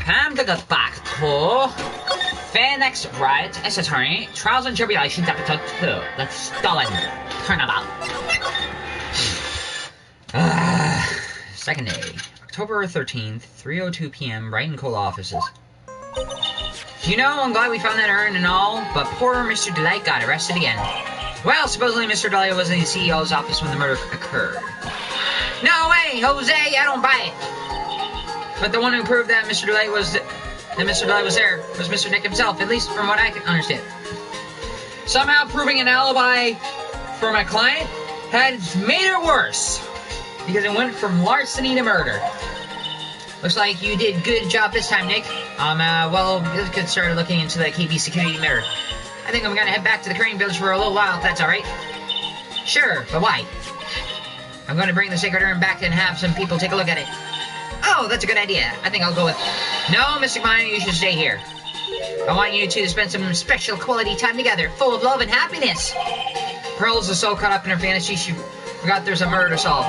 Time to get back to Phoenix Wright as attorney, Trials and Tribulations Episode 2. The Stolen Turnabout. Second day. October 13th, 3:02 p.m. Wright and Cole offices. You know, I'm glad we found that urn and all, but poor Mr. Delight got arrested again. Well, supposedly Mr. Delight was in the CEO's office when the murder occurred. No way, Jose, I don't buy it. But the one who proved that Mr. Delight was there was Mr. Nick himself, at least from what I can understand. Somehow proving an alibi for my client has made it worse, because it went from larceny to murder. Looks like you did a good job this time, Nick. Well, let's get started looking into the KB security mirror. I think I'm gonna head back to the Crane Village for a little while, if that's alright. Sure, but why? I'm gonna bring the sacred urn back and have some people take a look at it. Oh, that's a good idea. I think I'll go with... No, Mr. Miner, you should stay here. I want you two to spend some special quality time together, full of love and happiness. Pearls is so caught up in her fantasy, she forgot there's a murder to solve.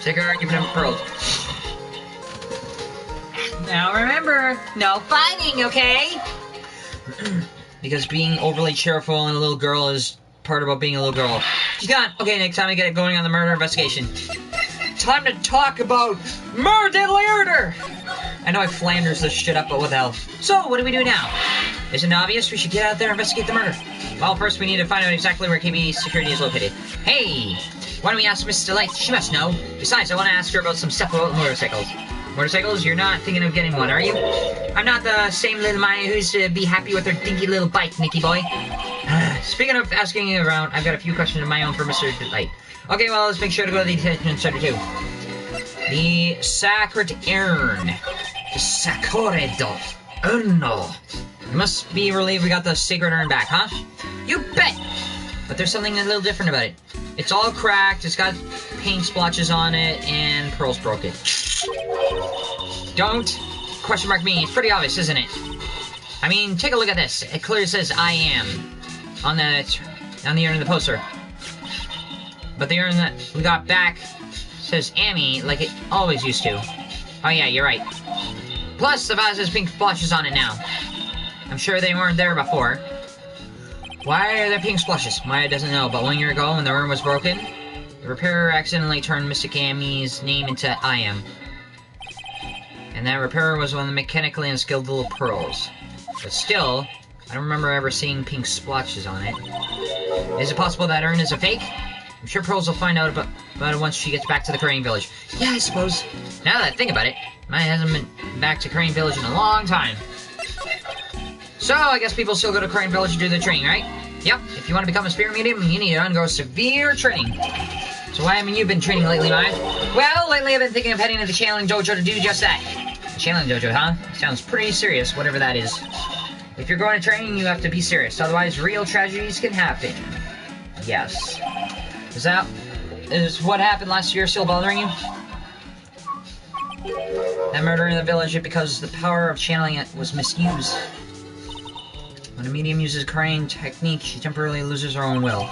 Sacred urn, you've been pearled. Now remember, no fighting, okay? Because being overly cheerful and a little girl is part about being a little girl. She's gone. Okay, Nick, time to get it going on the murder investigation. Time to talk about murder! I know I Flanders this shit up, but what the hell? So, what do we do now? Isn't it obvious we should get out there and investigate the murder? Well, first we need to find out exactly where KB security is located. Hey! Why don't we ask Miss Delight? She must know. Besides, I want to ask her about some stuff about motorcycles. Motorcycles? You're not thinking of getting one, are you? I'm not the same little Maya who's to be happy with her dinky little bike, Nicky boy. Speaking of asking around, I've got a few questions of my own for Mr. Delight. Okay, well, let's make sure to go to the detention center, too. The Sacred Urn. The Sacred Urn. You must be relieved we got the Sacred Urn back, huh? You bet! But there's something a little different about it. It's all cracked, it's got paint splotches on it, and pearls broken. Don't question mark me. It's pretty obvious, isn't it? I mean, take a look at this. It clearly says I am on the urn of the poster. But the urn that we got back says Amy like it always used to. Oh yeah, you're right. Plus, the vase has pink splotches on it now. I'm sure they weren't there before. Why are there pink splashes? Maya doesn't know, but 1 year ago when the urn was broken, the repairer accidentally turned Mystic Amy's name into I am. And that repairer was one of the mechanically unskilled little pearls. But still, I don't remember ever seeing pink splotches on it. Is it possible that urn is a fake? I'm sure Pearls will find out about it once she gets back to the Crane Village. Yeah, I suppose. Now that I think about it, Maya hasn't been back to Crane Village in a long time. So, I guess people still go to Crane Village to do their training, right? Yep, if you want to become a spirit medium, you need to undergo severe training. So why haven't you been training lately, Maya? Well, lately I've been thinking of heading to the Channeling Dojo to do just that. The Channeling Dojo, huh? Sounds pretty serious, whatever that is. If you're going to training, you have to be serious, otherwise real tragedies can happen. Yes. Is what happened last year still bothering you? That murder in the village is because the power of channeling it was misused. When a medium uses crane technique, she temporarily loses her own will.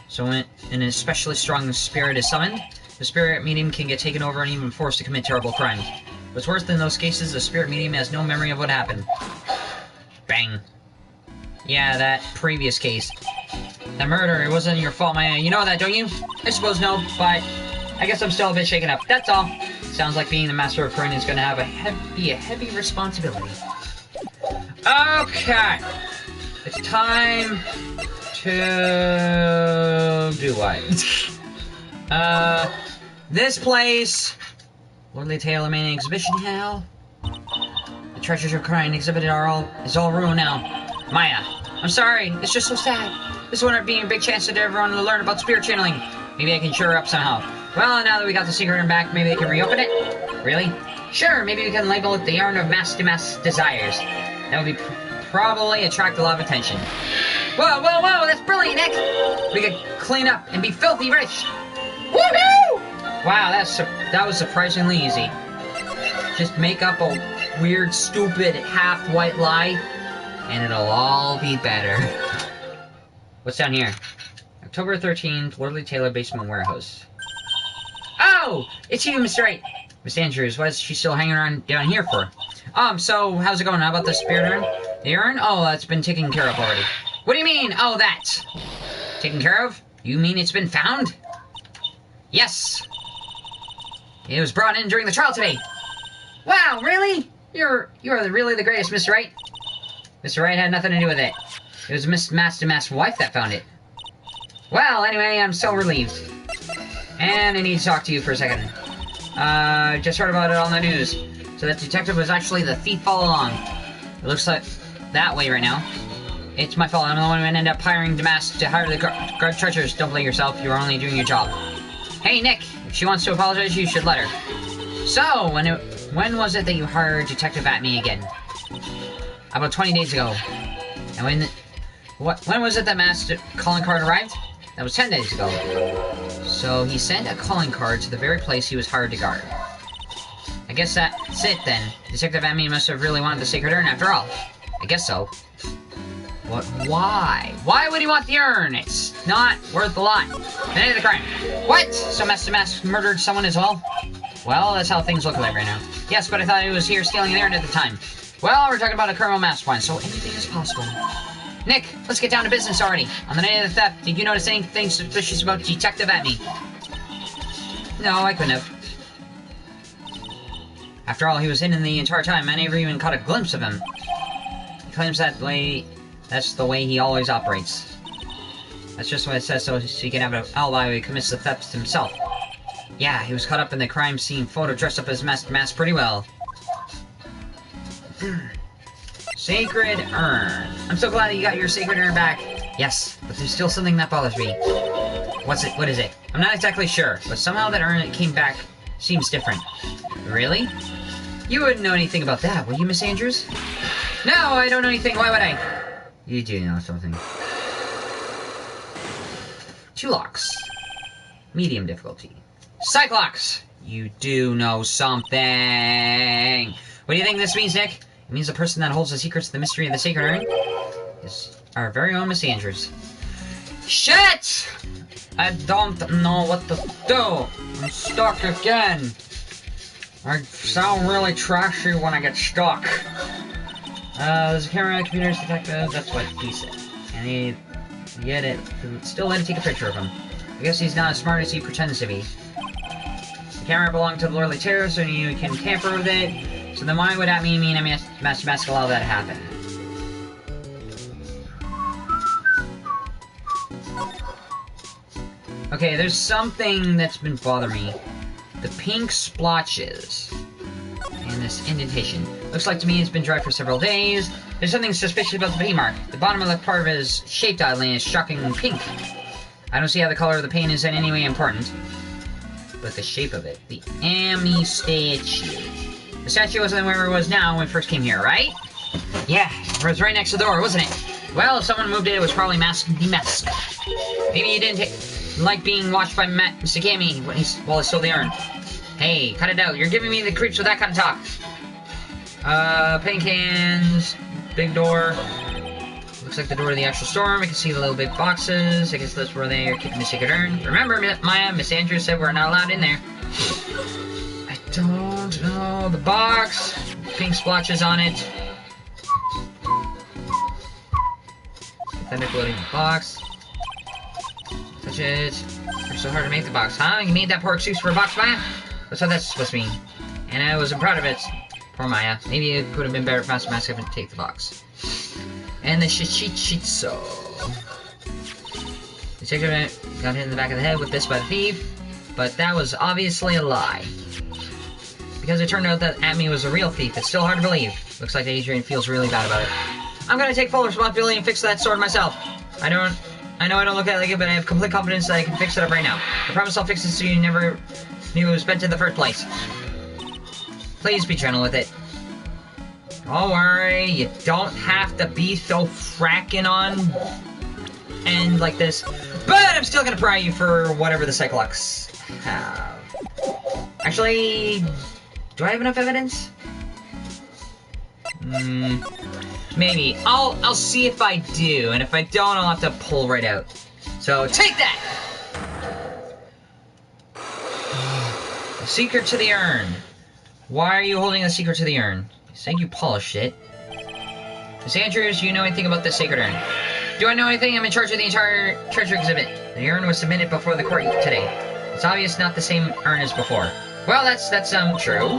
So when an especially strong spirit is summoned, the spirit medium can get taken over and even forced to commit terrible crimes. What's worse than those cases, the spirit medium has no memory of what happened. Bang. Yeah, that previous case. That murder, it wasn't your fault, Maya. You know that, don't you? I suppose no, but I guess I'm still a bit shaken up. That's all. Sounds like being the master of crane is going to have be a heavy responsibility. Okay. It's time to do what? This place. Lordly Tale of Main Exhibition Hall. The treasures of crane exhibited is all ruined now. Maya, I'm sorry. It's just so sad. This would be a big chance for everyone to learn about spirit channeling. Maybe I can cheer her up somehow. Well, now that we got the secret urn back, maybe they can reopen it? Really? Sure, maybe we can label it the Urn of Mass Desires. That would be probably attract a lot of attention. Whoa, whoa, whoa, that's brilliant, Nick! We could clean up and be filthy rich! Woohoo! Wow, that was surprisingly easy. Just make up a weird, stupid, half-white lie, and it'll all be better. What's down here? October 13th, Lordly Taylor Basement Warehouse. Oh! It's you, Mr. Wright! Miss Andrews, what is she still hanging around down here for? So how's it going? How about the spirit urn? The urn? Oh, that's been taken care of already. What do you mean? Oh, that. Taken care of? You mean it's been found? Yes. It was brought in during the trial today. Wow, really? You're really the greatest, Mr. Wright. Mr. Wright had nothing to do with it. It was Miss Master's wife that found it. Well, anyway, I'm so relieved. And I need to talk to you for a second. Just heard about it on the news. So that detective was actually the thief all along. It looks like that way right now. It's my fault. I'm the one who ended up hiring Damask to hire the guard treasures. Don't blame yourself. You're only doing your job. Hey, Nick. If she wants to apologize, you should let her. So, when was it that you hired Detective Atme again? About 20 days ago. And when was it that Master calling card arrived? That was 10 days ago. So he sent a calling card to the very place he was hired to guard. I guess that's it then. Detective Atme must have really wanted the sacred urn after all. I guess so. What? Why? Why would he want the urn? It's not worth a lot. The night of the crime. What? So Master Mask murdered someone as well? Well, that's how things look like right now. Yes, but I thought he was here stealing the urn at the time. Well, we're talking about a criminal mastermind, so anything is possible. Nick, let's get down to business already. On the night of the theft, did you notice anything suspicious about Detective Atme? No, I couldn't have. After all, he was hidden the entire time. I never even caught a glimpse of him. He claims that's the way he always operates. That's just what it says so he can have an alibi when he commits the theft himself. Yeah, he was caught up in the crime scene photo dressed up as Master Mask pretty well. Sacred urn. I'm so glad that you got your sacred urn back. Yes, but there's still something that bothers me. What's it? What is it? I'm not exactly sure, but somehow that urn that came back seems different. Really? You wouldn't know anything about that, would you, Miss Andrews? No, I don't know anything. Why would I? You do know something. 2 locks. Medium difficulty. Cyclox! You do know something. What do you think this means, Nick? It means the person that holds the secrets to the mystery of the sacred urn is our very own Miss Andrews. Shit! I don't know what to do. I'm stuck again. I sound really trashy when I get stuck. There's a camera, computers, detective, that's what he said. And he still let it take a picture of him. I guess he's not as smart as he pretends to be. The camera belonged to the Lordly Terror, so you can tamper with it. So then why would that mean Master Mask allow that to happen? Okay, there's something that's been bothering me. The pink splotches. And this indentation. Looks like to me it's been dry for several days. There's something suspicious about the paint mark. The bottom of the part of it is shaped oddly and is shocking pink. I don't see how the color of the paint is in any way important. But the shape of it. The Atme statue. The statue wasn't where it was now when we first came here, right? Yeah, it was right next to the door, wasn't it? Well, if someone moved it, it was probably the mask. Maybe you didn't like being watched by Mr. Kami while he stole the urn. Hey, cut it out. You're giving me the creeps with that kind of talk. Paint cans, big door. Looks like the door to the actual storm. I can see the little big boxes. I guess that's where they are keeping the sacred urn. Remember, Maya, Miss Andrews said we're not allowed in there. I don't know. The box. Pink splotches on it. Authentic loading the box. Touch it. It's so hard to make the box, huh? You made that poor excuse for a box, Maya? That's what that's supposed to mean. And I wasn't proud of it. Poor Maya. Maybe it could have been better if Master Mask didn't take the box. And the Shichitso. The detective got hit in the back of the head with this by the thief, but that was obviously a lie. Because it turned out that Atme was a real thief, it's still hard to believe. Looks like Adrian feels really bad about it. I'm gonna take full responsibility and fix that sword myself. I know I don't look like it, but I have complete confidence that I can fix it up right now. I promise I'll fix it so you never knew it was bent in the first place. Please be gentle with it. Don't worry, you don't have to be so fracking on and like this. But I'm still gonna pry you for whatever the Cyclops have. Actually, do I have enough evidence? Maybe. I'll see if I do, and if I don't, I'll have to pull right out. So, take that! The secret to the urn. Why are you holding the secret to the urn? Saying you polished it. Miss Andrews, do you know anything about this sacred urn? Do I know anything? I'm in charge of the entire treasure exhibit. The urn was submitted before the court today. It's obvious not the same urn as before. Well, that's true.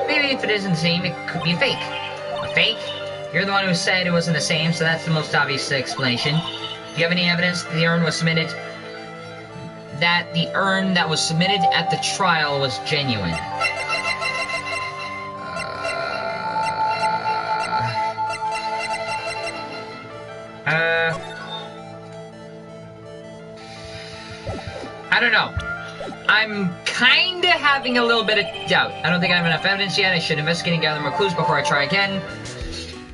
Maybe if it isn't the same, it could be a fake. A fake? You're the one who said it wasn't the same, so that's the most obvious explanation. Do you have any evidence that the urn was submitted? That the urn that was submitted at the trial was genuine? I don't know. I'm kinda having a little bit of doubt. I don't think I have enough evidence yet. I should investigate and gather more clues before I try again.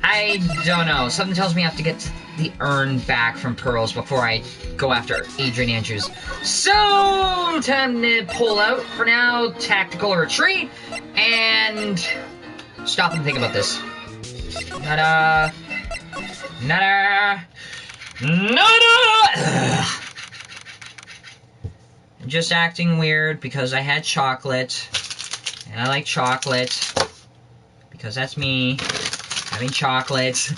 I don't know. Something tells me I have to get the urn back from Pearls before I go after Adrian Andrews. So, time to pull out for now, tactical retreat, and stop and think about this. Nada. Nada. Nada! Ugh. I'm just acting weird because I had chocolate, and I like chocolate, because that's me, having chocolate,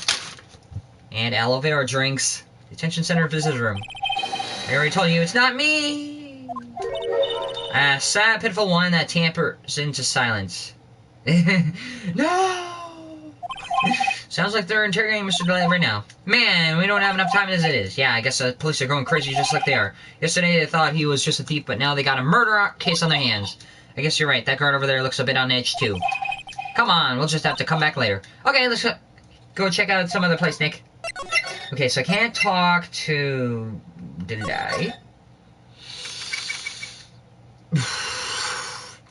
and aloe vera drinks. Detention center visitor room. I already told you, it's not me! Sad, pitiful one that tampers into silence. No! Sounds like they're interrogating Mr. Delay right now. Man, we don't have enough time as it is. Yeah, I guess the police are going crazy just like they are. Yesterday they thought he was just a thief, but now they got a murder case on their hands. I guess you're right. That guard over there looks a bit on edge, too. Come on, we'll just have to come back later. Okay, let's go check out some other place, Nick. Okay, so I can't talk to Delay.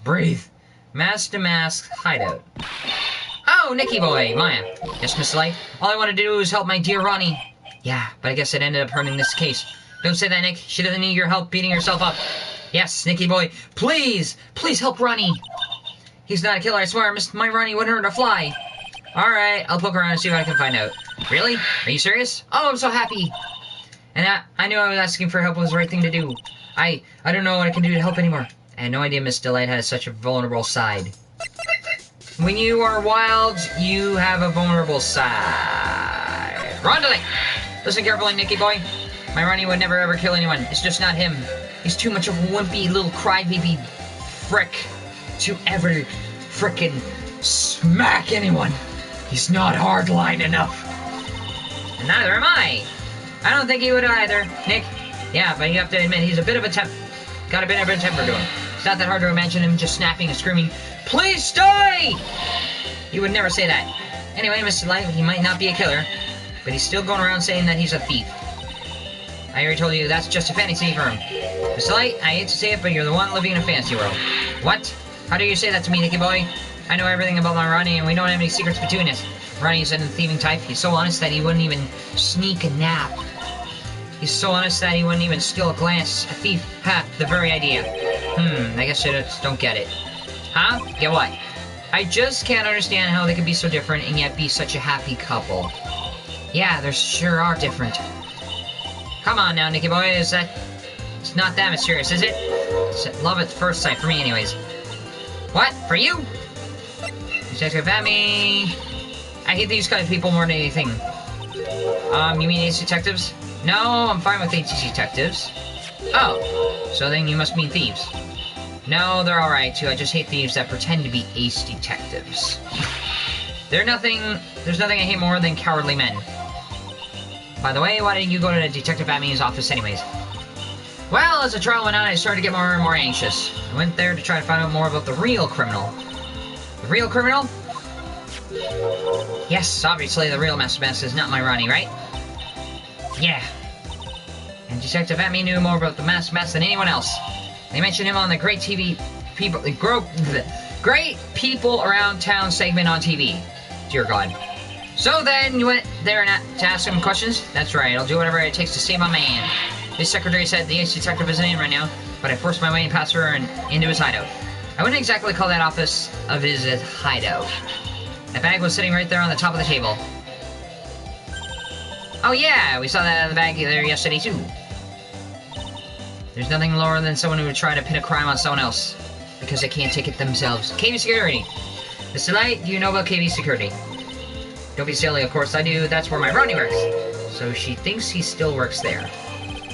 Breathe. Mask to mask hideout. Oh, Nicky boy, Maya. Yes, Miss Light. All I wanted to do was help my dear Ronnie. Yeah, but I guess it ended up hurting this case. Don't say that, Nick. She doesn't need your help beating herself up. Yes, Nicky boy. Please, please help Ronnie. He's not a killer, I swear. My Ronnie wouldn't hurt a fly. Alright, I'll poke around and see what I can find out. Really? Are you serious? Oh, I'm so happy. And I knew I was asking for help was the right thing to do. I don't know what I can do to help anymore. I had no idea Miss Delight has such a vulnerable side. When you are wild, you have a vulnerable side. Rondelay! Listen carefully, Nicky boy. My Ronnie would never ever kill anyone. It's just not him. He's too much of a wimpy little crybaby frick to ever frickin' smack anyone. He's not hardline enough. And neither am I. I don't think he would either, Nick. Yeah, but you have to admit, he's a bit of a got a bit of a temper to him. It's not that hard to imagine him just snapping and screaming, "Please stay!" He would never say that. Anyway, Mr. Light, he might not be a killer, but he's still going around saying that he's a thief. I already told you that's just a fantasy for him. Mr. Light, I hate to say it, but you're the one living in a fantasy world. What? How do you say that to me, Nicky boy? I know everything about my Ronnie, and we don't have any secrets between us. Ronnie isn't a thieving type. He's so honest that he wouldn't even sneak a nap. He's so honest that he wouldn't even steal a glance. A thief. Ha, the very idea. I guess I just don't get it. Huh? Get what? I just can't understand how they could be so different and yet be such a happy couple. Yeah, they sure are different. Come on now, Nicky boy, it's not that mysterious, is it? It's love at first sight for me anyways. What? For you? Detective Amy. I hate these kind of people more than anything. You mean ace detectives? No, I'm fine with ace detectives. Oh, so then you must mean thieves. No, they're alright too. I just hate thieves that pretend to be ace detectives. There's nothing I hate more than cowardly men. By the way, why didn't you go to Detective Batman's office anyways? Well, as the trial went on, I started to get more and more anxious. I went there to try to find out more about the real criminal. The real criminal? Yes, obviously the real Master Mask is not my Ronnie, right? Yeah. And Detective Batman knew more about the Master Mask than anyone else. They mentioned him on the Great People Around Town segment on TV. Dear God. So then you went there to ask him questions? That's right, I'll do whatever it takes to save my man. His secretary said the ace detective isn't in right now, but I forced my way past her and into his hideout. I wouldn't exactly call that office of his a hideout. That bag was sitting right there on the top of the table. Oh yeah, we saw that in the bag there yesterday too. There's nothing lower than someone who would try to pin a crime on someone else, because they can't take it themselves. KV Security. Mr. Light, do you know about KB Security? Don't be silly, of course I do. That's where my brownie works. So she thinks he still works there.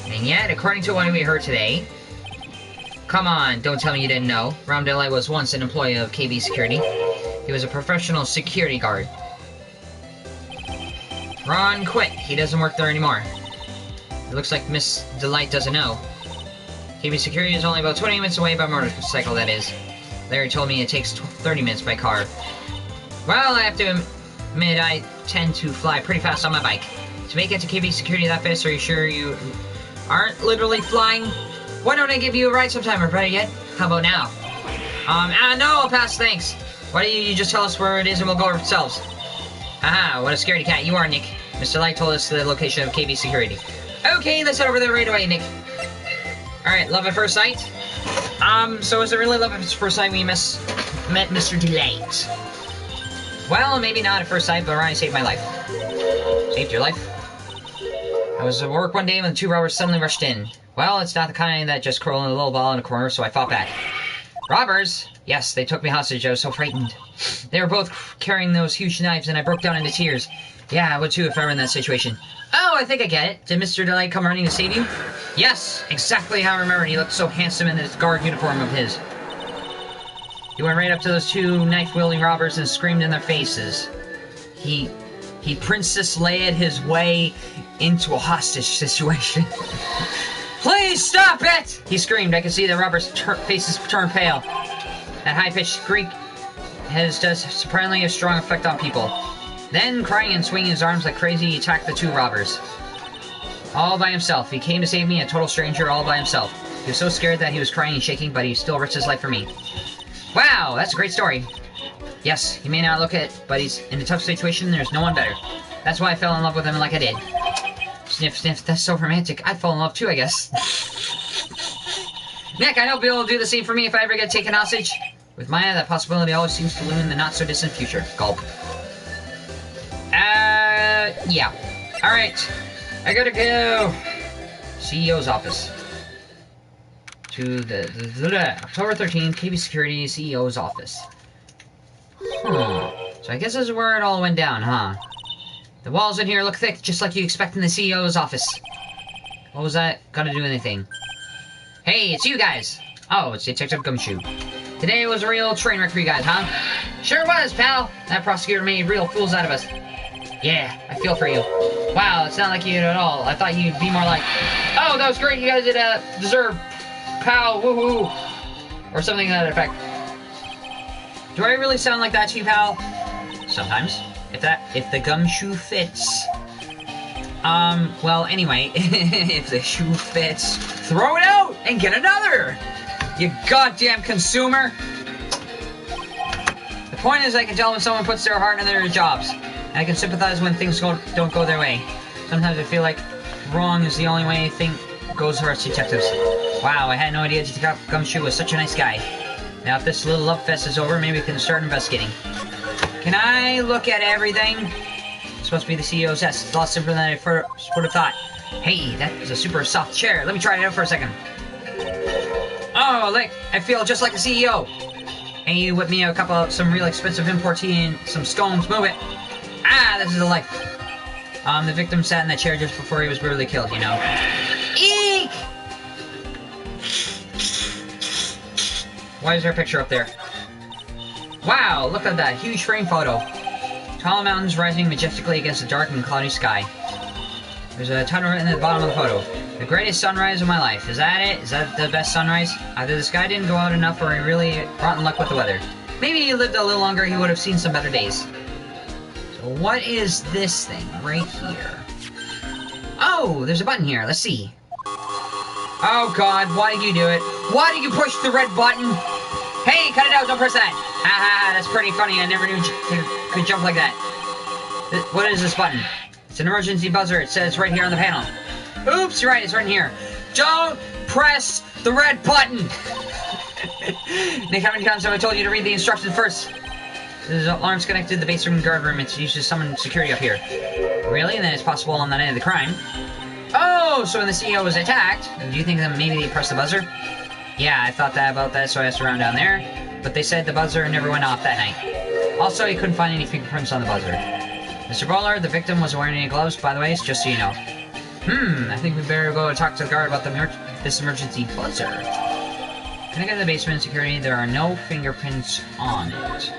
And yet, according to what we heard today... Come on, don't tell me you didn't know. Ram Delight was once an employee of KB Security. He was a professional security guard. Ron quit. He doesn't work there anymore. It looks like Miss Delight doesn't know. KB Security is only about 20 minutes away by motorcycle, that is. Larry told me it takes 30 minutes by car. Well, I have to admit, I tend to fly pretty fast on my bike. To make it to KB Security that fast, are you sure you aren't literally flying? Why don't I give you a ride sometime, or better yet, how about now? No, I'll pass, thanks. Why don't you just tell us where it is and we'll go over ourselves? Haha, what a scaredy cat you are, Nick. Mr. Light told us the location of KB Security. Okay, let's head over there right away, Nick. Alright, love at first sight? So is it really love at first sight we met Mr. Delight? Well, maybe not at first sight, but Ryan saved my life. Saved your life? I was at work one day when the two robbers suddenly rushed in. Well, it's not the kind that just curl in a little ball in a corner, so I fought back. Robbers? Yes, they took me hostage. I was so frightened. They were both carrying those huge knives, and I broke down into tears. Yeah, I would too if I were in that situation. Oh, I think I get it. Did Mr. Delight come running to save you? Yes, exactly how I remembered. He looked so handsome in this guard uniform of his. He went right up to those two knife-wielding robbers and screamed in their faces. He Princess Leia'd his way into a hostage situation. Please stop it! He screamed. I could see the robbers' faces turn pale. That high-pitched shriek does surprisingly a strong effect on people. Then, crying and swinging his arms like crazy, he attacked the two robbers. All by himself. He came to save me, a total stranger, all by himself. He was so scared that he was crying and shaking, but he still risked his life for me. Wow, that's a great story. Yes, he may not look it, but he's in a tough situation, there's no one better. That's why I fell in love with him like I did. Sniff, sniff, that's so romantic. I'd fall in love too, I guess. Nick, I hope you'll do the same for me if I ever get taken hostage. With Maya, that possibility always seems to loom in the not-so-distant future. Gulp. Yeah. Alright. I gotta go. CEO's office. To the October 13th, KB Security CEO's office. So I guess this is where it all went down, huh? The walls in here look thick, just like you expect in the CEO's office. What was that? Gotta do anything. Hey, it's you guys! Oh, it's Detective Gumshoe. Today was a real train wreck for you guys, huh? Sure was, pal! That prosecutor made real fools out of us. Yeah, I feel for you. Wow, it's not like you at all. I thought you'd be more like, oh, that was great, you guys did deserve pal, woohoo! Or something to that effect. Do I really sound like that to you, pal? Sometimes. If the gumshoe fits. Well, anyway, if the shoe fits, throw it out and get another! You goddamn consumer! The point is, I can tell when someone puts their heart into their jobs. And I can sympathize when things don't go their way. Sometimes I feel like wrong is the only way thing goes for us detectives. Wow, I had no idea Detective Gumshoe was such a nice guy. Now, if this little love fest is over, maybe we can start investigating. Can I look at everything? It's supposed to be the CEO's desk. It's a lot simpler than I would have thought. Hey, that is a super soft chair. Let me try it out for a second. Oh, look, I feel just like a CEO. Hey, you whip me some real expensive import tea and some scones. Move it. Ah, this is a life. The victim sat in that chair just before he was brutally killed, you know. Eek! Why is there a picture up there? Wow, look at that huge frame photo. Tall mountains rising majestically against a dark and cloudy sky. There's a title written at the bottom of the photo. The greatest sunrise of my life. Is that it? Is that the best sunrise? Either the sky didn't go out enough or he really rotten luck with the weather. Maybe he lived a little longer, he would have seen some better days. So what is this thing right here? Oh, there's a button here. Let's see. Oh god, why did you do it? Why did you push the red button? Hey, cut it out, don't press that! Haha, that's pretty funny, I never knew you could jump like that. What is this button? It's an emergency buzzer, it says right here on the panel. Oops, you're right, it's right in here. Don't press the red button! Nick, how many times have I told you to read the instructions first? There's alarms connected to the basement guard room, it's used to summon security up here. Really? And then it's possible on the night of the crime. Oh, so when the CEO was attacked, do you think that maybe they pressed the buzzer? Yeah, I thought about that, so I asked around down there. But they said the buzzer never went off that night. Also, he couldn't find any fingerprints on the buzzer. Mr. Bullard, the victim wasn't wearing any gloves, by the way, just so you know. I think we better go talk to the guard about this emergency buzzer. Can I get to the basement security? There are no fingerprints on it.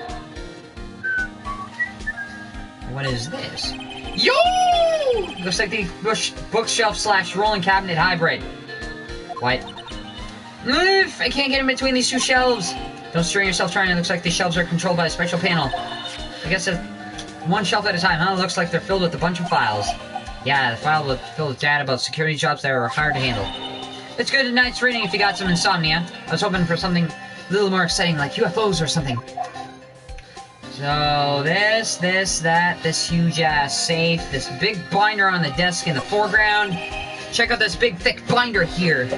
What is this? Yo! Looks like the bookshelf / rolling cabinet hybrid. What? I can't get in between these two shelves. Don't strain yourself trying. It looks like these shelves are controlled by a special panel. I guess it's one shelf at a time, huh? It looks like they're filled with a bunch of files. Yeah, the file was filled with data about security jobs that are hard to handle. It's good at night's reading if you got some insomnia. I was hoping for something a little more exciting, like UFOs or something. So, this huge-ass safe, this big binder on the desk in the foreground. Check out this big, thick binder here.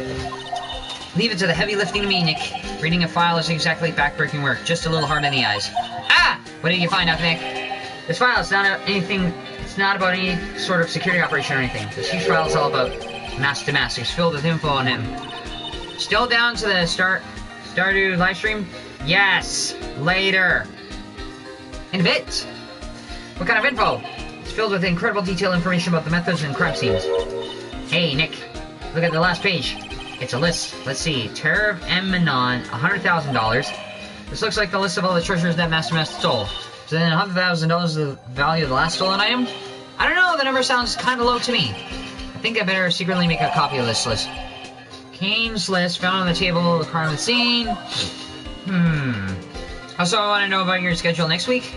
Leave it to the heavy lifting to me, Nick. Reading a file is exactly backbreaking work, just a little hard on the eyes. Ah! What did you find out, Nick? This file is not anything, it's not about any sort of security operation or anything. This huge file is all about mask to mask. It's filled with info on him. Still down to the Stardew Livestream? Yes! Later! In a bit! What kind of info? It's filled with incredible detailed information about the methods and crime scenes. Hey, Nick, look at the last page. It's a list. Let's see. Terror of M. Manon, $100,000. This looks like the list of all the treasures that Master Mask stole. So then $100,000 is the value of the last stolen item? I don't know, the number sounds kind of low to me. I think I better secretly make a copy of this list. Kane's list, found on the table, the crime scene. Also, I want to know about your schedule next week.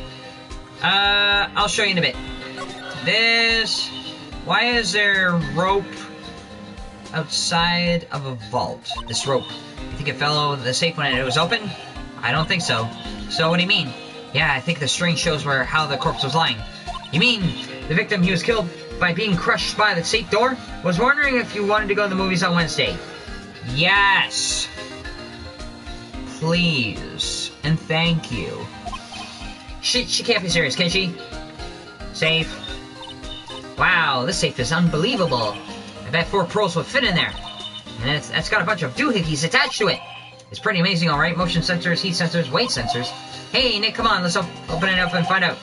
I'll show you in a bit. Why is there rope outside of a vault? This rope. You think it fell over the safe when it was open? I don't think so. So what do you mean? Yeah, I think the string shows how the corpse was lying. You mean the victim, he was killed by being crushed by the safe door? Was wondering if you wanted to go to the movies on Wednesday. Yes! Please. And thank you. She can't be serious, can she? Safe. Wow, this safe is unbelievable. I bet 4 pearls would fit in there. And that's got a bunch of doohickeys attached to it. It's pretty amazing, alright? Motion sensors, heat sensors, weight sensors. Hey, Nick, come on, let's open it up and find out.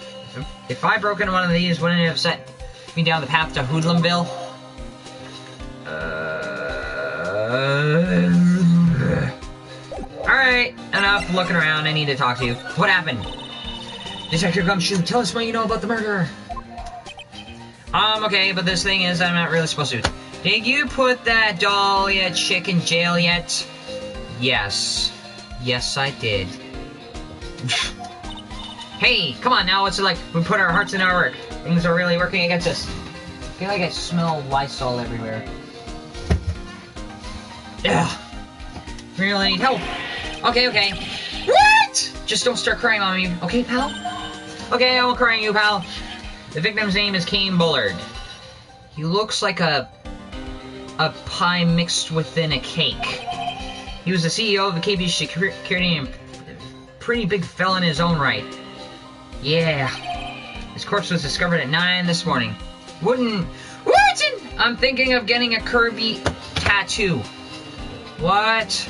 If I broke into one of these, wouldn't it have set me down the path to Hoodlumville? Alright, enough looking around, I need to talk to you. What happened? Detective Gumshoe, tell us what you know about the murder. Okay, but this thing is, I'm not really supposed to. Did you put that doll chick in jail yet? Yes. Yes, I did. Hey, come on now, what's it like? We put our hearts in our work. Things are really working against us. I feel like I smell Lysol everywhere. Ugh. Really need help. Okay. What? Just don't start crying on me, okay, pal? Okay, I won't cry on you, pal. The victim's name is Kane Bullard. He looks like a pie mixed within a cake. He was the CEO of the KB Security and pretty big fella in his own right. Yeah. His corpse was discovered at 9 this morning. What? I'm thinking of getting a Kirby tattoo. What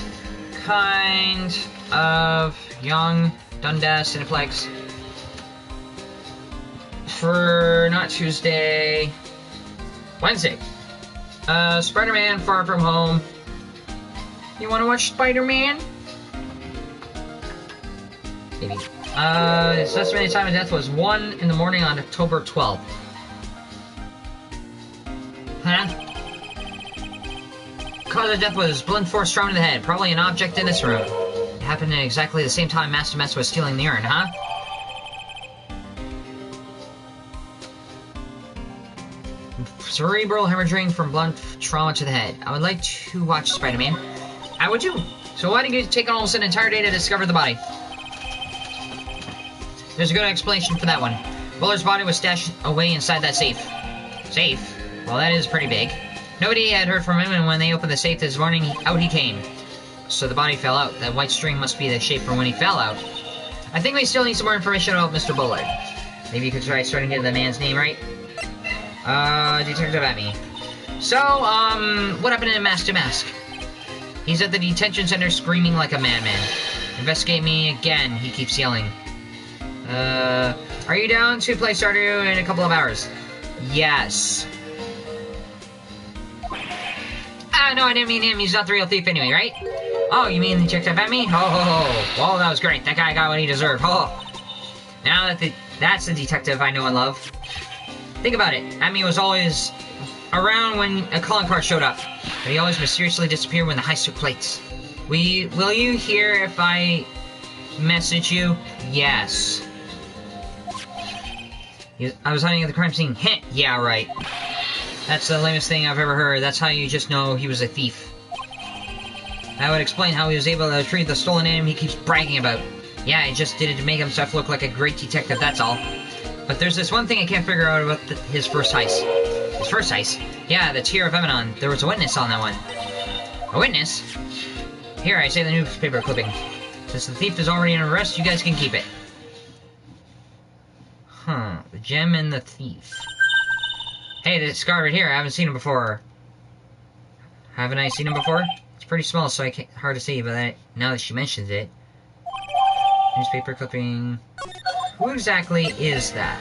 kind of young Dundas Cineplex? For not Tuesday, Wednesday. Spider-Man Far From Home. You want to watch Spider-Man? Maybe. His estimated time of death was 1 in the morning on October 12th. Huh? Cause of death was blunt force thrown in the head. Probably an object in this room. It happened at exactly the same time Master Mess was stealing the urn, huh? Cerebral hemorrhaging from blunt trauma to the head. I would like to watch Spider-Man. I would too. So why did you take almost an entire day to discover the body? There's a good explanation for that one. Bullard's body was stashed away inside that safe. Safe? Well, that is pretty big. Nobody had heard from him, and when they opened the safe this morning, out he came. So the body fell out. That white string must be the shape from when he fell out. I think we still need some more information about Mr. Bullard. Maybe you could try starting to get the man's name right? Detective at me. So, what happened to Master Mask? He's at the detention center screaming like a madman. Investigate me again, he keeps yelling. Are you down to play Stardew in a couple of hours? Yes. Ah, no, I didn't mean him. He's not the real thief anyway, right? Oh, you mean the detective at me? Oh, well, that was great. That guy got what he deserved. Oh. Now that that's the detective I know and love. Think about it. Amy was always around when a calling card showed up, but he always mysteriously disappeared when the heist took place. Will you hear if I message you? Yes. I was hiding at the crime scene. Heh. Yeah, right. That's the lamest thing I've ever heard. That's how you just know he was a thief. That would explain how he was able to retrieve the stolen item he keeps bragging about. Yeah, he just did it to make himself look like a great detective, that's all. But there's this one thing I can't figure out about his first heist. His first heist? Yeah, the Tear of Emanon. There was a witness on that one. A witness? Here, I say the newspaper clipping. Since the thief is already under arrest, you guys can keep it. Huh. The gem and the thief. Hey, this guy right here, I haven't seen him before. Haven't I seen him before? It's pretty small, so hard to see, but now that she mentions it. Newspaper clipping. Who exactly is that?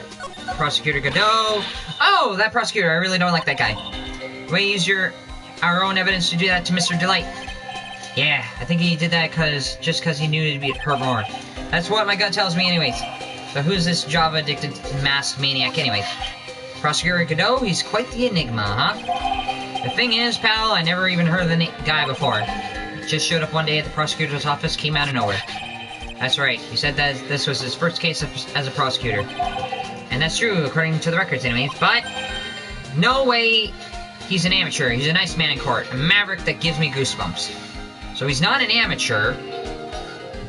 Prosecutor Godot. Oh, that prosecutor. I really don't like that guy. We use our own evidence to do that to Mr. Delight. Yeah, I think he did that just because he knew it'd be hurt more. That's what my gut tells me anyways. So who's this Java-addicted masked maniac anyways? Prosecutor Godot? He's quite the enigma, huh? The thing is, pal, I never even heard of the guy before. He just showed up one day at the prosecutor's office, came out of nowhere. That's right, he said that this was his first case as a prosecutor. And that's true, according to the records anyways, but no way he's an amateur. He's a nice man in court, a maverick that gives me goosebumps. So he's not an amateur,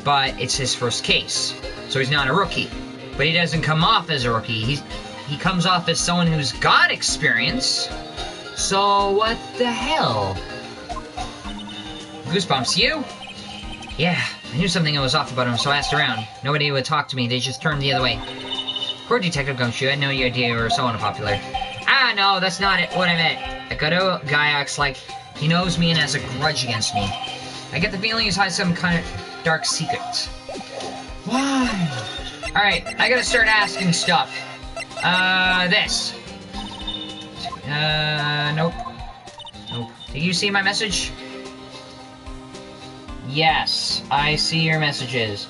but it's his first case. So he's not a rookie. But he doesn't come off as a rookie. He comes off as someone who's got experience. So what the hell? Goosebumps, you? Yeah, I knew something was off about him, so I asked around. Nobody would talk to me, they just turned the other way. Poor Detective Gumshoe, I had no idea you were so unpopular. Ah, no, that's not what I meant. That Godot guy acts like he knows me and has a grudge against me. I get the feeling he's hiding some kind of dark secret. Why? Alright, I gotta start asking stuff. This. Nope. Nope. Did you see my message? Yes, I see your messages.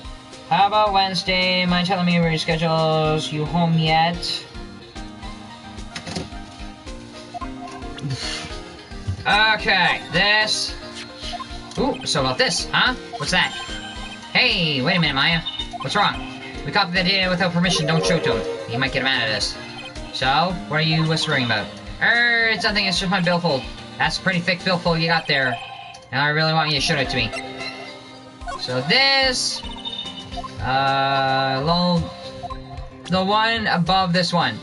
How about Wednesday? Mind telling me where your schedule's? You home yet? Okay, this. Ooh, so about this, huh? What's that? Hey, wait a minute, Maya. What's wrong? We copied the data without permission, don't show it to him. He might get mad at us. So, what are you whispering about? It's nothing, it's just my billfold. That's a pretty thick billfold you got there. Now I really want you to show it to me. So this... the one above this one.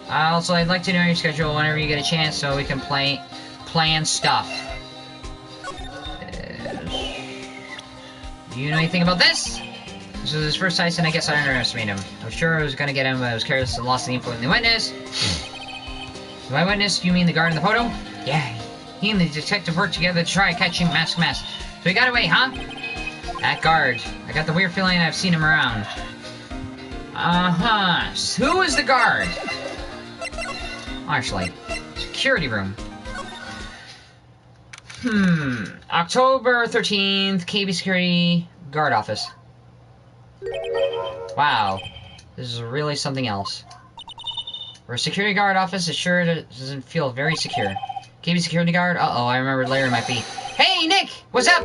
Also, I'd like to know your schedule whenever you get a chance so we can plan stuff. Do you know anything about this? This was his first heist, and I guess I underestimated him. I was sure I was gonna get him, but I was careless and lost the info in the witness. By witness, you mean the guard in the photo? Yeah, he and the detective worked together to try catching Mask. So he got away, huh? That guard. I got the weird feeling I've seen him around. Uh-huh. So who is the guard? Actually, security room. October 13th, KB Security Guard Office. Wow. This is really something else. For a security guard office, it sure doesn't feel very secure. KB Security Guard? Uh-oh, I remember Larry might be. Hey, Nick! What's up?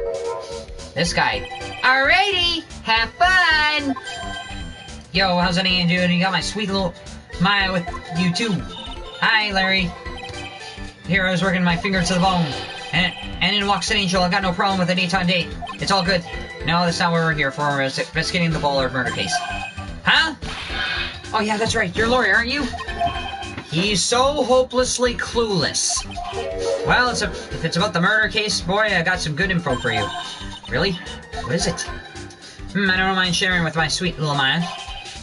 This guy. Alrighty! Have fun! Yo, how's that dude? You got my sweet little Maya with you, too. Hi, Larry. Here, I was working my finger to the bone. And in walks an angel. I got no problem with a daytime date. It's all good. No, that's not what we're here for. We're investigating the Bullard murder case. Huh? Oh, yeah, that's right. You're a lawyer, aren't you? He's so hopelessly clueless. Well, if it's about the murder case, boy, I got some good info for you. Really? What is it? I don't mind sharing with my sweet little Maya.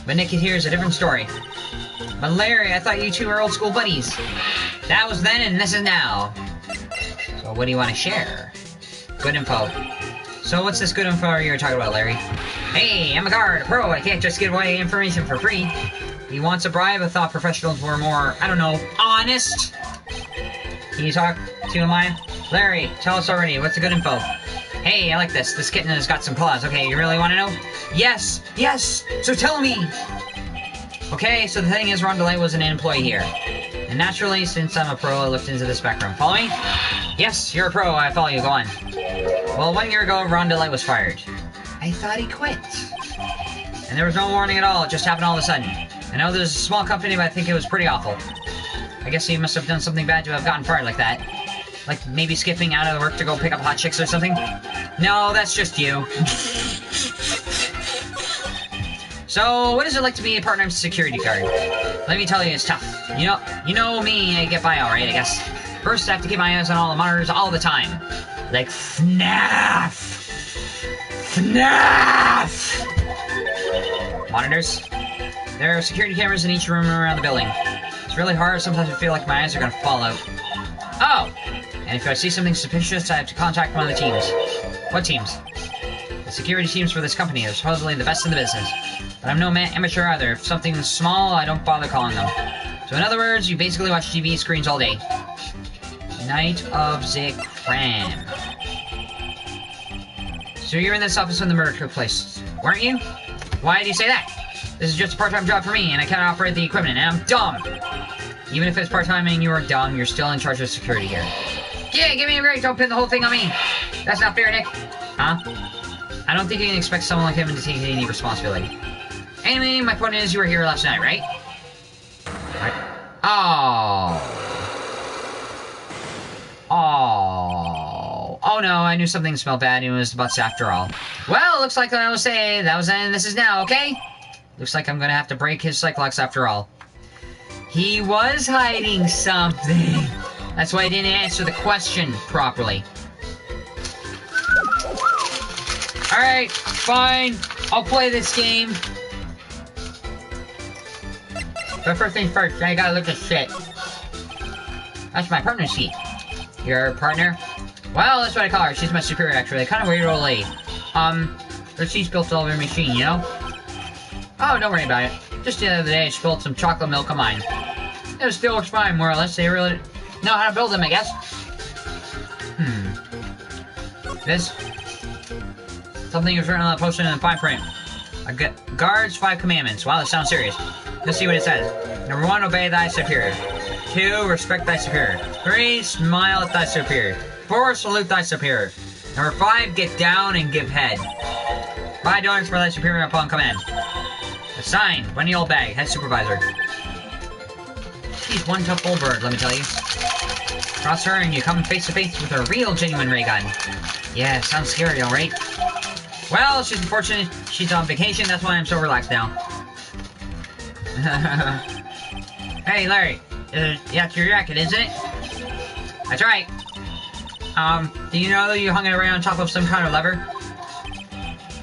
But Nick here is a different story. But Larry, I thought you two were old school buddies. That was then and this is now. So what do you want to share? Good info. So what's this good info you're talking about, Larry? Hey, I'm a guard, a pro. I can't just give away information for free. He wants a bribe. I thought professionals were more, I don't know, honest. Can you talk to him, Maya? Larry, tell us already. What's the good info? Hey, I like this. This kitten has got some claws. Okay, you really want to know? Yes! Yes! So tell me! Okay, so the thing is, Rondelay was an employee here. And naturally, since I'm a pro, I looked into this background. Follow me? Yes, you're a pro. I follow you. Go on. Well, 1 year ago, Rondelay was fired. I thought he quit. And there was no warning at all. It just happened all of a sudden. I know there's a small company, but I think it was pretty awful. I guess he must have done something bad to have gotten fired like that. Like maybe skipping out of work to go pick up hot chicks or something? No, that's just you. So, what is it like to be a part-time security guard? Let me tell you, it's tough. You know me, I get by alright, I guess. First, I have to keep my eyes on all the monitors all the time. Like FNAF! FNAF! Monitors? There are security cameras in each room around the building. It's really hard, sometimes I feel like my eyes are gonna fall out. Oh! And if I see something suspicious, I have to contact one of the teams. What teams? The security teams for this company. They're supposedly the best in the business. But I'm no amateur either. If something's small, I don't bother calling them. So in other words, you basically watch TV screens all day. Night of the Crime. So you're in this office when the murder took place, weren't you? Why do you say that? This is just a part-time job for me, and I can't operate the equipment, and I'm dumb! Even if it's part-time and you are dumb, you're still in charge of security here. Yeah, give me a break, don't pin the whole thing on me! That's not fair, Nick. Huh? I don't think you can expect someone like him to take any responsibility. Anyway, my point is you were here last night, right? Right. Oh. Oh. Oh no, I knew something smelled bad and it was butts after all. Well, it looks like I was saying, that was then and this is now, okay? Looks like I'm gonna have to break his Cyclops after all. He was hiding something. That's why I didn't answer the question properly. Alright, fine. I'll play this game. But first things first, I gotta look at shit. That's my partner's seat. Your partner? Well, that's what I call her. She's my superior, actually. Kind of weird old lady. Her seat spilled all over her machine, you know? Oh, don't worry about it. Just the other day, I spilled some chocolate milk on mine. It still works fine, more or less. They really know how to build them, I guess. This? Something is written on the poster in the fine print. Guards 5 commandments. Wow, that sounds serious. Let's see what it says. Number 1, obey thy superior. 2, respect thy superior. 3, smile at thy superior. 4, salute thy superior. Number 5, get down and give head. Buy donuts for thy superior upon command. Signed, Bunny Old Bag, head supervisor. She's one tough old bird, let me tell you. Cross her and you come face to face with a real genuine ray gun. Yeah, sounds scary, alright? Well, she's unfortunate. She's on vacation, that's why I'm so relaxed now. Hey, Larry. That's your jacket, isn't it? That's right. Do you know that you hung it right on top of some kind of lever?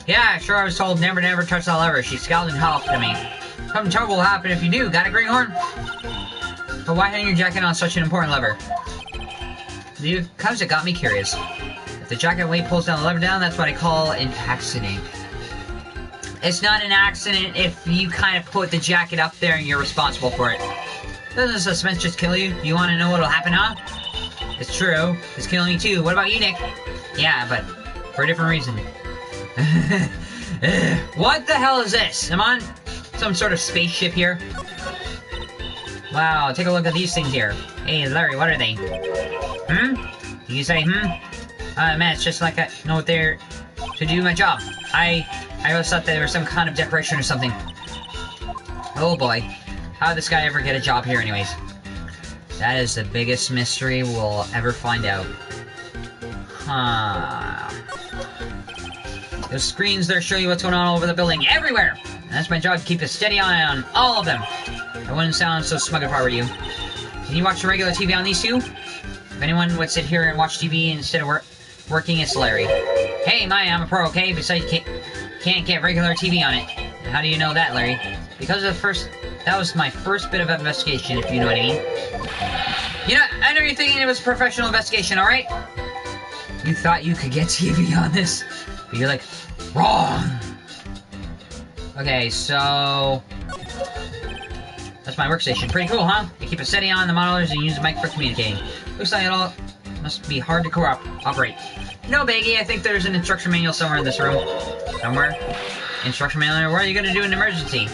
Yeah, sure, I was told never touch that lever. She scowled and howled to me. Something terrible will happen if you do. Got a greenhorn? But why hang your jacket on such an important lever? Because it got me curious. If the jacket weight pulls down the lever down, that's what I call an accident. It's not an accident if you kind of put the jacket up there and you're responsible for it. Doesn't the suspense just kill you? You want to know what'll happen, huh? It's true. It's killing me too. What about you, Nick? Yeah, but for a different reason. What the hell is this? Am I on some sort of spaceship here? Wow, take a look at these things here. Hey, Larry, what are they? Did you say, man, it's just like I know what they're to do my job. I always thought they were some kind of decoration or something. Oh boy. How did this guy ever get a job here anyways? That is the biggest mystery we'll ever find out. Huh. Those screens there show you what's going on all over the building, everywhere! And that's my job to keep a steady eye on all of them. I wouldn't sound so smug if I were you. Can you watch the regular TV on these two? If anyone would sit here and watch TV instead of working, it's Larry. Hey, Maya, I'm a pro, okay? Besides, you can't get regular TV on it. And how do you know that, Larry? Because that was my first bit of investigation, if you know what I mean. You know, I know you're thinking it was a professional investigation, alright? You thought you could get TV on this, but you're like, wrong! Okay, so... That's my workstation. Pretty cool, huh? I keep a SETI on the monitors and use the mic for communicating. Looks like it all must be hard to operate. No biggie, I think there's an instruction manual somewhere in this room. Somewhere? Instruction manual? What are you gonna do in an emergency?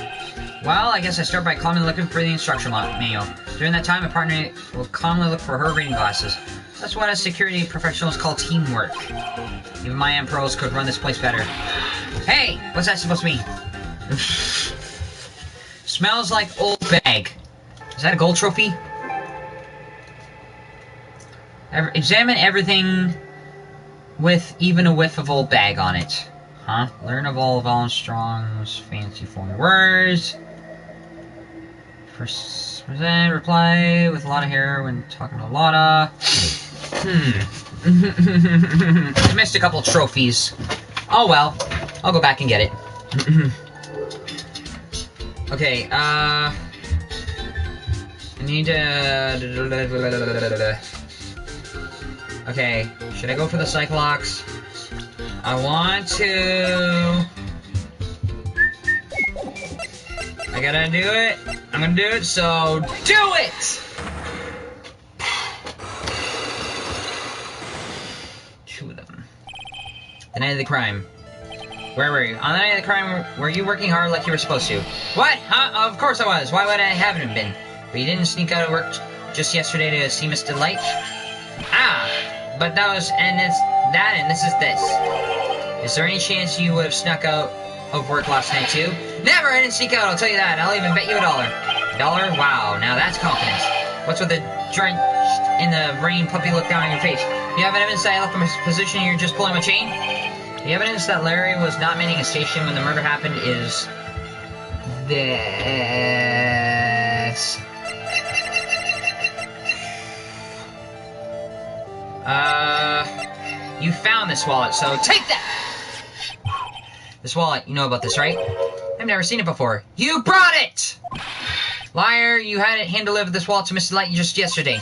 Well, I guess I start by calmly looking for the instruction manual. During that time, a partner will calmly look for her reading glasses. That's what us security professionals call teamwork. Even my pros could run this place better. Hey! What's that supposed to mean? Smells like old bag. Is that a gold trophy? Examine everything with even a whiff of old bag on it. Huh? Learn of all of Armstrong's fancy foreign words. First present, reply with a lot of hair when talking to Lotta. I missed a couple trophies. Oh well. I'll go back and get it. Okay, I need to... Okay, should I go for the Cyclops? I want to... I gotta do it. I'm gonna do it, so do it! Two of them. The night of the crime. Where were you? On the night of the crime, were you working hard like you were supposed to? What? Huh? Of course I was. Why would I haven't been? But you didn't sneak out of work just yesterday to see Miss Delight? Ah! But that was, and it's that, and this is this. Is there any chance you would have snuck out of work last night too? Never! I didn't sneak out, I'll tell you that. I'll even bet you $1. $1? Wow, now that's confidence. What's with the drenched in the rain puppy look down on your face? You have evidence that I left my position and you're just pulling my chain? The evidence that Larry was not manning a station when the murder happened is... this. You found this wallet, so take that! This wallet, you know about this, right? I've never seen it before. You brought it! Liar, you had it hand-delivered this wallet to Mr. Light just yesterday.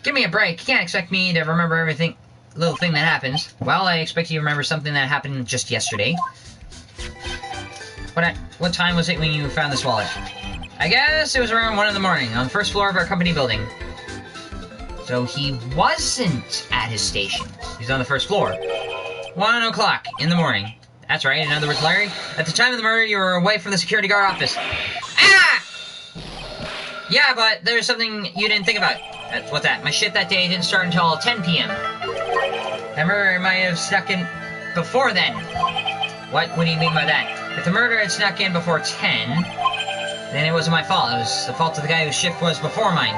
Give me a break. You can't expect me to remember everything, little thing that happens. Well, I expect you to remember something that happened just yesterday. What time was it when you found this wallet? I guess it was around 1 in the morning on the first floor of our company building. So he wasn't at his station. He's on the first floor. 1 o'clock in the morning. That's right, in other words, Larry, at the time of the murder, you were away from the security guard office. Ah! Yeah, but there's something you didn't think about. What's that? My shift that day didn't start until 10 p.m. The murder might have snuck in before then. What do you mean by that? If the murder had snuck in before 10, then it wasn't my fault. It was the fault of the guy whose shift was before mine.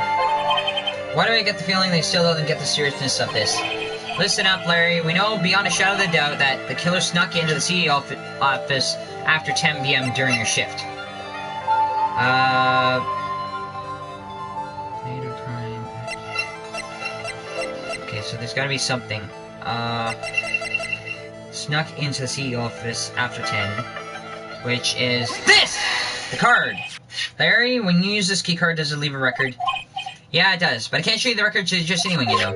Why do I get the feeling they still don't get the seriousness of this? Listen up, Larry. We know beyond a shadow of a doubt that the killer snuck into the CEO office after 10 p.m. during your shift. Okay, so there's gotta be something. Snuck into the CEO office after 10, which is this! The card! Larry, when you use this key card, does it leave a record? Yeah, it does, but I can't show you the record to just anyone, you know.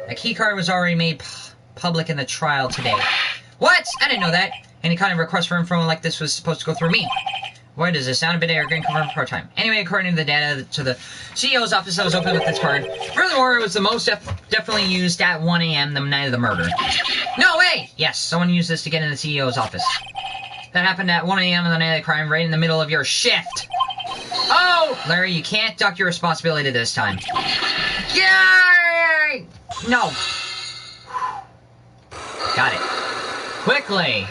A key card was already made public in the trial today. What? I didn't know that. Any kind of request for info like this was supposed to go through me. Boy, does this sound a bit arrogant confirmed part-time. Anyway, according to the data to the CEO's office that was open with this card, furthermore, it was the most definitely used at 1 a.m. the night of the murder. No way! Yes, someone used this to get in the CEO's office. That happened at 1 a.m. on the night of the crime, right in the middle of your shift. Oh! Larry, you can't duck your responsibility this time. Yay! No. Got it. Quickly.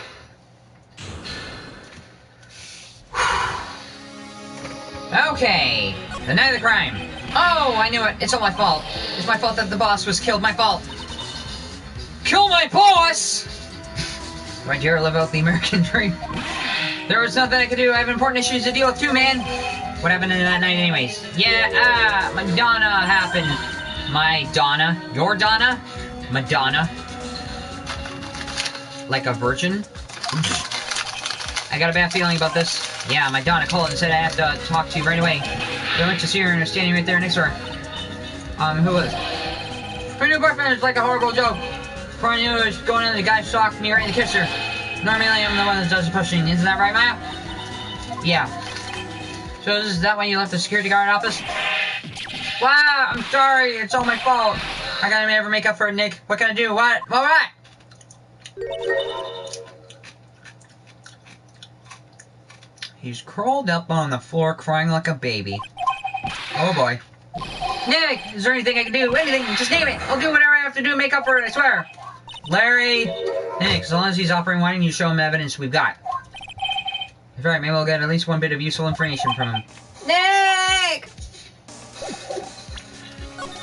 Okay. The night of the crime. Oh, I knew it. It's all my fault. It's my fault that the boss was killed. My fault. Kill my boss! Do I dare live out the American dream? There was nothing I could do. I have important issues to deal with too, man. What happened in that night anyways? Yeah, Madonna happened. My Donna? Your Donna? Madonna? Like a virgin? I got a bad feeling about this. Yeah, my Donna called and said I have to talk to you right away. I went to see her and I was standing right there next to her. Who was? Her new boyfriend is like a horrible joke. Before I knew it was going in, the guy stalked me right in the kisser. Normally I'm the one that does the pushing. Isn't that right, Maya? Yeah. So is that why you left the security guard office? Wow, I'm sorry. It's all my fault. I gotta never make up for it, Nick. What can I do? What? What? He's curled up on the floor crying like a baby. Oh boy. Nick, is there anything I can do? Anything, just name it. I'll do whatever I have to do to make up for it, I swear. Larry. Nick, as long as he's offering, why didn't you show him evidence we've got? That's right, maybe we'll get at least one bit of useful information from him. Nick!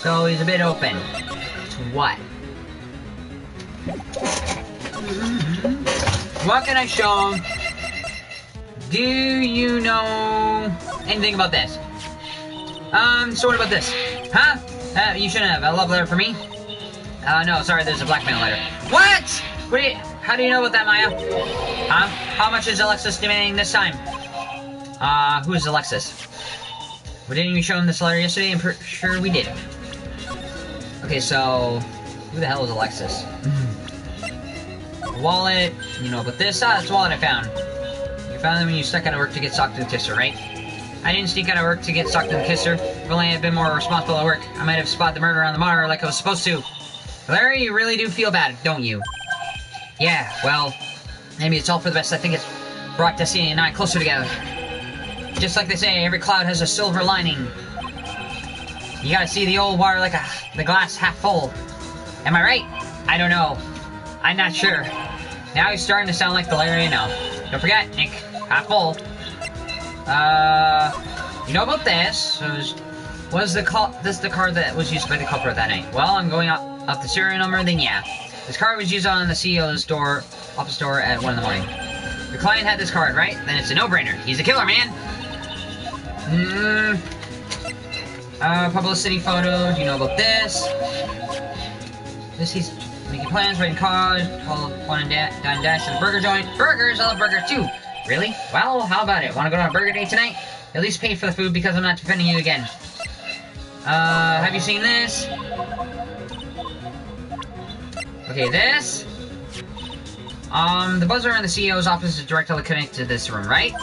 So he's a bit open. To what? What can I show him? Do you know anything about this? So what about this? Huh? You shouldn't have. A love letter for me? No, sorry, there's a blackmail letter. What? How do you know about that, Maya? Huh? How much is Alexis demanding this time? Who is Alexis? We didn't even show him this letter yesterday, I'm pretty sure we did. Okay, so... who the hell is Alexis? Wallet, you know about this? That's the wallet I found. You found them when you stuck out of work to get socked and kisser, right? I didn't sneak out of work to get socked and kisser. If only I had been more responsible at work, I might have spotted the murder on the monitor like I was supposed to. Larry, you really do feel bad, don't you? Yeah, well, maybe it's all for the best. I think it's brought Destiny and I closer together. Just like they say, every cloud has a silver lining. You gotta see the old water like the glass half full. Am I right? I don't know. I'm not sure. Now he's starting to sound like the Larry I know. Don't forget, Nick, half full. You know about this? Was the car that was used by the culprit that night? Well, I'm going up the serial number, then yeah. This card was used on the CEO's office door at 1 in the morning. Your client had this card, right? Then it's a no-brainer. He's a killer, man. Publicity photos. You know about this? He's making plans, writing cards, call one and dash to the burger joint. Burgers, I love burgers too. Really? Well, how about it? Want to go on a burger date tonight? At least pay for the food because I'm not defending you again. Have you seen this? Okay, this. The buzzer in the CEO's office is directly connected to this room, right?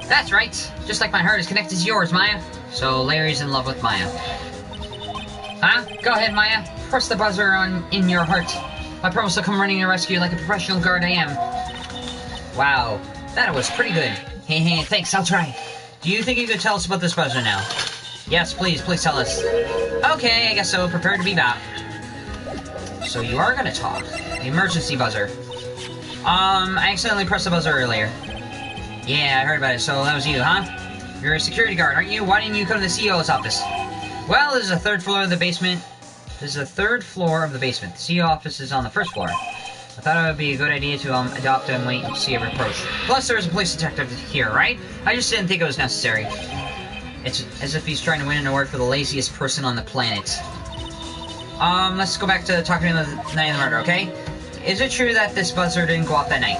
That's right. Just like my heart is connected to yours, Maya. So Larry's in love with Maya. Huh? Go ahead, Maya. Press the buzzer in your heart. I promise to come running to rescue like a professional guard I am. Wow, that was pretty good. Hey, thanks, I'll try. Do you think you could tell us about this buzzer now? Yes, please tell us. Okay, I guess so. Prepare to be back. So you are gonna talk. The emergency buzzer. I accidentally pressed the buzzer earlier. Yeah, I heard about it, so that was you, huh? You're a security guard, aren't you? Why didn't you come to the CEO's office? Well, this is the third floor of the basement. The CEO office is on the first floor. I thought it would be a good idea to adopt and wait and see every approach. Plus, there's a police detective here, right? I just didn't think it was necessary. It's as if he's trying to win an award for the laziest person on the planet. Let's go back to talking to the night of the murder, okay? Is it true that this buzzer didn't go off that night?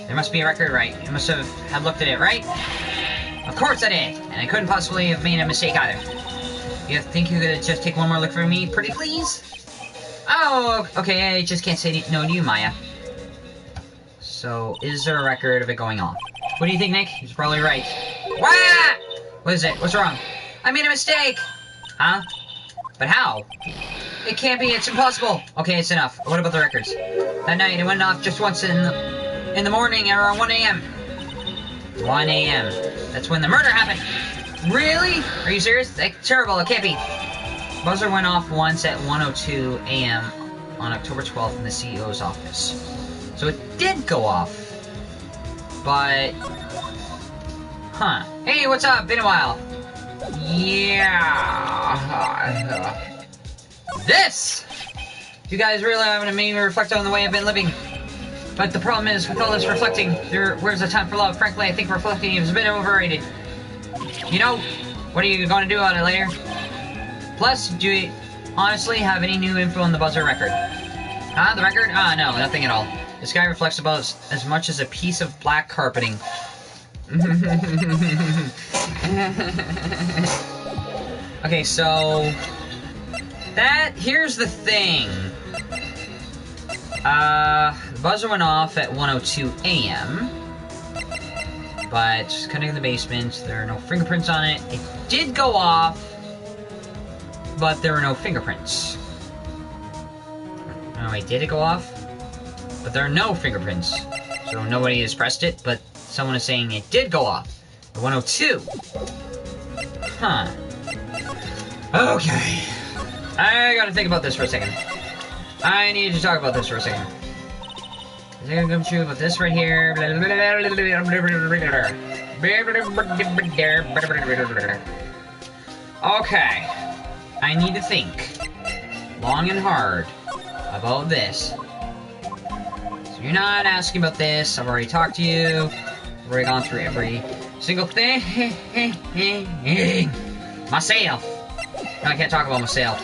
There must be a record, right? You must have looked at it, right? Of course I did, and I couldn't possibly have made a mistake either. You think you could just take one more look for me, pretty please? Oh, okay, I just can't say no to you, Maya. So, is there a record of it going off? What do you think, Nick? He's probably right. Wah! What is it? What's wrong? I made a mistake! Huh? But how? It can't be, it's impossible! Okay, it's enough. What about the records? That night, it went off just once in the morning at around 1 a.m. 1 a.m. That's when the murder happened! Really? Are you serious? That's terrible, it can't be. Buzzer went off once at 1:02 a.m. on October 12th in the CEO's office. So it did go off. But... huh. Hey, what's up? Been a while. Yeah. This! You guys really haven't made me reflect on the way I've been living. But the problem is, with all this reflecting, where's the time for love? Frankly, I think reflecting is a bit overrated. You know, what are you going to do about it later? Plus, do you honestly have any new info on the buzzer record? Huh? The record? No, nothing at all. This guy reflects about as much as a piece of black carpeting. Okay, so... here's the thing. The buzzer went off at 1:02 a.m. But just cutting in the basement. There are no fingerprints on it. It did go off, but there were no fingerprints. Oh wait, did it go off? But there are no fingerprints. So nobody has pressed it, but someone is saying it did go off. The 102. Huh. Okay. I gotta think about this for a second. I need to talk about this for a second. Is it gonna come true about this right here? Okay. I need to think long and hard about this. So you're not asking about this. I've already talked to you. I've already gone through every single thing. Myself. No, I can't talk about myself.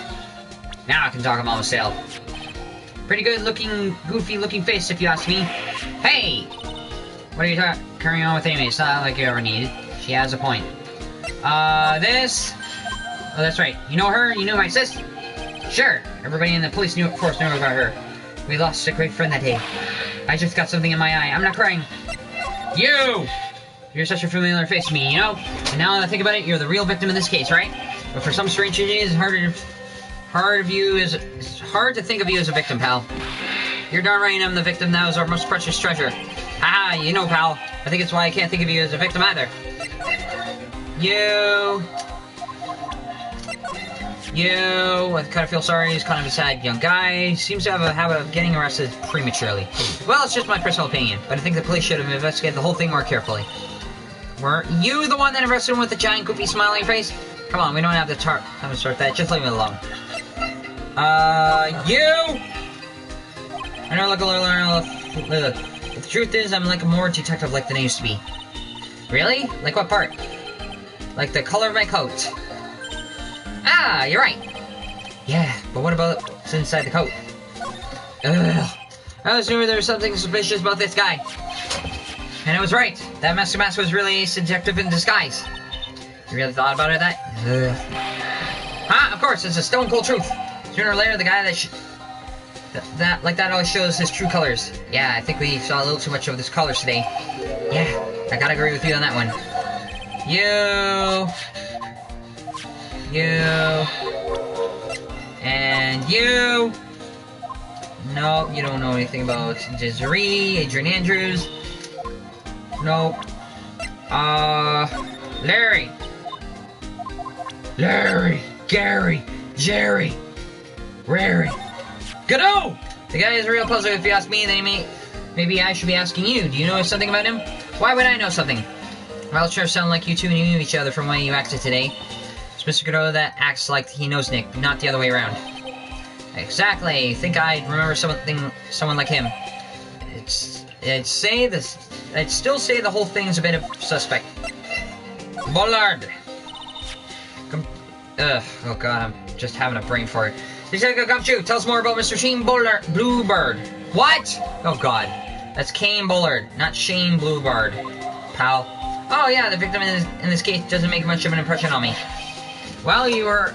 Now I can talk about myself. Pretty good looking, goofy looking face if you ask me. Hey! What are you carrying on with Amy? It's not like you ever need it. She has a point. This... Oh, that's right. You know her? You knew my sis? Sure. Everybody in the police force knew about her. We lost a great friend that day. I just got something in my eye. I'm not crying. You! You're such a familiar face to me, you know? And now that I think about it, you're the real victim in this case, right? But for some strange reason, it's hard to think of you as a victim, pal. You're darn right I'm the victim now is our most precious treasure. Haha, you know, pal. I think it's why I can't think of you as a victim either. I kind of feel sorry. He's kind of a sad young guy. Seems to have a habit of getting arrested prematurely. Well, it's just my personal opinion, but I think the police should have investigated the whole thing more carefully. Were you the one that arrested him with the giant goofy smile on your face? Come on, we don't have to time to start that. Just leave me alone. You! I know, look, the truth is, I'm like a more detective like than I used to be. Really? Like what part? Like the color of my coat. Ah, you're right. Yeah, but what about what's inside the coat? Ugh. I was sure there was something suspicious about this guy. And I was right. That Master Mask was really a detective in disguise. You really thought about it, that? Ugh. Huh? Of course, it's a stone cold truth. Sooner or later, the guy that always shows his true colors. Yeah, I think we saw a little too much of his colors today. Yeah, I gotta agree with you on that one. And you. No, you don't know anything about Desiree, Adrian Andrews. Nope. Larry, Gary, Jerry, Rary. Godot! The guy is a real puzzler if you ask me, then maybe I should be asking you. Do you know something about him? Why would I know something? Well, it sure sounds like you two knew each other from the way you acted today. It's Mr. Godot that acts like he knows Nick, not the other way around. Exactly. Think I'd remember someone like him. I'd still say the whole thing's a bit of suspect. Bullard! Oh god, I'm just having a brain fart. Gumshoe, tell us more about Mr. Shane Bluebird. What? Oh god. That's Kane Bullard, not Shane Bluebird, pal. Oh yeah, the victim in this case doesn't make much of an impression on me. Well, you were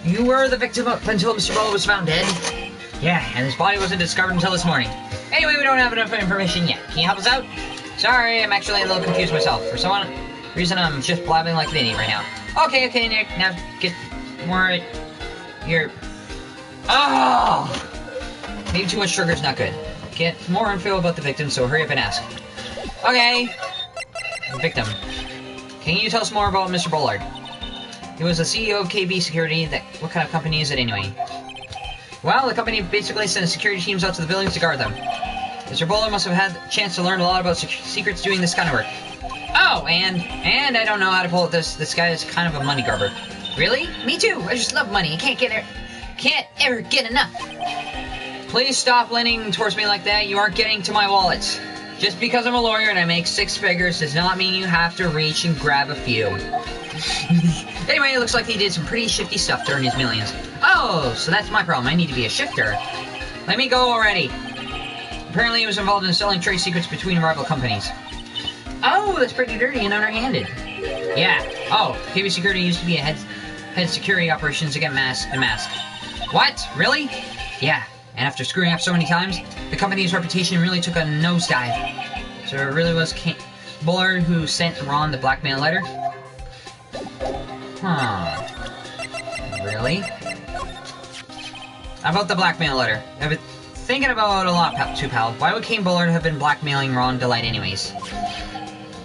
the victim up until Mr. Bullard was found dead. Yeah, and his body wasn't discovered until this morning. Anyway, we don't have enough information yet. Can you help us out? Sorry, I'm actually a little confused myself. For some reason, I'm just blabbing like an idiot right now. Okay, Nick. Now get more. Oh! Maybe too much sugar is not good. Get more info about the victim, so hurry up and ask. Okay. Victim. Can you tell us more about Mr. Bullard? He was the CEO of KB Security. What kind of company is it anyway? Well, the company basically sends security teams out to the buildings to guard them. Mr. Bullard must have had a chance to learn a lot about secrets doing this kind of work. Oh, and I don't know how to pull this. This guy is kind of a money grubber. Really? Me too. I just love money. I can't ever get enough. Please stop leaning towards me like that. You aren't getting to my wallet. Just because I'm a lawyer and I make 6 figures does not mean you have to reach and grab a few. Anyway, it looks like he did some pretty shifty stuff to earn his millions. Oh, so that's my problem. I need to be a shifter. Let me go already. Apparently he was involved in selling trade secrets between rival companies. Oh, that's pretty dirty and underhanded. Yeah. Oh, KB Security used to be a head security operations to get masked. What? Really? Yeah. And after screwing up so many times, the company's reputation really took a nosedive. So it really was Bullard who sent Ron the blackmail letter? Huh. Really? About the blackmail letter. I've been thinking about it a lot, pal. Why would Kane Bullard have been blackmailing Ron Delight anyways?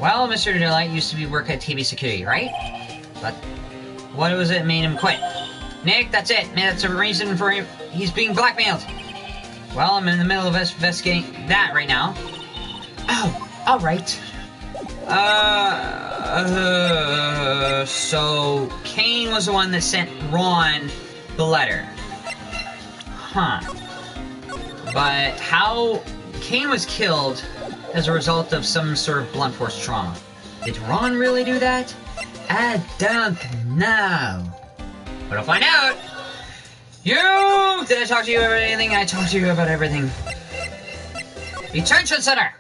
Well, Mr. Delight used to work at TV Security, right? But what was it made him quit? Nick, that's it. That's a reason for him. He's being blackmailed. Well, I'm in the middle of investigating that right now. Oh, alright. So Kane was the one that sent Ron the letter. Huh. But how... Kane was killed as a result of some sort of blunt force trauma. Did Ron really do that? I don't know. But I'll find out! Did I talk to you about anything? I talked to you about everything. Detention Center!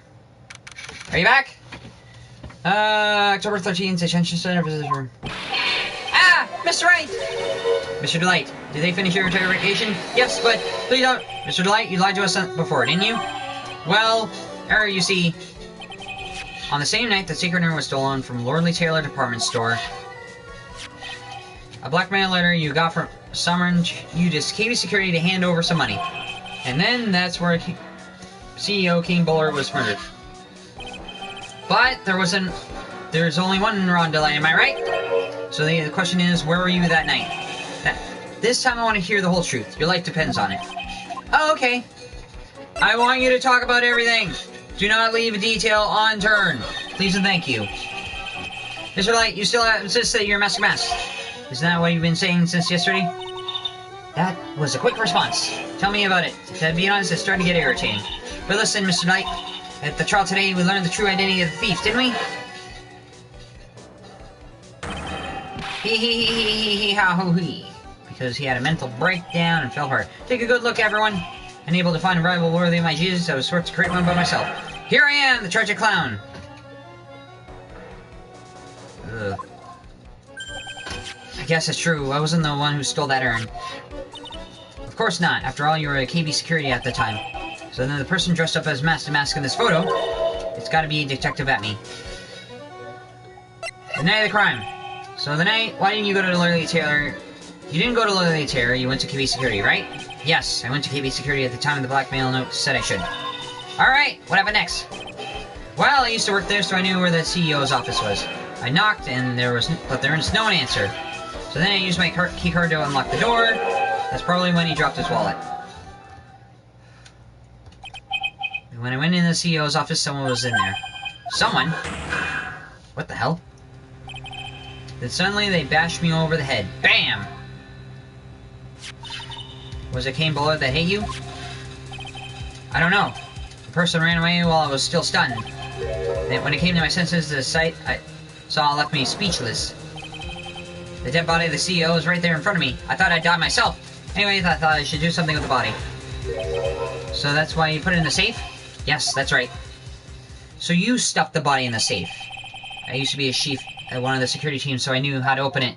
Are you back? October 13th, Detention Center, visitor room. Ah! Mr. Wright! Mr. Delight, did they finish your interrogation? Yes, but please don't. Mr. Delight, you lied to us before, didn't you? Well, you see, on the same night, the secret room was stolen from Lordly Taylor department store. A blackmail letter you got from someone you just KV Security to hand over some money. And then that's where CEO King Bullard was murdered. But there's only one Ron Delay, am I right? So the question is, where were you that night? This time I want to hear the whole truth. Your life depends on it. Oh, okay. I want you to talk about everything. Do not leave a detail unturned. Please and thank you. Mr. Light, you still insist that you're Master Mask. Isn't that what you've been saying since yesterday? That was a quick response. Tell me about it. To be honest, it's starting to get irritating. But listen, Mr. Knight, at the trial today, we learned the true identity of the thief, didn't we? Hee. Because he had a mental breakdown and fell hard. Take a good look, everyone. Unable to find a rival worthy of my Jesus, I was forced to create one by myself. Here I am, the tragic clown. Ugh. I guess it's true. I wasn't the one who stole that urn. Of course not. After all, you were a KB security at the time. So then the person dressed up as Master Mask in this photo, it's gotta be Detective Atme. The night of the crime. So the night, why didn't you go to Lordly Taylor? You didn't go to Lordly Taylor, you went to KB Security, right? Yes, I went to KB Security at the time the blackmail note said I should. Alright, what happened next? Well, I used to work there, so I knew where the CEO's office was. I knocked, and there was no one answered. So then I used my keycard to unlock the door. That's probably when he dropped his wallet. And when I went in the CEO's office, someone was in there. Someone? What the hell? Then suddenly they bashed me over the head. BAM! Was it Kane Bullard that hit you? I don't know. The person ran away while I was still stunned. Then when it came to my senses, the sight I saw left me speechless. The dead body of the CEO was right there in front of me. I thought I'd die myself. Anyways, I thought I should do something with the body. So that's why you put it in the safe? Yes, that's right. So you stuffed the body in the safe. I used to be a chief at one of the security teams, so I knew how to open it.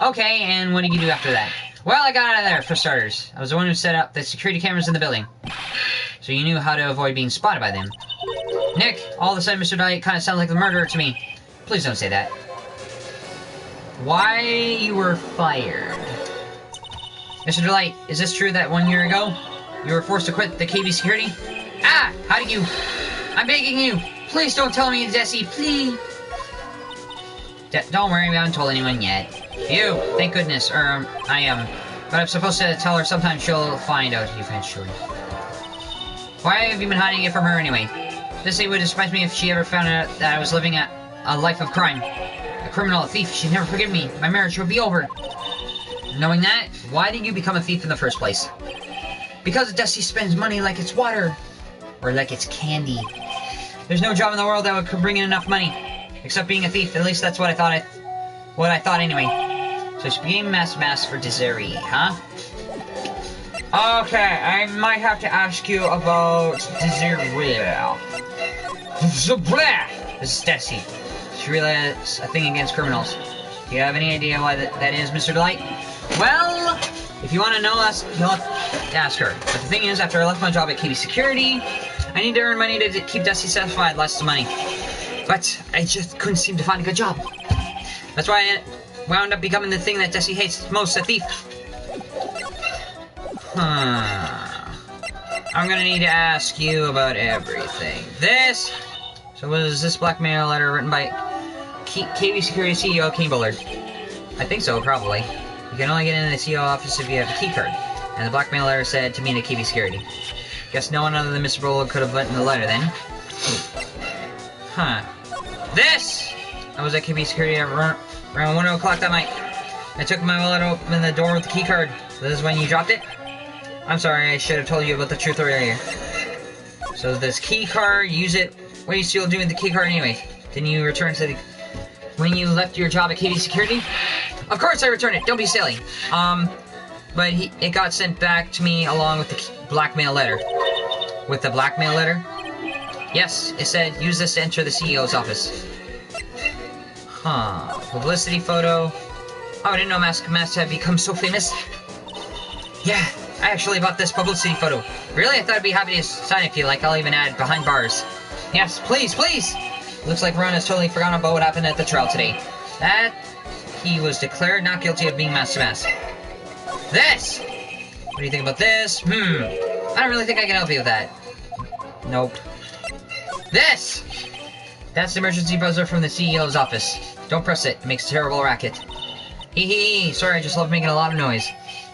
Okay, and what did you do after that? Well, I got out of there, for starters. I was the one who set up the security cameras in the building. So you knew how to avoid being spotted by them. Nick, all of a sudden Mr. Delight kind of sounds like the murderer to me. Please don't say that. Why you were fired? Mr. Delight, is this true that 1 year ago, you were forced to quit the KB security? Ah! How did you... I'm begging you! Please don't tell me, Jesse, please! Don't worry, we haven't told anyone yet. Phew, thank goodness, I am. But I'm supposed to tell her sometime she'll find out eventually. Why have you been hiding it from her anyway? Jesse would despise me if she ever found out that I was living a life of crime. A criminal, a thief, she'd never forgive me. My marriage would be over. Knowing that, why did you become a thief in the first place? Because Dusty spends money like it's water. Or like it's candy. There's no job in the world that would bring in enough money. Except being a thief, at least that's what I thought anyway. So she became Master Mask for Desiree, huh? Okay, I might have to ask you about Desiree. This is Desi. She really has a thing against criminals. Do you have any idea why that is, Mr. Delight? Well, if you want to know, you'll have to ask her. But the thing is, after I left my job at KB Security, I need to earn money to keep Dusty satisfied, lots of money. but I just couldn't seem to find a good job. That's why I wound up becoming the thing that Desi hates most, a thief. I'm gonna need to ask you about everything. So was this blackmail letter written by KB Security CEO King Bullard? I think so, probably. You can only get into the CEO office if you have a key card. And the blackmail letter said to me to KB Security. Guess no one other than Mr. Bullard could have written the letter then. I was at KB Security around 1 o'clock that night. I took my wallet to open the door with the key card. This is when you dropped it? I'm sorry, I should have told you about the truth earlier. So this key card, use it. What are you still doing with the key card anyway? Didn't you return to the... when you left your job at KB Security? Of course I returned it, don't be silly. But it got sent back to me along with the blackmail letter. With the blackmail letter? Yes, it said, use this to enter the CEO's office. Publicity photo. Oh, I didn't know Mask had become so famous. Yeah, I actually bought this publicity photo. Really? I thought I'd be happy to sign it if you like. I'll even add behind bars. Yes, please, please! Looks like Ron has totally forgotten about what happened at the trial today. That he was declared not guilty of being Master Mask. This! What do you think about this? I don't really think I can help you with that. Nope. This! That's the emergency buzzer from the CEO's office. Don't press it. It makes a terrible racket. Hee. Sorry, I just love making a lot of noise.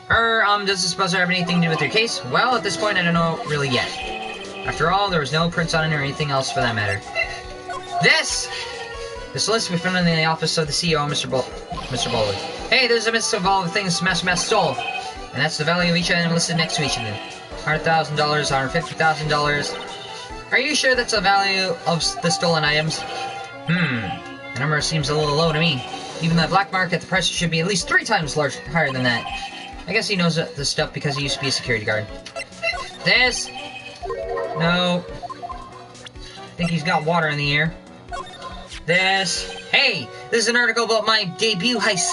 Does this buzzer have anything to do with your case? Well, at this point, I don't know really yet. After all, there was no prints on it or anything else for that matter. This list we found in the office of the CEO, Mr. Bullard. Hey, there's a list of all the things Master Mask stole. And that's the value of each item listed next to each of them. $100,000, $150,000. Are you sure that's the value of the stolen items? The number seems a little low to me. Even the black market, the price should be at least 3 times higher than that. I guess he knows the stuff because he used to be a security guard. This? No. I think he's got water in the air. This? Hey! This is an article about my debut heist.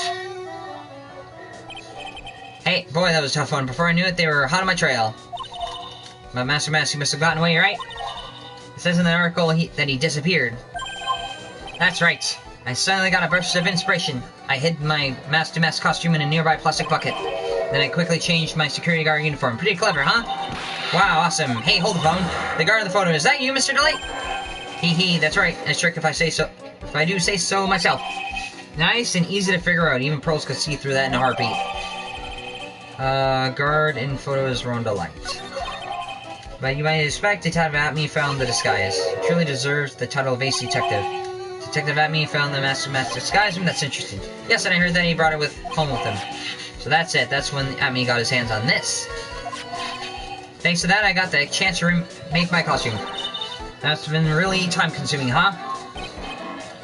Hey, boy, that was a tough one. Before I knew it, they were hot on my trail. But Master Mask, you must have gotten away, right? It says in the article that he disappeared. That's right. I suddenly got a burst of inspiration. I hid my Master Mask costume in a nearby plastic bucket. Then I quickly changed my security guard uniform. Pretty clever, huh? Wow, awesome. Hey, hold the phone. The guard in the photo, is that you, Mr. Delight? Hee, that's right. Nice trick if I say so. If I do say so myself. Nice and easy to figure out. Even pros could see through that in a heartbeat. Guard in photo is Rhonda Light. But you might expect Detective Atme found the disguise. He truly deserves the title of Ace Detective. Detective Atme found the Master Mask disguise him. That's interesting. Yes, and I heard that he brought it home with him. So that's it. That's when Atme got his hands on this. Thanks to that, I got the chance to remake my costume. That's been really time-consuming, huh?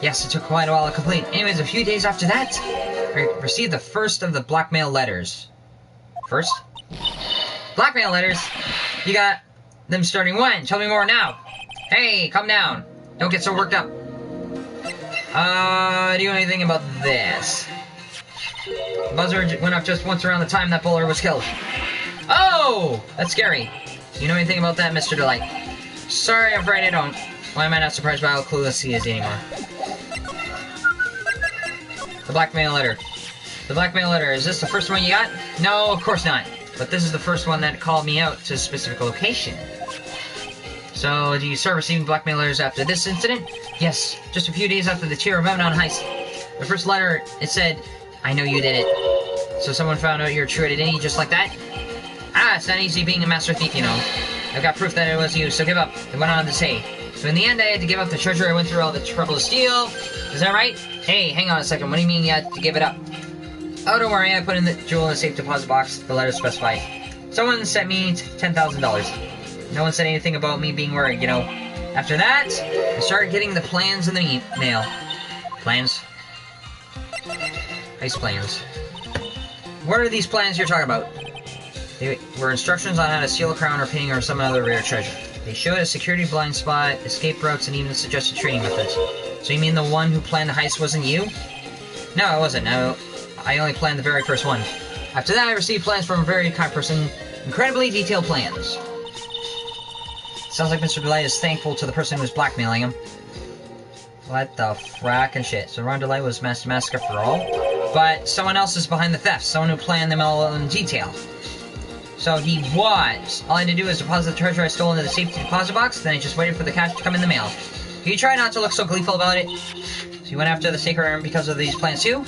Yes, it took quite a while to complete. Anyways, a few days after that, I received the first of the blackmail letters. First? Blackmail letters? You got them starting when? Tell me more now. Hey, calm down. Don't get so worked up. Do you know anything about this? The buzzer went off just once around the time that Bullard was killed. Oh! That's scary. Do you know anything about that, Mr. Delight? Sorry, I'm afraid I don't. Why am I not surprised by how clueless he is anymore? The blackmail letter. The blackmail letter. Is this the first one you got? No, of course not. But this is the first one that called me out to a specific location. So, do you start receiving blackmail letters after this incident? Yes, just a few days after the Tier of Memnon heist. The first letter, it said, I know you did it. So someone found out you're a true identity just like that? Ah, it's not easy being a master thief, you know. I've got proof that it was you, so give up. It went on to say. So in the end, I had to give up the treasure I went through all the trouble to steal. Is that right? Hey, hang on a second. What do you mean you had to give it up? Oh, don't worry. I put in the jewel in the safe deposit box. The letter specified. Someone sent me $10,000. No one said anything about me being worried, you know. After that, I started getting the plans in the mail. Plans? Heist plans. What are these plans you're talking about? They were instructions on how to steal a crown or painting or some other rare treasure. They showed a security blind spot, escape routes, and even suggested training methods. So you mean the one who planned the heist wasn't you? No, it wasn't. No, I only planned the very first one. After that, I received plans from a very kind person. Incredibly detailed plans. Sounds like Mr. Delay is thankful to the person who was blackmailing him. What the frackin' shit? So Ron DeLay was mass massacre for all? But someone else is behind the theft. Someone who planned them all in detail. So he was. All I had to do was deposit the treasure I stole into the safety deposit box, then I just waited for the cash to come in the mail. You try not to look so gleeful about it. So you went after the sacred urn because of these plans too?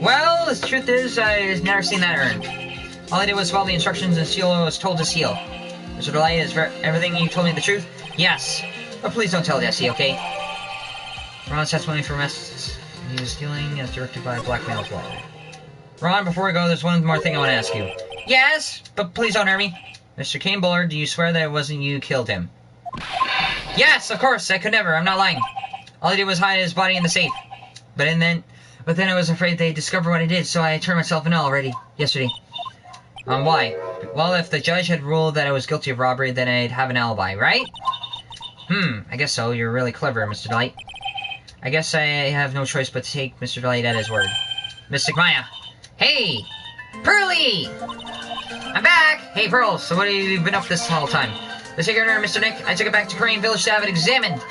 Well, the truth is, I've never seen that urn. All I did was follow the instructions and seal what I was told to seal. Mr. DeLay, is everything you told me the truth? Yes. But please don't tell Jesse, okay? Ron's testimony for arrests he was stealing as directed by blackmail as well. Ron, before we go, there's one more thing I want to ask you. Yes, but please don't hurt me. Mr. Kane Bullard, do you swear that it wasn't you who killed him? Yes, of course, I could never, I'm not lying. All I did was hide his body in the safe. But then I was afraid they'd discover what I did, so I turned myself in already, yesterday. Why? Well, if the judge had ruled that I was guilty of robbery, then I'd have an alibi, right? I guess so. You're really clever, Mr. Delight. I guess I have no choice but to take Mr. Delight at his word. Mystic Maya! Hey! Pearly! I'm back! Hey, Pearl, so what have you been up this whole time? The sacred urn, Mr. Nick. I took it back to Crane Village to have it examined.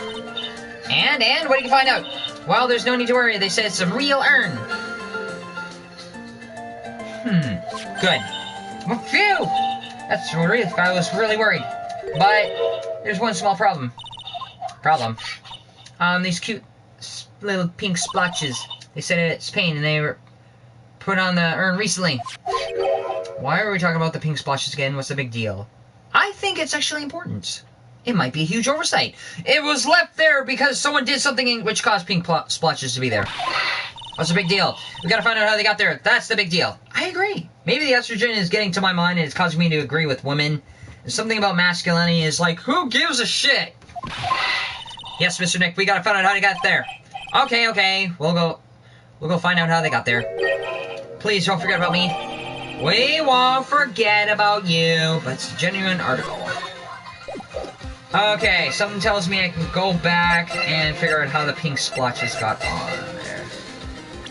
And what did you find out? Well, there's no need to worry. They said it's a real urn. Good. Well, phew! That's really, I was really worried. But there's one small problem. These cute little pink splotches. They said it's pain and they were put on the urn recently. Why are we talking about the pink splotches again? What's the big deal? I think it's actually important. It might be a huge oversight. It was left there because someone did something which caused pink splotches to be there. What's the big deal? We gotta find out how they got there. That's the big deal. I agree. Maybe the estrogen is getting to my mind and it's causing me to agree with women. And something about masculinity is like, who gives a shit? Yes, Mr. Nick, we gotta find out how they got there. Okay. We'll go find out how they got there. Please don't forget about me. We won't forget about you. But it's a genuine article. Okay, something tells me I can go back and figure out how the pink splotches got on there.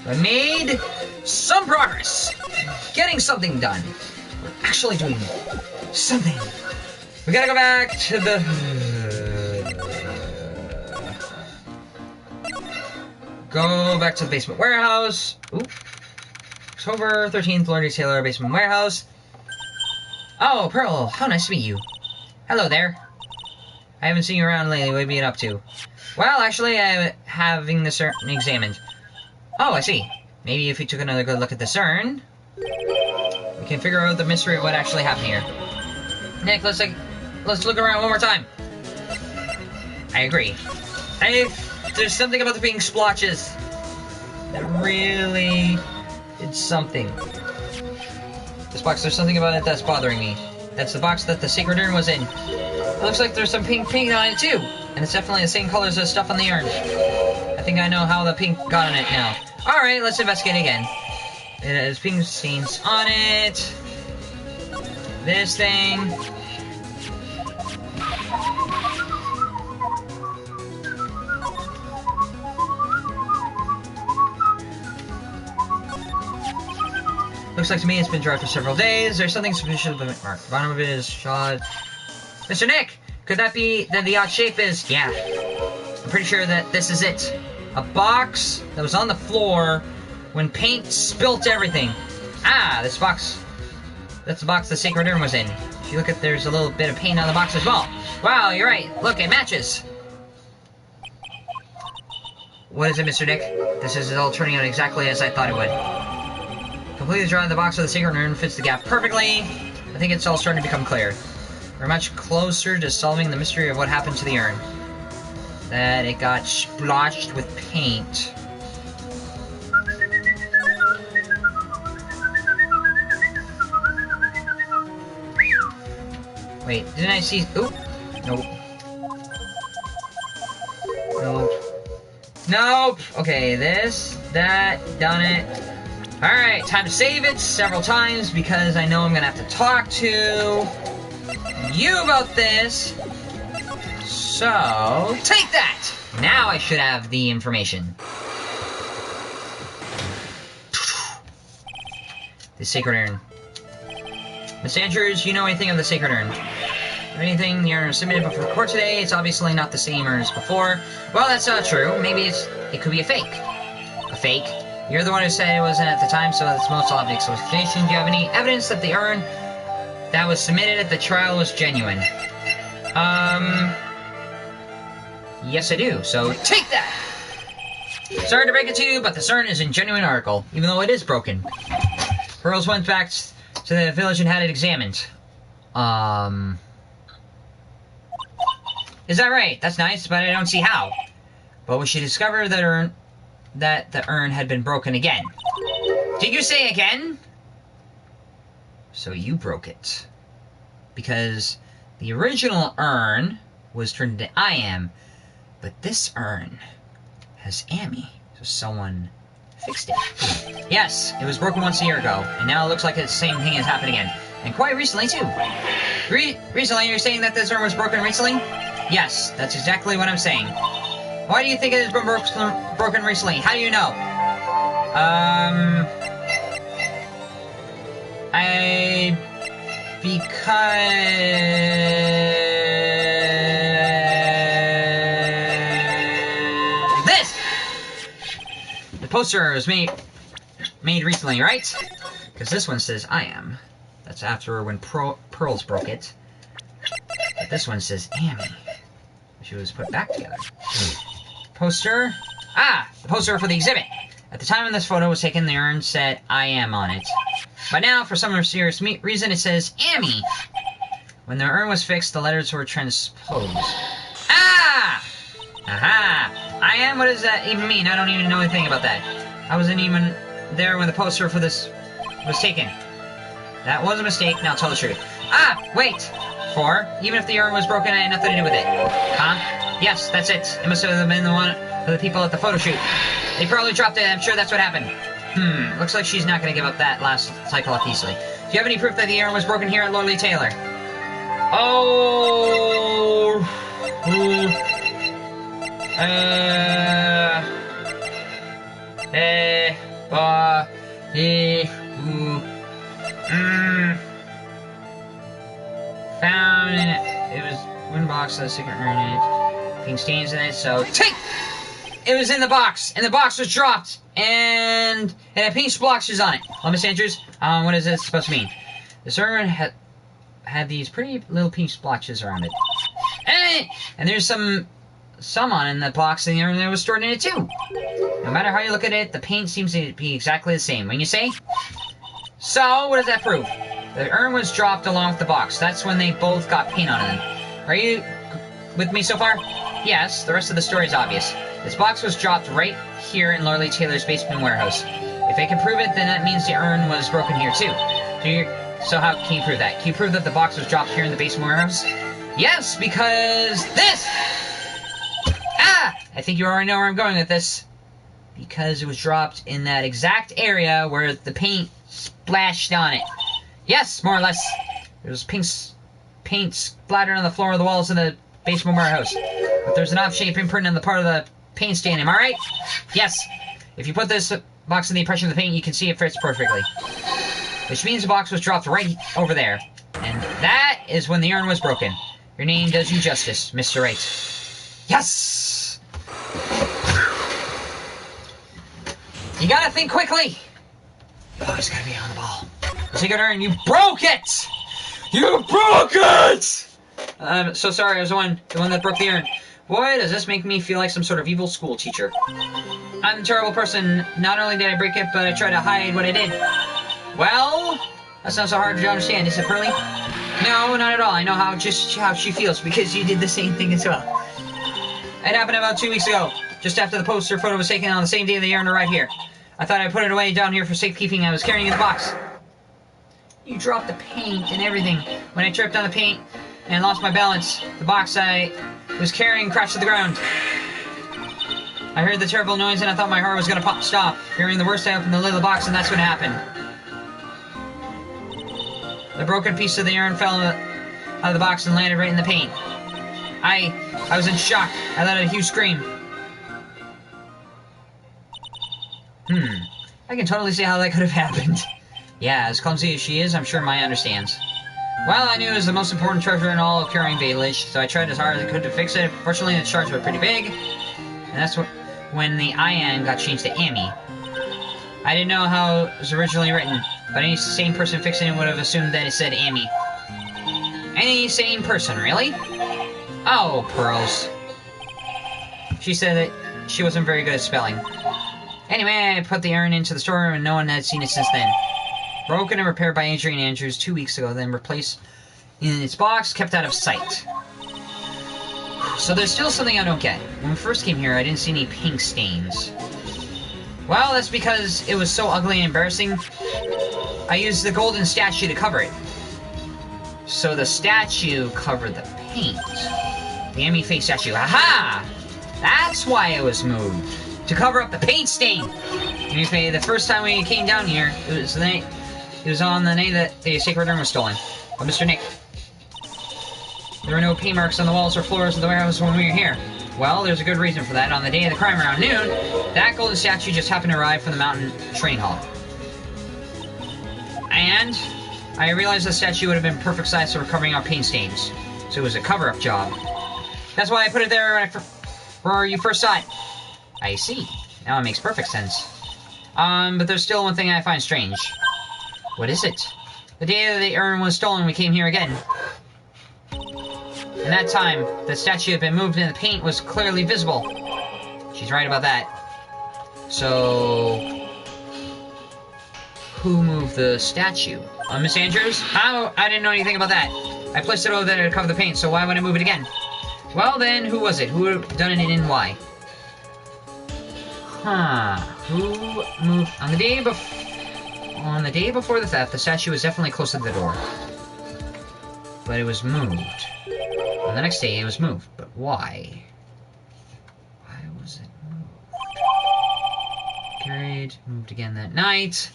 I made some progress. Getting something done. We're actually doing something. We gotta go back to the basement warehouse. Oop. October 13th, Lord Taylor, basement warehouse. Oh, Pearl, how nice to meet you. Hello there. I haven't seen you around lately. What have you been up to? Well, actually, I'm having this urn examined. Oh, I see. Maybe if we took another good look at this urn, we can figure out the mystery of what actually happened here. Nick, let's look around one more time. I agree. There's something about the pink splotches that really did something. This box, there's something about it that's bothering me. That's the box that the sacred urn was in. It looks like there's some pink paint on it too. And it's definitely the same colors as stuff on the urn. I think I know how the pink got on it now. Alright, let's investigate again. It has pink stains on it. This thing. Looks like to me it's been dry for several days. There's something suspicious about it. Mark. Bottom of it is shot. Mr. Nick! Could that be that the odd shape is? Yeah. I'm pretty sure that this is it. A box that was on the floor when paint spilt everything. Ah, this box. That's the box the sacred urn was in. If you look at, there's a little bit of paint on the box as well. Wow, you're right. Look, it matches. What is it, Mr. Nick? This is all turning out exactly as I thought it would. Completely dry, the box of the sacred urn fits the gap perfectly. I think it's all starting to become clear. We're much closer to solving the mystery of what happened to the urn. That it got splotched with paint. Wait, didn't I see... Oop! Nope. Nope. Nope! Okay, this, that, done it. Alright, time to save it several times because I know I'm gonna have to talk to you about this. So, take that! Now I should have the information. The sacred urn. Miss Andrews, you know anything of the sacred urn? anything the urn was submitted before court today, it's obviously not the same urn as before. Well, that's not true. Maybe it could be a fake. A fake? You're the one who said it wasn't at the time, so that's most obvious explanation. Do you have any evidence that the urn that was submitted at the trial was genuine? Yes I do, so take that! Sorry to break it to you, but this urn is a genuine article, even though it is broken. Pearls went back to the village and had it examined. Is that right? That's nice, but I don't see how. But we should discover that the urn had been broken again. Did you say again? So you broke it. Because the original urn was turned into I am, but this urn has Amy, so someone fixed it. Yes, it was broken once a year ago, and now it looks like the same thing has happened again. And quite recently, too. Recently? You're saying that this urn was broken recently? Yes, that's exactly what I'm saying. Why do you think it has been broken recently? How do you know? Because... The poster was made recently, right? Because this one says I am. That's after when Pearls broke it. But this one says Amy. She was put back together. Poster. Ah! The poster for the exhibit. At the time when this photo was taken, the urn said I am on it. But now, for some mysterious reason, it says Amy. When the urn was fixed, the letters were transposed. Ah! Aha! I am? What does that even mean? I don't even know anything about that. I wasn't even there when the poster for this was taken. That was a mistake. Now tell the truth. Ah! Wait! Even if the urn was broken, I had nothing to do with it. Huh? Yes, that's it. It must have been the one of the people at the photo shoot. They probably dropped it. I'm sure that's what happened. Looks like she's not going to give up that last cycle up easily. Do you have any proof that the urn was broken here at Lordly Taylor? Oh... Found in it. It was one box with a secret urn in it. Pink stains in it, so take! It was in the box, and the box was dropped, and it had pink splotches on it. Well, Miss Andrews, what is this supposed to mean? This urn had these pretty little pink splotches around it. And there's some on in the box, and the urn that was stored in it too. No matter how you look at it, the paint seems to be exactly the same. When you say? So, what does that prove? The urn was dropped along with the box. That's when they both got paint on them. Are you with me so far? Yes, the rest of the story is obvious. This box was dropped right here in Lordly Taylor's basement warehouse. If they can prove it, then that means the urn was broken here too. So how can you prove that? Can you prove that the box was dropped here in the basement warehouse? Yes, because this! Ah! I think you already know where I'm going with this. Because it was dropped in that exact area where the paint splashed on it. Yes, more or less. There was paint splattered on the floor of the walls of the basement warehouse. But there's an off-shape imprint on the part of the paint stain, am I right? Yes. If you put this box in the impression of the paint, you can see it fits perfectly. Which means the box was dropped right over there. And that is when the urn was broken. Your name does you justice, Mr. Wright. Yes! You gotta think quickly! You always gotta be on the ball. The secret urn, you broke it! You broke it! I'm so sorry, I was the one that broke the urn. Boy, does this make me feel like some sort of evil school teacher. I'm a terrible person. Not only did I break it, but I tried to hide what I did. Well, that's not so hard to understand, is it, Pearly? No, not at all. I know just how she feels, because you did the same thing as well. It happened about 2 weeks ago, just after the poster photo was taken on the same day the urn arrived here. I thought I'd put it away down here for safekeeping. I was carrying it in the box. You dropped the paint and everything. When I tripped on the paint and lost my balance, the box I was carrying crashed to the ground. I heard the terrible noise and I thought my heart was going to stop. Fearing the worst, I opened the lid of the box and that's what happened. The broken piece of the urn fell out of the box and landed right in the paint. I was in shock. I let out a huge scream. I can totally see how that could have happened. Yeah, as clumsy as she is, I'm sure Maya understands. Well, I knew it was the most important treasure in all of Curing Village, so I tried as hard as I could to fix it. Fortunately, the charge was pretty big, and that's when the IN got changed to Amy. I didn't know how it was originally written, but any sane person fixing it would have assumed that it said Amy. Any sane person, really? Oh, Pearls. She said that she wasn't very good at spelling. Anyway, I put the urn into the storeroom and no one had seen it since then. Broken and repaired by Adrian Andrews 2 weeks ago, then replaced in its box, kept out of sight. So there's still something I don't get. When we first came here, I didn't see any pink stains. Well, that's because it was so ugly and embarrassing. I used the golden statue to cover it. So the statue covered the paint. The Amy face statue. Aha! That's why it was moved. To cover up the paint stain! Anyway, the first time we came down here, it was on the night that the sacred urn was stolen. But Mr. Nick, there were no paint marks on the walls or floors of the warehouse when we were here. Well, there's a good reason for that. On the day of the crime around noon, that golden statue just happened to arrive from the mountain train hall. And I realized the statue would have been perfect size for covering our paint stains. So it was a cover-up job. That's why I put it there where you first saw it. I see. Now it makes perfect sense. But there's still one thing I find strange. What is it? The day that the urn was stolen, we came here again. In that time, the statue had been moved and the paint was clearly visible. She's right about that. So... who moved the statue? Miss Andrews? How? I didn't know anything about that. I placed it over there to cover the paint, so why would I move it again? Well then, who was it? Who would have done it and why? Huh. Who moved... On the day before the theft, the statue was definitely close to the door. But it was moved. On the next day, it was moved. But why? Why was it moved? Carried, moved again that night.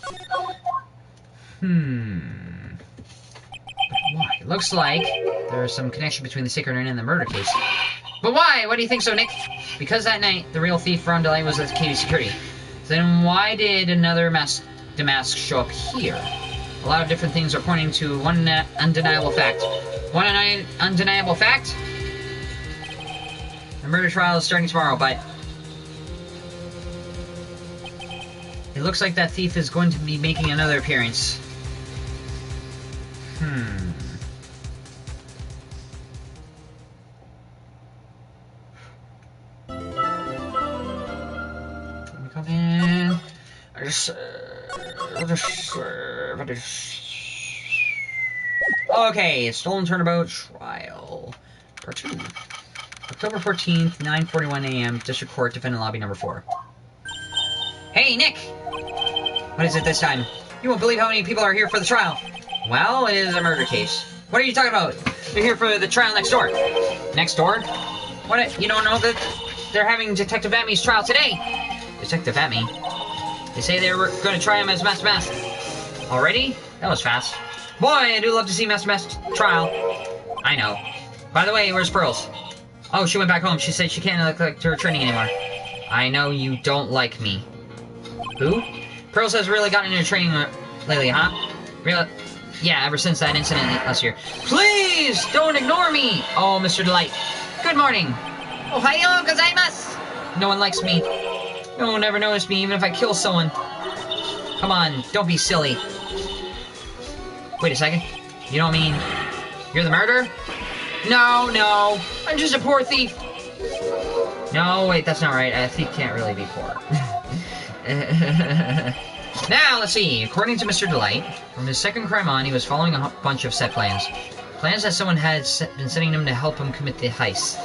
But why? It looks like there's some connection between the sacred urn and the murder case. But why? Why do you think so, Nick? Because that night, the real thief, Ron DeLay, was at KV Security. Then why did another mask show up here? A lot of different things are pointing to one undeniable fact. One undeniable fact? The murder trial is starting tomorrow, but... it looks like that thief is going to be making another appearance. Let me come in. Okay, Stolen Turnabout Trial. Part 2. October 14th, 9:41 a.m. District Court, Defendant Lobby number 4. Hey, Nick! What is it this time? You won't believe how many people are here for the trial. Well, it is a murder case. What are you talking about? They're here for the trial next door. Next door? What? You don't know that they're having Detective Amy's trial today? Detective Amy? They say they were going to try him as Master Mask. Already? That was fast. Boy, I do love to see Master Mask's trial. I know. By the way, where's Pearls? Oh, she went back home. She said she can't look like to her training anymore. I know you don't like me. Who? Pearls has really gotten into training lately, huh? Really? Yeah, ever since that incident last year. Please, don't ignore me! Oh, Mr. Delight. Good morning. Ohayo gozaimasu! No one likes me. No one will never notice me, even if I kill someone. Come on, don't be silly. Wait a second. You don't mean... you're the murderer? No, no. I'm just a poor thief. No, wait, that's not right. A thief can't really be poor. Now, let's see. According to Mr. Delight, from his second crime on, he was following a bunch of set plans. Plans that someone had been sending him to help him commit the heist.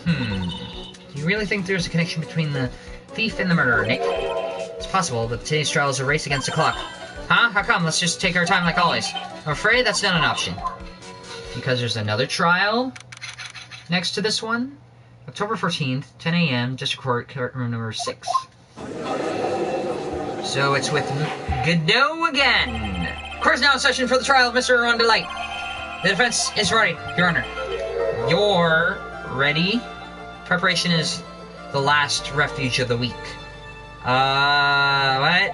Do you really think there's a connection between the thief and the murderer, Nick? It's possible, but today's trial is a race against the clock. Huh? How come? Let's just take our time like always. I'm afraid that's not an option. Because there's another trial next to this one. October 14th, 10 a.m., District Court room number 6. So it's with Godot again. Court is now in session for the trial of Mr. Ron DeLight. The defense is ready, Your Honor. You're ready? Preparation is the last refuge of the weak. What?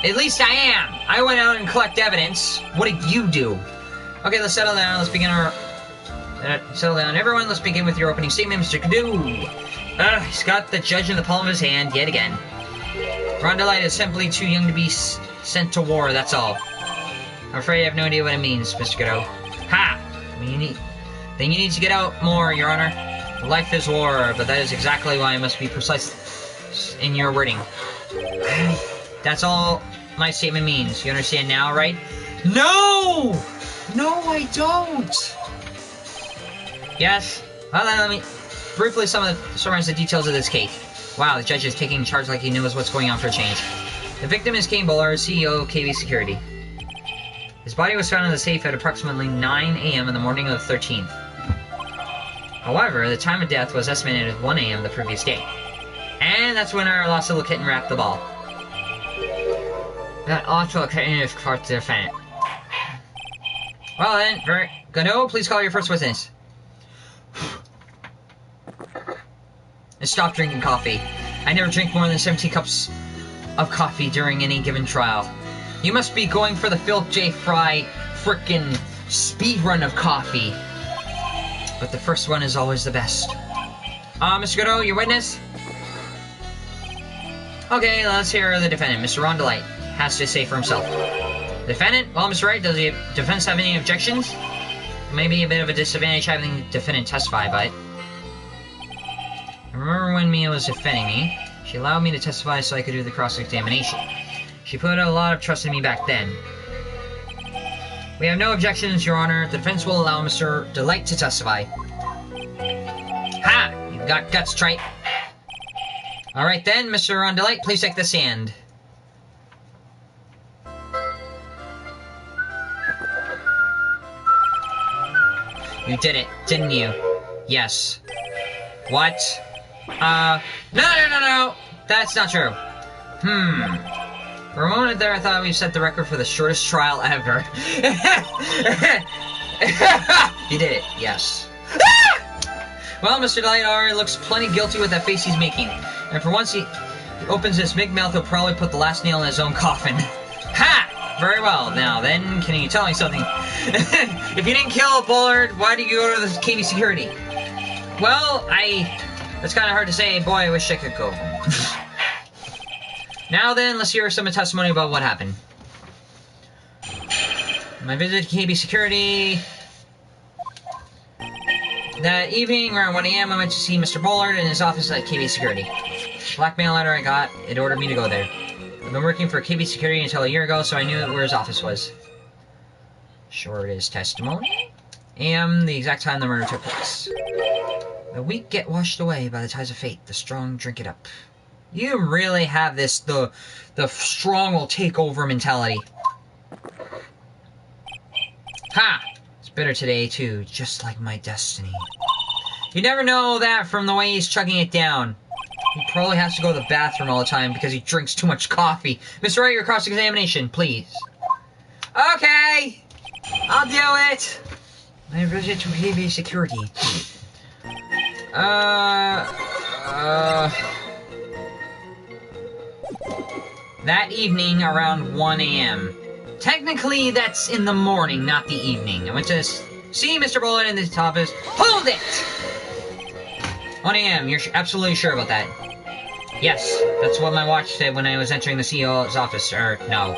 At least I am. I went out and collect evidence. What did you do? Okay, let's settle down. Let's begin our... settle down. Everyone, let's begin with your opening statement, Mr. Cadu. He's got the judge in the palm of his hand yet again. Rondelight is simply too young to be sent to war, that's all. I'm afraid I have no idea what it means, Mr. Cadu. Ha! Then you need to get out more, Your Honor. Life is war, but that is exactly why I must be precise in your wording. That's all my statement means. You understand now, right? No! No, I don't! Yes? Well, then let me briefly summarize the details of this case. Wow, the judge is taking charge like he knows what's going on for a change. The victim is Kane Buller, CEO of KB Security. His body was found in the safe at approximately 9 a.m. in the morning of the 13th. However, the time of death was estimated at 1 a.m. the previous day. And that's when our lost little kitten wrapped the ball. That awful kitten is caught to defend it. Well then, very good. Please call your first witness. And stop drinking coffee. I never drink more than 17 cups of coffee during any given trial. You must be going for the Phil J. Fry frickin' speed run of coffee. But the first one is always the best. Mr. Godot, your witness? Okay, let's hear the defendant. Mr. Rondelight has to say for himself. The defendant? Well, Mr. Wright, does the defense have any objections? Maybe a bit of a disadvantage having the defendant testify, but... I remember when Mia was defending me, she allowed me to testify so I could do the cross-examination. She put a lot of trust in me back then. We have no objections, Your Honor. The defense will allow Mr. Delight to testify. Ha! You've got guts, Trite. Alright then, Mr. Rondelight, please take the stand. You did it, didn't you? Yes. What? No! That's not true. For a moment there, I thought we set the record for the shortest trial ever. You did it, yes. Well, Mr. Delight already looks plenty guilty with that face he's making. And for once he opens his big mouth, he'll probably put the last nail in his own coffin. Ha! Very well. Now then, can you tell me something? If you didn't kill Bullard, why did you go to the KB Security? Well, that's kind of hard to say. Boy, I wish I could go. Now then, let's hear some testimony about what happened. My visit to KB Security... That evening, around 1 a.m., I went to see Mr. Bullard in his office at KB Security. Blackmail letter I got, it ordered me to go there. I've been working for KB Security until a year ago, so I knew where his office was. Short is testimony. AM, the exact time the murder took place. The weak get washed away by the tides of fate. The strong drink it up. You really have this, the strong will take over mentality. Ha! It's bitter today, too, just like my destiny. You never know that from the way he's chugging it down. He probably has to go to the bathroom all the time because he drinks too much coffee. Mr. Wright, your cross-examination, please. Okay! I'll do it! My visit to KB Security. That evening around 1 a.m. Technically, that's in the morning, not the evening. I went to see Mr. Bullard in his office. Hold it! 1 a.m. You're absolutely sure about that? Yes, that's what my watch said when I was entering the CEO's office. Or, no.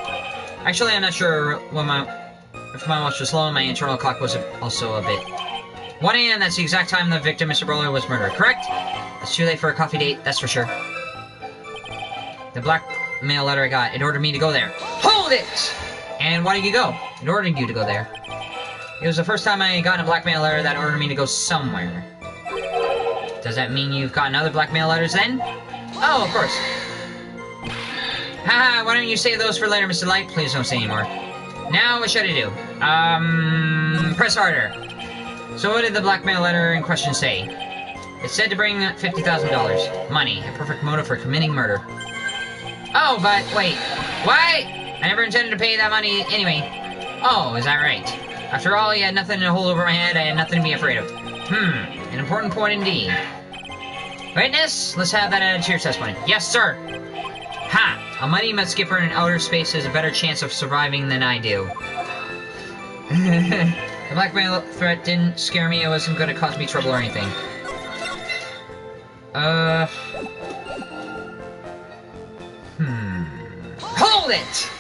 Actually, I'm not sure if my watch was slow, my internal clock was also a bit. 1 a.m., that's the exact time the victim, Mr. Bullard, was murdered, correct? It's too late for a coffee date, that's for sure. The blackmail letter I got, it ordered me to go there. Hold it! And why did you go? It ordered you to go there. It was the first time I got a blackmail letter that ordered me to go somewhere. Does that mean you've gotten other blackmail letters then? Oh, of course. Haha, why don't you save those for later, Mr. Light? Please don't say anymore. Now, what should I do? Press harder. So what did the blackmail letter in question say? It said to bring $50,000. Money, a perfect motive for committing murder. Oh, but wait. What? I never intended to pay that money anyway. Oh, is that right? After all, you had nothing to hold over my head, I had nothing to be afraid of. An important point indeed. Witness, let's have that added to your testimony. Yes, sir. Ha! A mighty mud skipper in outer space has a better chance of surviving than I do. The blackmail threat didn't scare me. It wasn't going to cause me trouble or anything. Hold it!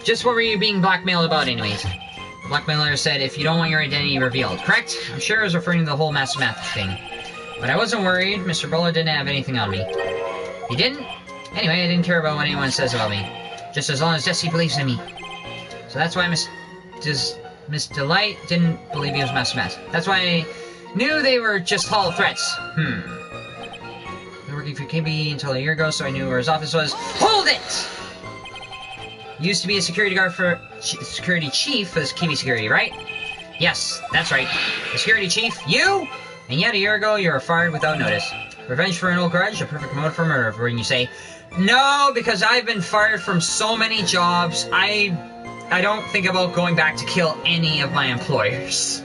Just what were you being blackmailed about anyways? The blackmailer said if you don't want your identity revealed, correct? I'm sure I was referring to the whole mass math thing. But I wasn't worried. Mr. Buller didn't have anything on me. He didn't? Anyway, I didn't care about what anyone says about me. Just as long as Jesse believes in me. So that's why Miss Delight didn't believe he was mass math. That's why I knew they were just hollow threats. Been working for KB until a year ago, so I knew where his office was. Hold it! Used to be a security guard for security chief for this KB security, right? Yes, that's right. The security chief, you? And yet a year ago, you were fired without notice. Revenge for an old grudge, a perfect motive for murder. When you say, no, because I've been fired from so many jobs, I don't think about going back to kill any of my employers.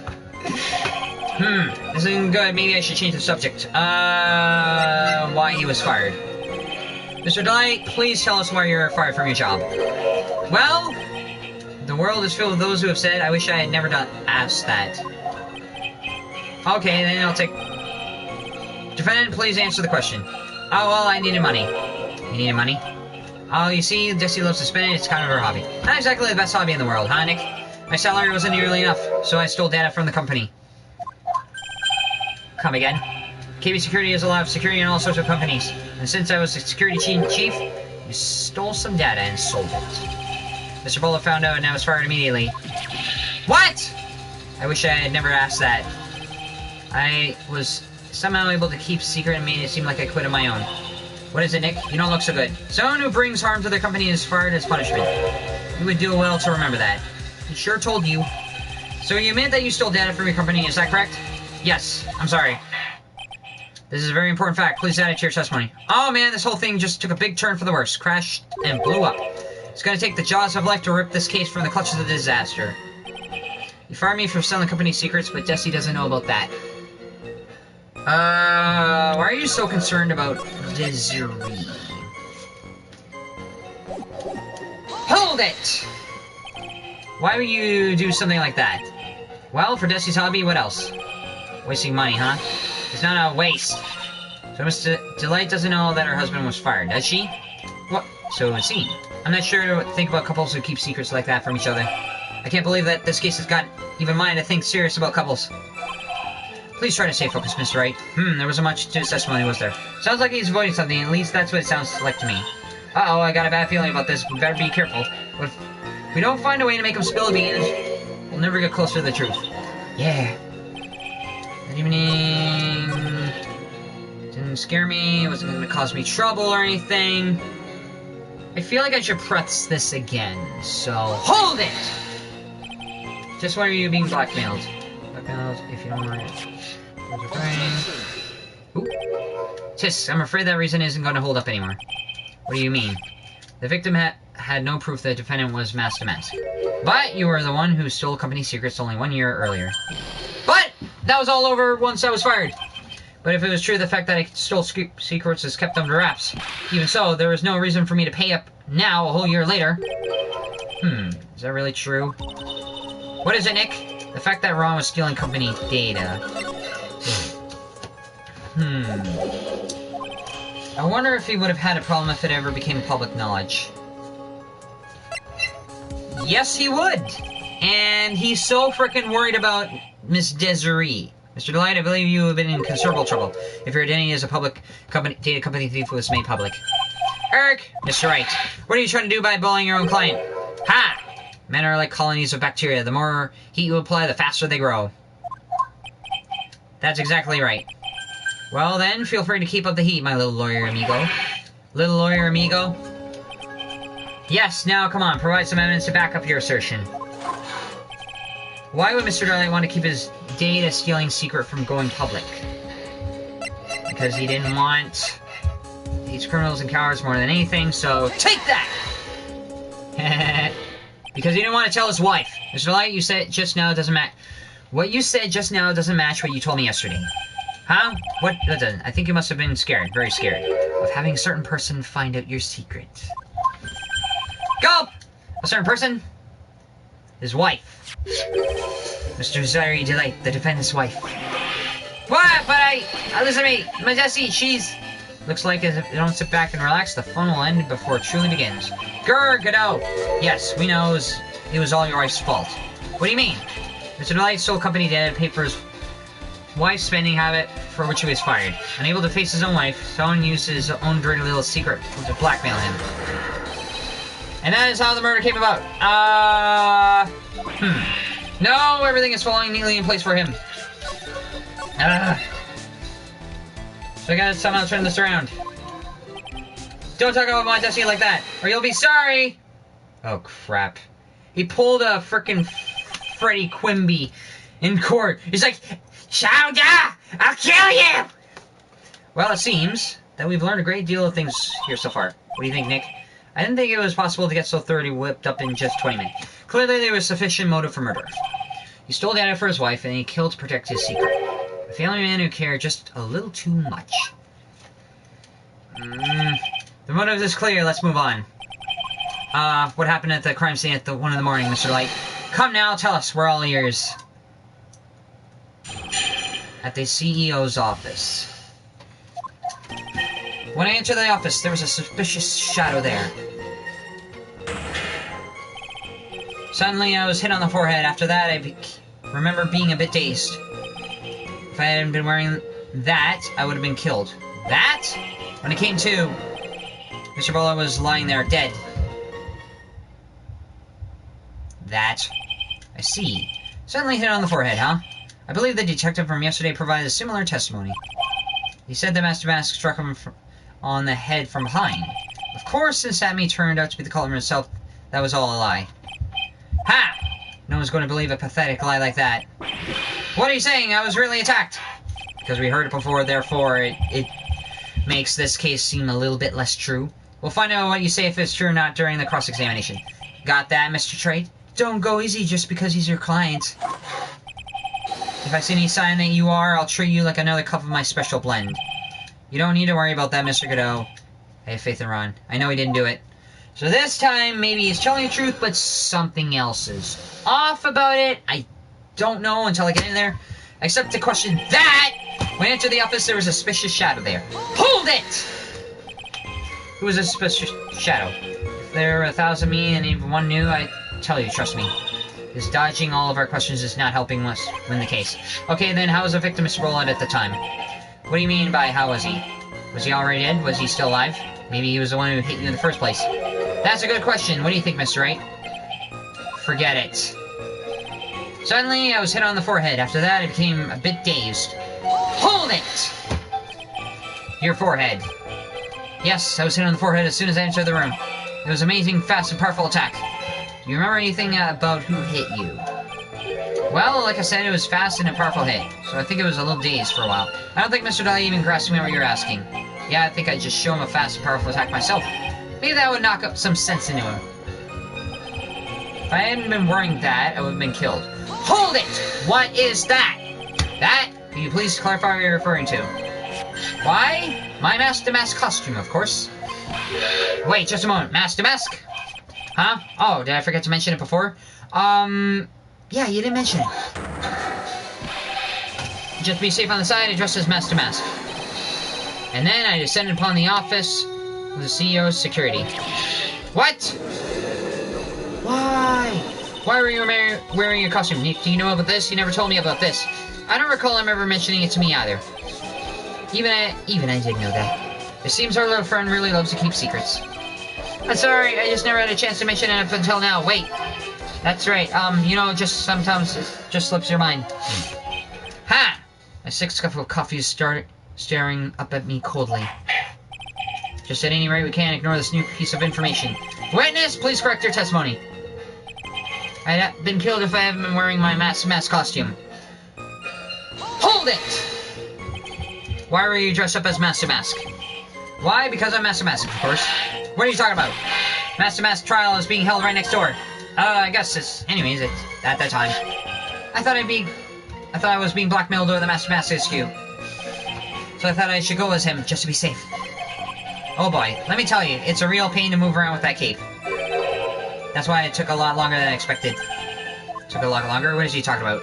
This isn't good. Maybe I should change the subject. Why he was fired. Mr. Delight, please tell us why you're fired from your job. Well, the world is filled with those who have said, I wish I had never asked that. Okay, then I'll take... Defendant, please answer the question. Oh, well, I needed money. You needed money? Oh, you see, Jessie loves to spend it. It's kind of her hobby. Not exactly the best hobby in the world, huh, Nick? My salary wasn't nearly enough, so I stole data from the company. Come again. KB Security has a lot of security in all sorts of companies. And since I was the security chief, you stole some data and sold it. Mr. Buller found out and I was fired immediately. What?! I wish I had never asked that. I was somehow able to keep secret and made it seem like I quit on my own. What is it, Nick? You don't look so good. Someone who brings harm to their company is fired as punishment. You would do well to remember that. He sure told you. So you admit that you stole data from your company, is that correct? Yes. I'm sorry. This is a very important fact. Please add it to your testimony. Oh man, this whole thing just took a big turn for the worse. Crashed and blew up. It's gonna take the jaws of life to rip this case from the clutches of disaster. You fired me for selling company secrets, but Jessie doesn't know about that. Why are you so concerned about Desiree? Hold it! Why would you do something like that? Well, for Jesse's hobby, what else? Wasting money, huh? It's not a waste. So Miss Delight doesn't know that her husband was fired, does she? What? So it would seem. I'm not sure to think about couples who keep secrets like that from each other. I can't believe that this case has got even mine to think serious about couples. Please try to stay focused, Mr. Wright. There wasn't much to his testimony, was there? Sounds like he's avoiding something, at least that's what it sounds like to me. Uh-oh, I got a bad feeling about this. We better be careful. But if we don't find a way to make him spill the beans, we'll never get closer to the truth. Yeah. That evening... didn't scare me, it wasn't going to cause me trouble or anything. I feel like I should press this again, so... Hold it! Just why are you being blackmailed? Blackmailed, if you don't mind it. Ooh. Tis, I'm afraid that reason isn't going to hold up anymore. What do you mean? The victim had no proof the defendant was mask to mask. But you were the one who stole company secrets only 1 year earlier. But that was all over once I was fired. But if it was true, the fact that I stole secrets is kept under wraps. Even so, there was no reason for me to pay up now, a whole year later. Is that really true? What is it, Nick? The fact that Ron was stealing company data. I wonder if he would have had a problem if it ever became public knowledge. Yes, he would! And he's so frickin' worried about Miss Desiree. Mr. Delight, I believe you have been in considerable trouble if your identity as a public data company thief was made public. Eric! Mr. Wright, what are you trying to do by bullying your own client? Ha! Men are like colonies of bacteria. The more heat you apply, the faster they grow. That's exactly right. Well then, feel free to keep up the heat, my little lawyer amigo. Little lawyer amigo? Yes, now come on, provide some evidence to back up your assertion. Why would Mr. Delight want to keep his data-stealing secret from going public? Because he didn't want these criminals and cowards more than anything, so take that! Because he didn't want to tell his wife. Mr. Delight, you said just now doesn't match. What you said just now doesn't match what you told me yesterday. Huh? What? That doesn't. I think you must have been scared. Very scared. of having a certain person find out your secret. Go! A certain person? His wife. Mr. Zari Delight, the defendant's wife. What? But listen to me. Majesty, she's... Looks like if you don't sit back and relax, the fun will end before it truly begins. Grr, Godot! Yes, we know it was all your wife's fault. What do you mean? Mr. Delight stole company data to pay for his wife's spending habit for which he was fired. Unable to face his own wife, someone used his own dirty little secret to blackmail him. And that is how the murder came about. No, everything is falling neatly in place for him. So I gotta somehow turn this around. Don't talk about my destiny like that, or you'll be sorry! Oh, crap. He pulled a frickin' Freddie Quimby in court. He's like, Chowda! I'll kill you! Well, it seems that we've learned a great deal of things here so far. What do you think, Nick? I didn't think it was possible to get so thoroughly whipped up in just 20 minutes. Clearly, there was sufficient motive for murder. He stole data for his wife, and he killed to protect his secret. A family man who cared just a little too much. The motive is clear. Let's move on. What happened at the crime scene at 1 in the morning, Mr. Light? Come now, tell us. We're all ears. At the CEO's office. When I entered the office, there was a suspicious shadow there. Suddenly, I was hit on the forehead. After that, I remember being a bit dazed. If I hadn't been wearing that, I would have been killed. That? When it came to, Mr. Bola was lying there, dead. That? I see. Suddenly hit on the forehead, huh? I believe the detective from yesterday provided a similar testimony. He said the Master Mask struck him on the head from behind. Of course, since Sammy turned out to be the culprit himself, that was all a lie. Ha! No one's going to believe a pathetic lie like that. What are you saying? I was really attacked. Because we heard it before, therefore it makes this case seem a little bit less true. We'll find out what you say if it's true or not during the cross-examination. Got that, Mr. Trade? Don't go easy just because he's your client. If I see any sign that you are, I'll treat you like another cup of my special blend. You don't need to worry about that, Mr. Godot. I have faith in Ron. I know he didn't do it. So this time, maybe he's telling the truth, but something else is off about it. I don't know until I get in there. Except to question that! When I entered the office, there was a suspicious shadow there. Hold it! Who was a suspicious shadow? If there were 1,000 me and even one knew, I tell you, trust me. His dodging all of our questions is not helping us win the case. Okay, then how was the victim Mr. Roland at the time? What do you mean by how was he? Was he already dead? Was he still alive? Maybe he was the one who hit you in the first place. That's a good question. What do you think, Mr. Wright? Forget it. Suddenly, I was hit on the forehead. After that, I became a bit dazed. Hold it! Your forehead. Yes, I was hit on the forehead as soon as I entered the room. It was an amazing, fast, and powerful attack. Do you remember anything about who hit you? Well, like I said, it was fast and a powerful hit, so I think it was a little dazed for a while. I don't think Mr. Dali even grasped me what you're asking. Yeah, I think I'd just show him a fast and powerful attack myself. Maybe that would knock up some sense into him. If I hadn't been wearing that, I would have been killed. Hold it! What is that? That? Can you please clarify what you're referring to? Why? My Master Mask costume, of course. Wait, just a moment. Master Mask? Huh? Oh, did I forget to mention it before? Yeah, you didn't mention it. Just to be safe on the side, I dressed as Master Mask. And then I descended upon the office of the CEO's security. What? Why? Why were you wearing your costume? Do you know about this? You never told me about this. I don't recall him ever mentioning it to me either. Even I didn't know that. It seems our little friend really loves to keep secrets. I'm sorry, I just never had a chance to mention it up until now. Wait. That's right, you know, just sometimes it just slips your mind. Ha! My sixth cup of coffee is staring up at me coldly. Just at any rate, we can't ignore this new piece of information. Witness, please correct your testimony. I'd have been killed if I hadn't been wearing my Mask costume. Hold it! Why were you dressed up as Master Mask? Why? Because I'm Master Mask, of course. What are you talking about? Master Mask trial is being held right next door. I guess it's... Anyways, it's at that time. I thought I was being blackmailed over the Master Mask SQ. So I thought I should go as him, just to be safe. Oh boy, let me tell you, it's a real pain to move around with that cape. That's why it took a lot longer than I expected. Took a lot longer? What is he talking about?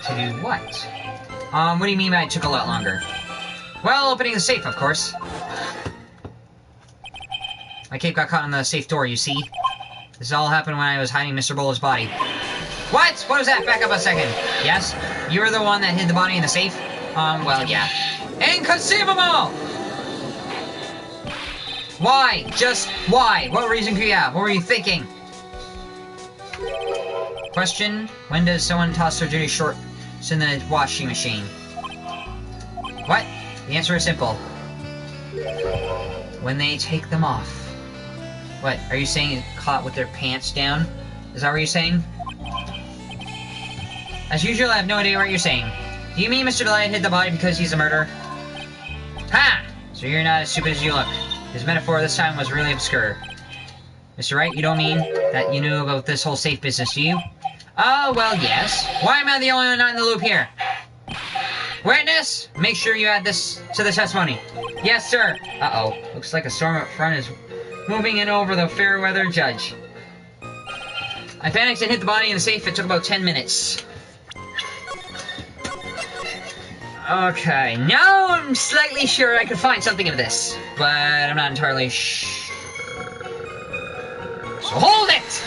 To do what? What do you mean by it took a lot longer? Well, opening the safe, of course. My cape got caught on the safe door, you see? This all happened when I was hiding Mr. Bowler's body. What? What was that? Back up a second. Yes? You were the one that hid the body in the safe? Well, yeah. Inconceivable! Why? Just why? What reason could you have? What were you thinking? Question: when does someone toss their dirty shorts in the washing machine? What? The answer is simple. When they take them off. What? Are you saying caught with their pants down? Is that what you're saying? As usual, I have no idea what you're saying. Do you mean Mr. Delight hid the body because he's a murderer? Ha! So you're not as stupid as you look. His metaphor this time was really obscure. Mr. Wright, you don't mean that you knew about this whole safe business, do you? Oh, well, yes. Why am I the only one not in the loop here? Witness! Make sure you add this to the testimony. Yes, sir. Uh-oh. Looks like a storm up front is moving in over the fair weather judge. I panicked and hit the body in the safe. It took about 10 minutes. Okay, now I'm slightly sure I could find something of this, but I'm not entirely sure. So hold it!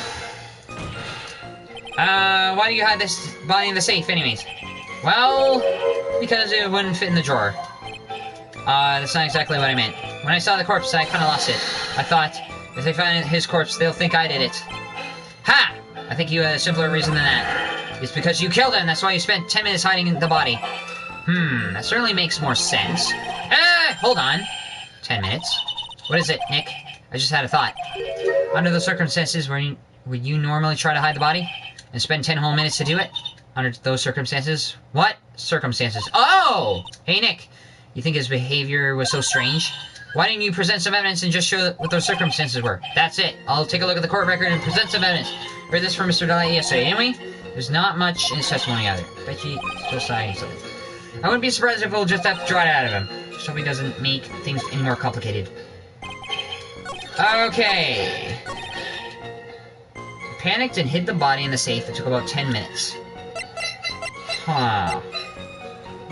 Why do you hide this body in the safe anyways? Well, because it wouldn't fit in the drawer. That's not exactly what I meant. When I saw the corpse, I kinda lost it. I thought, if they find his corpse, they'll think I did it. Ha! I think you had a simpler reason than that. It's because you killed him, that's why you spent 10 minutes hiding the body. That certainly makes more sense. Hold on. 10 minutes? What is it, Nick? I just had a thought. Under the circumstances, would you normally try to hide the body? And spend 10 whole minutes to do it? Under those circumstances? What circumstances? Oh! Hey, Nick. You think his behavior was so strange? Why didn't you present some evidence and just show what those circumstances were? That's it. I'll take a look at the court record and present some evidence. Read this from Mr. Delight yesterday. Anyway, there's not much in his testimony either. Bet you still signing something. I wouldn't be surprised if we'll just have to draw it out of him. Just hope he doesn't make things any more complicated. Okay. Panicked and hid the body in the safe. It took about 10 minutes. Huh.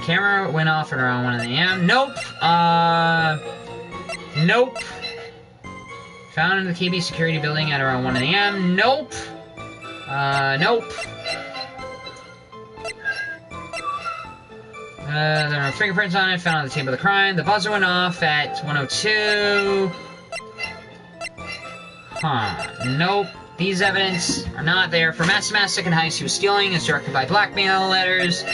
Camera went off at around 1 a.m. Nope. Nope. Found in the KB security building at around 1 a.m. Nope. Nope. There were fingerprints on it, found on the table of the crime. The buzzer went off at 1:02. Huh. Nope. These evidence are not there. For mass second heist he was stealing is directed by blackmail letters.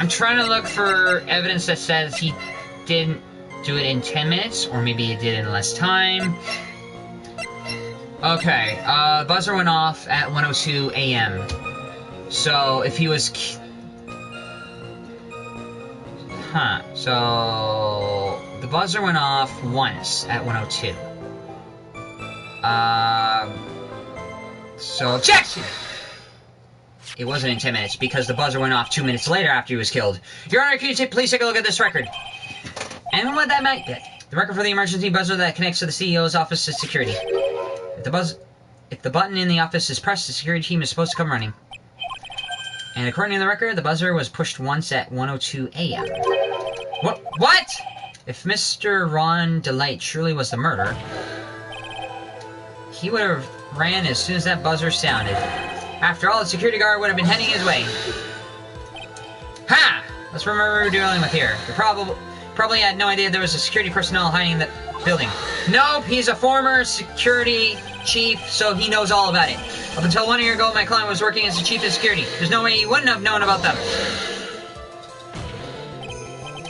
I'm trying to look for evidence that says he didn't do it in 10 minutes, or maybe he did it in less time. Okay, buzzer went off at 1:02 a.m. So, if he was... So... The buzzer went off once at 1:02. So, objection! It wasn't in 10 minutes, because the buzzer went off 2 minutes later after he was killed. Your Honor, can you please take a look at this record? And what that might be. The record for the emergency buzzer that connects to the CEO's office is security. If the button in the office is pressed, the security team is supposed to come running. And according to the record, the buzzer was pushed once at 1:02 a.m. What? If Mr. Ron Delight truly was the murderer, he would have ran as soon as that buzzer sounded. After all, the security guard would have been heading his way. Ha! Let's remember who we're dealing with here. You probably had no idea there was a security personnel hiding in the building. Nope, he's a former security chief, so he knows all about it. Up until 1 year ago, my client was working as the chief of security. There's no way he wouldn't have known about them.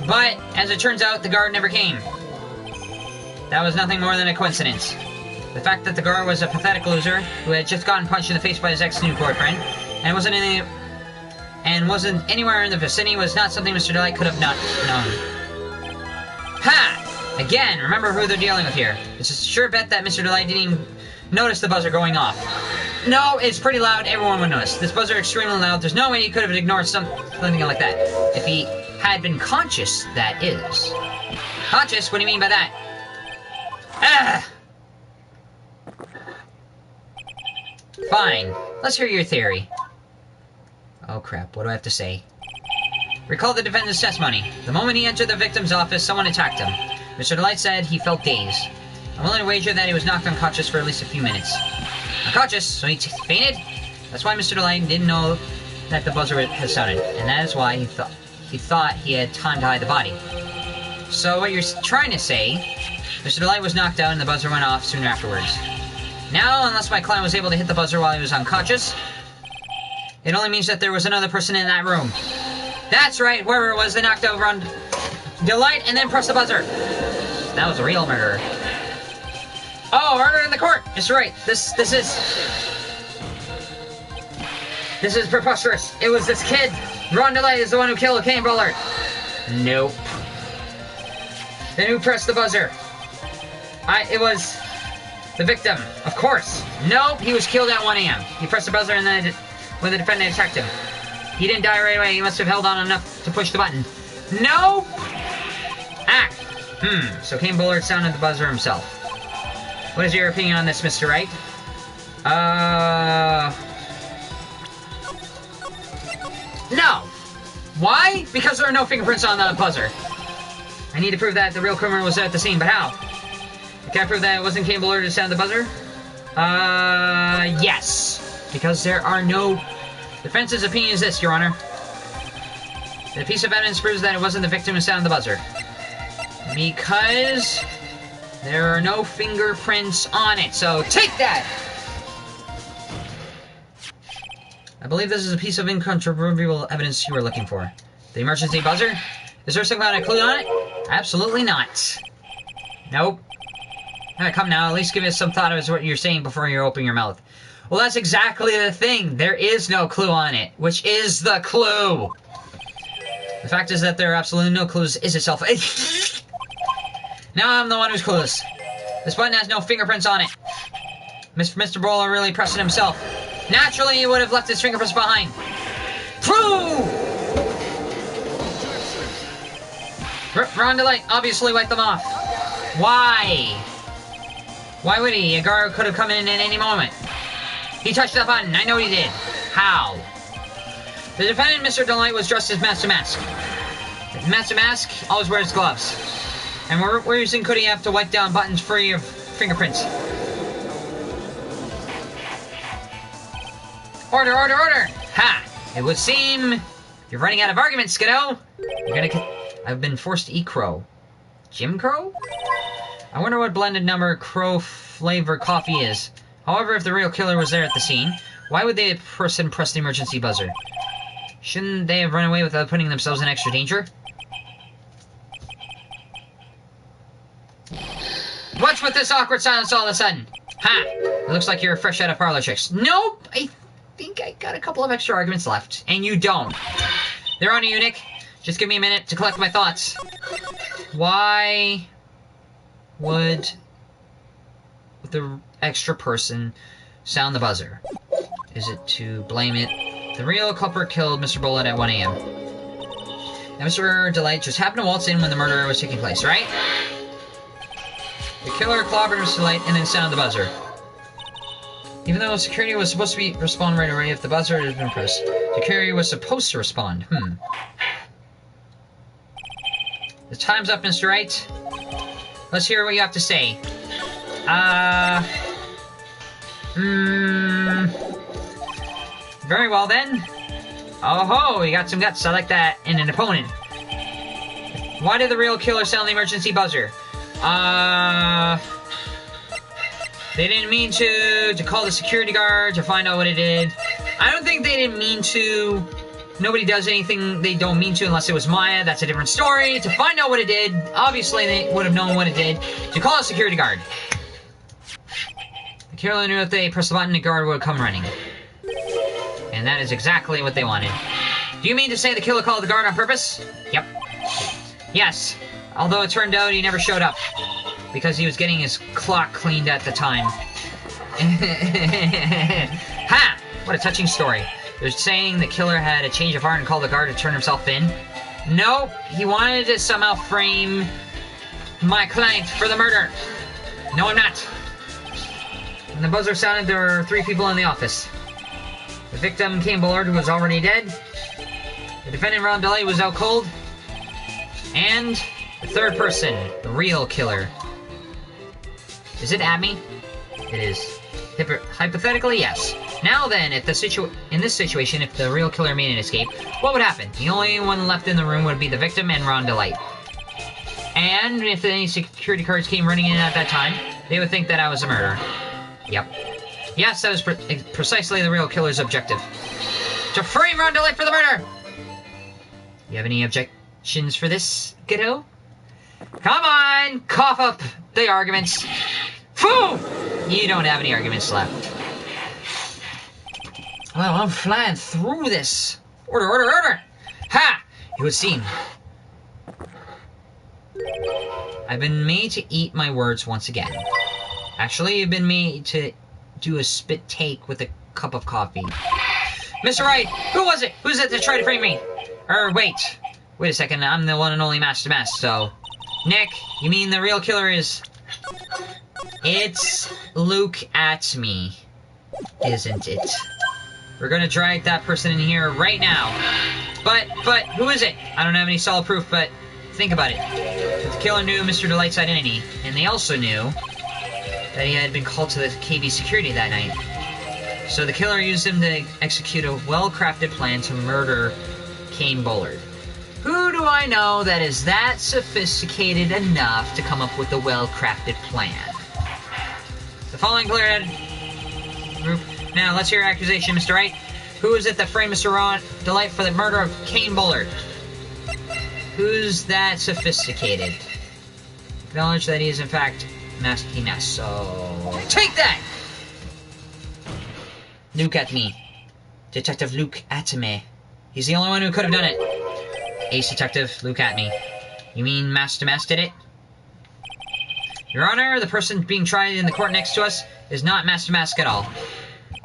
But, as it turns out, the guard never came. That was nothing more than a coincidence. The fact that the guard was a pathetic loser who had just gotten punched in the face by his ex-new boyfriend and wasn't anywhere in the vicinity was not something Mr. Delight could have not known. Ha! Again, remember who they're dealing with here. It's a sure bet that Mr. Delight didn't even notice the buzzer going off. No, it's pretty loud. Everyone would notice. This buzzer is extremely loud. There's no way he could have ignored something like that. If he had been conscious, that is. Conscious? What do you mean by that? Ah! Fine. Let's hear your theory. Oh crap, what do I have to say? Recall the defendant's testimony. The moment he entered the victim's office, someone attacked him. Mr. Delight said he felt dazed. I'm willing to wager that he was knocked unconscious for at least a few minutes. Unconscious? So he fainted? That's why Mr. Delight didn't know that the buzzer had sounded, and that is why he thought he had time to hide the body. So what you're trying to say, Mr. Delight was knocked out and the buzzer went off soon afterwards. Now, unless my client was able to hit the buzzer while he was unconscious, it only means that there was another person in that room. That's right, whoever it was that knocked over on Delight and then pressed the buzzer. That was a real murderer. Oh, order in the court! Mr. Wright, this is preposterous. It was this kid. Ron Delight is the one who killed Kane Bullard. Nope. Then who pressed the buzzer? It was the victim, of course. Nope, he was killed at 1 a.m. He pressed the buzzer and then when the defendant attacked him. He didn't die right away. He must have held on enough to push the button. Nope! Ah! So Kane Bullard sounded the buzzer himself. What is your opinion on this, Mr. Wright? No! Why? Because there are no fingerprints on the buzzer. I need to prove that the real criminal was at the scene, but how? Can I prove that it wasn't Kane Bullard who sounded the buzzer? Yes. Because there are no... The defense's opinion is this, Your Honor. The piece of evidence proves that it wasn't the victim who sounded the buzzer. Because there are no fingerprints on it, so take that! I believe this is a piece of incontrovertible evidence you were looking for. The emergency buzzer? Is there some kind of clue on it? Absolutely not. Nope. Come now, at least give us some thought as to what you're saying before you open your mouth. Well, that's exactly the thing. There is no clue on it, which is the clue. The fact is that there are absolutely no clues is itself. Now I'm the one who's clueless. This button has no fingerprints on it. Mr. Bowler really pressed it himself. Naturally, he would have left his fingerprints behind. True! Ron Delight obviously wiped them off. Why? Why would he? A guard could have come in at any moment. He touched that button. I know he did. How? The defendant, Mr. Delight, was dressed as Master Mask. Master Mask always wears gloves. And what reason could he have to wipe down buttons free of fingerprints? Order, order, order! Ha! It would seem you're running out of arguments, Skiddo. I've been forced to eat crow. Jim Crow? I wonder what blended number crow-flavored coffee is. However, if the real killer was there at the scene, why would the person press the emergency buzzer? Shouldn't they have run away without putting themselves in extra danger? What's with this awkward silence all of a sudden? Ha! It looks like you're fresh out of parlor tricks. Nope! I think I got a couple of extra arguments left. And you don't. They're on you, Nick. Just give me a minute to collect my thoughts. Why would the extra person sound the buzzer? Is it to blame it? The real culprit killed Mr. Bullet at 1 a.m. And Mr. Delight just happened to waltz in when the murder was taking place, right? The killer clobbered Mr. Delight and then sounded the buzzer. Even though security was supposed to respond right away if the buzzer had been pressed, security was supposed to respond. The time's up, Mr. Wright. Let's hear what you have to say. Very well then. Oh ho, you got some guts. I like that in an opponent. Why did the real killer sound the emergency buzzer? They didn't mean to call the security guard to find out what it did. I don't think they didn't mean to. Nobody does anything they don't mean to unless it was Maya. That's a different story. To find out what it did, obviously they would have known what it did. To call a security guard. The killer knew if they pressed the button, the guard would come running. And that is exactly what they wanted. Do you mean to say the killer called the guard on purpose? Yep. Yes. Although it turned out he never showed up. Because he was getting his clock cleaned at the time. Ha! What a touching story. They're saying the killer had a change of heart and called the guard to turn himself in. Nope, he wanted to somehow frame my client for the murder. No, I'm not. When the buzzer sounded, there were 3 people in the office. The victim, Kane Bullard, who was already dead. The defendant, Ron DeLay, was out cold. And the 3rd person, the real killer. Is it Abby? It is. Hypothetically, yes. Now then, if in this situation, if the real killer made an escape, what would happen? The only one left in the room would be the victim and Ron DeLay. And if any security guards came running in at that time, they would think that I was a murderer. Yep. Yes, that was precisely the real killer's objective. To frame Ron DeLay for the murder! You have any objections for this, kiddo? Come on! Cough up the arguments. Phew! You don't have any arguments left. Well, I'm flying through this. Order, order, order! Ha! It would seem. I've been made to eat my words once again. Actually, you've been made to do a spit take with a cup of coffee. Mr. Wright, who was it? Who's it that tried to frame me? Wait. Wait a second, I'm the one and only Master Mask, so... Nick, you mean the real killer is... It's Luke at me, isn't it? We're gonna drag that person in here right now. But, who is it? I don't have any solid proof, but think about it. The killer knew Mr. Delight's identity, and they also knew that he had been called to the KB security that night. So the killer used him to execute a well-crafted plan to murder Kane Bullard. Who do I know that is that sophisticated enough to come up with a well-crafted plan? The following clear group. Now, let's hear your accusation, Mr. Wright. Who is it that framed Mr. Ron DeLay for the murder of Kane Bullard? Who's that sophisticated? Acknowledge that he is, in fact, masking us, so... Take that! Luke at me. Detective Luke at me. He's the only one who could have done it. Ace Detective, Luke at me. You mean Master Mask did it? Your Honor, the person being tried in the court next to us is not Master Mask at all.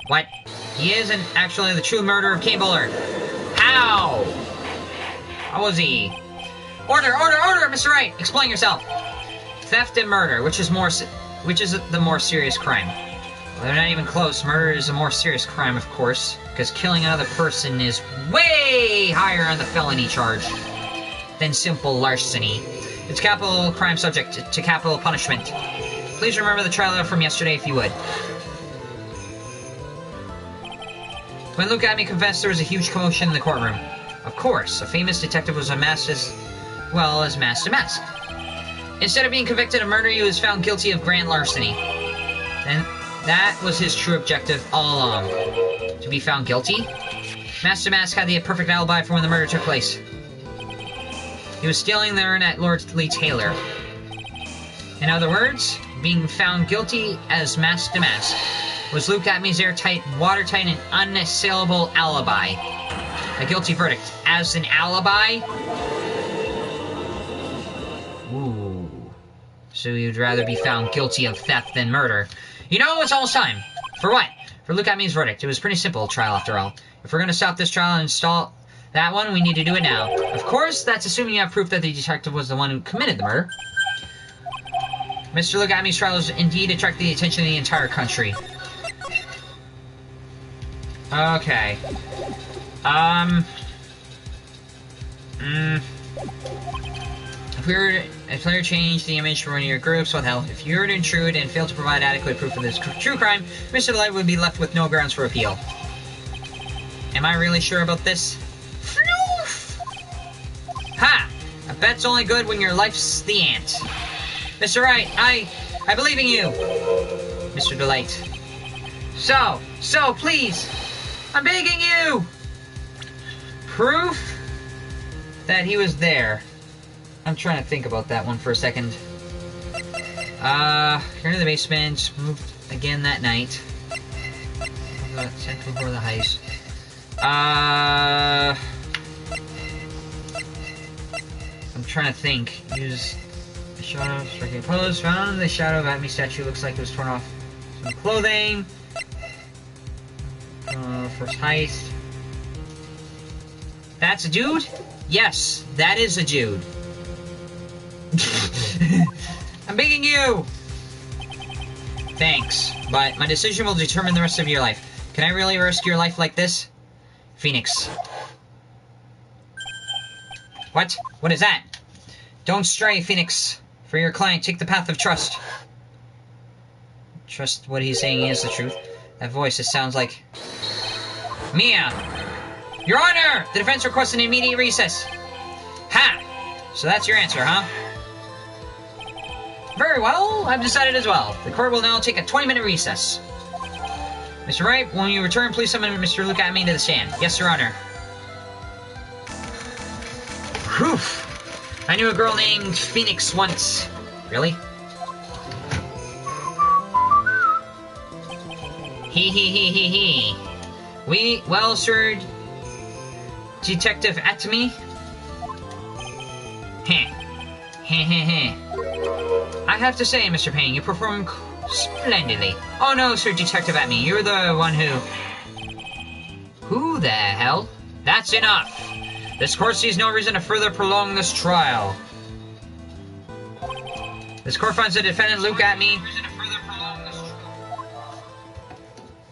What? He isn't actually the true murderer of Kane Bullard. How? How was he? Order, order, order, Mr. Wright! Explain yourself. Theft and murder, which is the more serious crime? Well, they're not even close. Murder is a more serious crime, of course, because killing another person is way higher on the felony charge than simple larceny. It's capital crime subject to capital punishment. Please remember the trial from yesterday, if you would. When Luke Adney confessed, there was a huge commotion in the courtroom. Of course, a famous detective was unmasked as well as Master Mask. Instead of being convicted of murder, he was found guilty of grand larceny. And that was his true objective all along. To be found guilty? Master Mask had the perfect alibi for when the murder took place. He was stealing the urn at Lord Lee Taylor. In other words, being found guilty as Master Mask was Luke Atmey's airtight, watertight, and unassailable alibi. A guilty verdict. As an alibi? Ooh. So you'd rather be found guilty of theft than murder. You know, it's almost time. For what? For Luke Atmey's verdict. It was pretty simple trial after all. If we're gonna stop this trial and install that one, we need to do it now. Of course, that's assuming you have proof that the detective was the one who committed the murder. Mr. Luke Atmey's trial has indeed attracted the attention of the entire country. Okay. If we were to player change the image for one of your groups, what the hell? If you were to intrude and fail to provide adequate proof of this true crime, Mr. Light would be left with no grounds for appeal. Am I really sure about this? Ha! A bet's only good when your life's the ant. Mr. Wright, I believe in you. Mr. Delight. So, please, I'm begging you! Proof that he was there. I'm trying to think about that one for a second. Here in the basement, moved again that night. Central before the heist. I'm trying to think. Use the shadow, striking pose. Found the shadow of Atmey statue. Looks like it was torn off some clothing. First heist. That's a dude? Yes, that is a dude. I'm begging you! Thanks, but my decision will determine the rest of your life. Can I really risk your life like this? Phoenix. What? What is that? Don't stray, Phoenix. For your client, take the path of trust. Trust what he's saying is the truth. That voice, it sounds like... Mia! Your Honor! The defense requests an immediate recess. Ha! So that's your answer, huh? Very well, I've decided as well. The court will now take a 20-minute recess. Mr. Wright, when you return, please summon Mr. Luke at me to the stand. Yes, Your Honor. Whew. I knew a girl named Phoenix once. Really? He. Well, Sir Detective Atomy? Heh. I have to say, Mr. Payne, you perform splendidly. Oh no, Sir Detective Atomy, you're the one who... Who the hell? That's enough! This court sees no reason to further prolong this trial. This court finds the defendant Luke Atomy...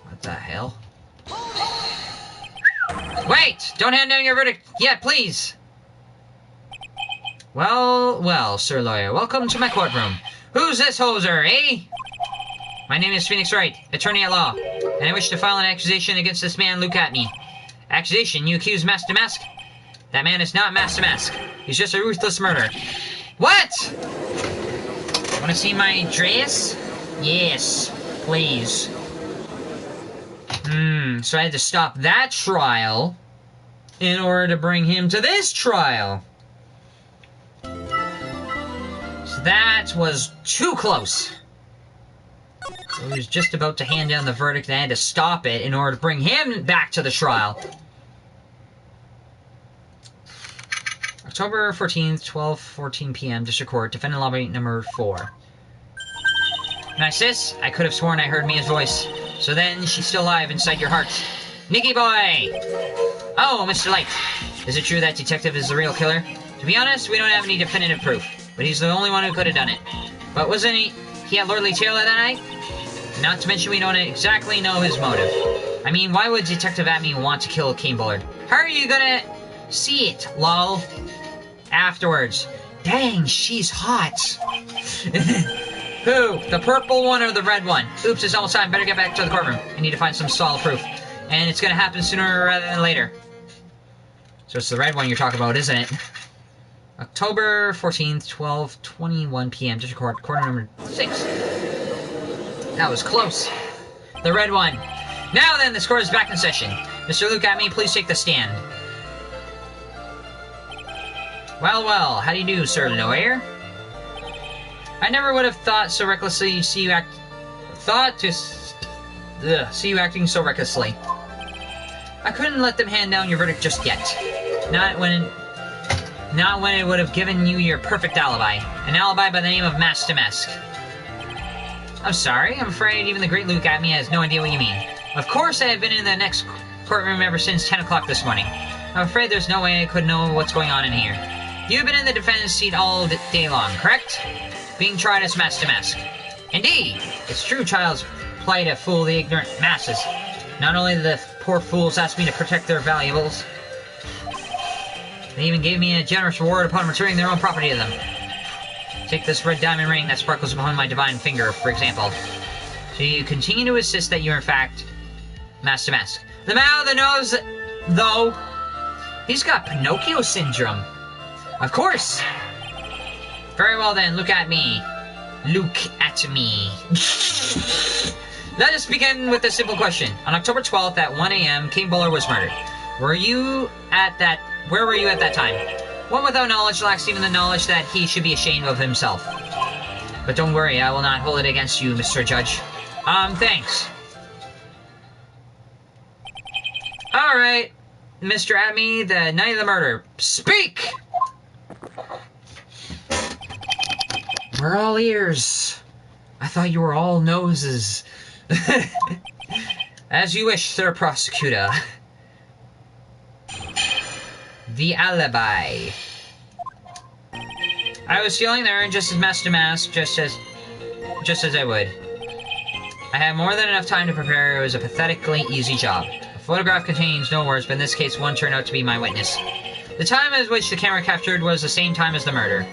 What the hell? Wait! Don't hand down your verdict yet, please! Well, Sir Lawyer, welcome to my courtroom. Who's this hoser, eh? My name is Phoenix Wright, attorney at law, and I wish to file an accusation against this man, Luke Atomy. Accusation? You accuse Master Mask? That man is not Master Mask. He's just a ruthless murderer. What? Want to see my dress? Yes, please. So I had to stop that trial in order to bring him to this trial. So that was too close. I was just about to hand down the verdict and I had to stop it in order to bring him back to the trial. October 14th, 12:14 p.m. District Court, defendant lobby number 4. Now, sis, I could have sworn I heard Mia's voice. So then, she's still alive inside your heart. Nicky boy! Oh, Mr. Light. Is it true that detective is the real killer? To be honest, we don't have any definitive proof. But he's the only one who could have done it. But wasn't he at Lordly Taylor that night? Not to mention we don't exactly know his motive. I mean, why would Detective Atomy want to kill Kane Bullard? How are you gonna see it, lol? Afterwards. Dang, she's hot. Who? The purple one or the red one? Oops, it's almost time. Better get back to the courtroom. I need to find some solid proof. And it's gonna happen sooner rather than later. So it's the red one you're talking about, isn't it? October 14th, 12:21 p.m. District Court, corner number 6. That was close. The red one. Now then, the court is back in session. Mr. Luke Atomy, please take the stand. Well, how do you do, Sir Lawyer? I never would have thought so recklessly see you acting so recklessly. I couldn't let them hand down your verdict just yet. Not when it would have given you your perfect alibi. An alibi by the name of Master Mask. I'm sorry, I'm afraid even the great Luke Atomy has no idea what you mean. Of course I have been in the next courtroom ever since 10 o'clock this morning. I'm afraid there's no way I could know what's going on in here. You've been in the defendant's seat all day long, correct? Being tried as Master Mask. Indeed! It's true child's play to fool the ignorant masses. Not only did the poor fools ask me to protect their valuables, they even gave me a generous reward upon returning their own property to them. Take this red diamond ring that sparkles behind my divine finger, for example. So you continue to insist that you're in fact Master Mask. The man with the nose, though, he's got Pinocchio syndrome. Of course! Very well then, look at me. Look at me. Let us begin with a simple question. On October 12th at 1 a.m., Kane Bullard was murdered. Where were you at that time? One without knowledge lacks even the knowledge that he should be ashamed of himself. But don't worry, I will not hold it against you, Mr. Judge. Thanks. Alright, Mr. Atomy, the night of the murder. Speak! We're all ears. I thought you were all noses. As you wish, Sir Prosecutor. The alibi. I was feeling there just as mask to mask, just as I would. I had more than enough time to prepare. It was a pathetically easy job. The photograph contains no words, but in this case, one turned out to be my witness. The time at which the camera captured was the same time as the murder.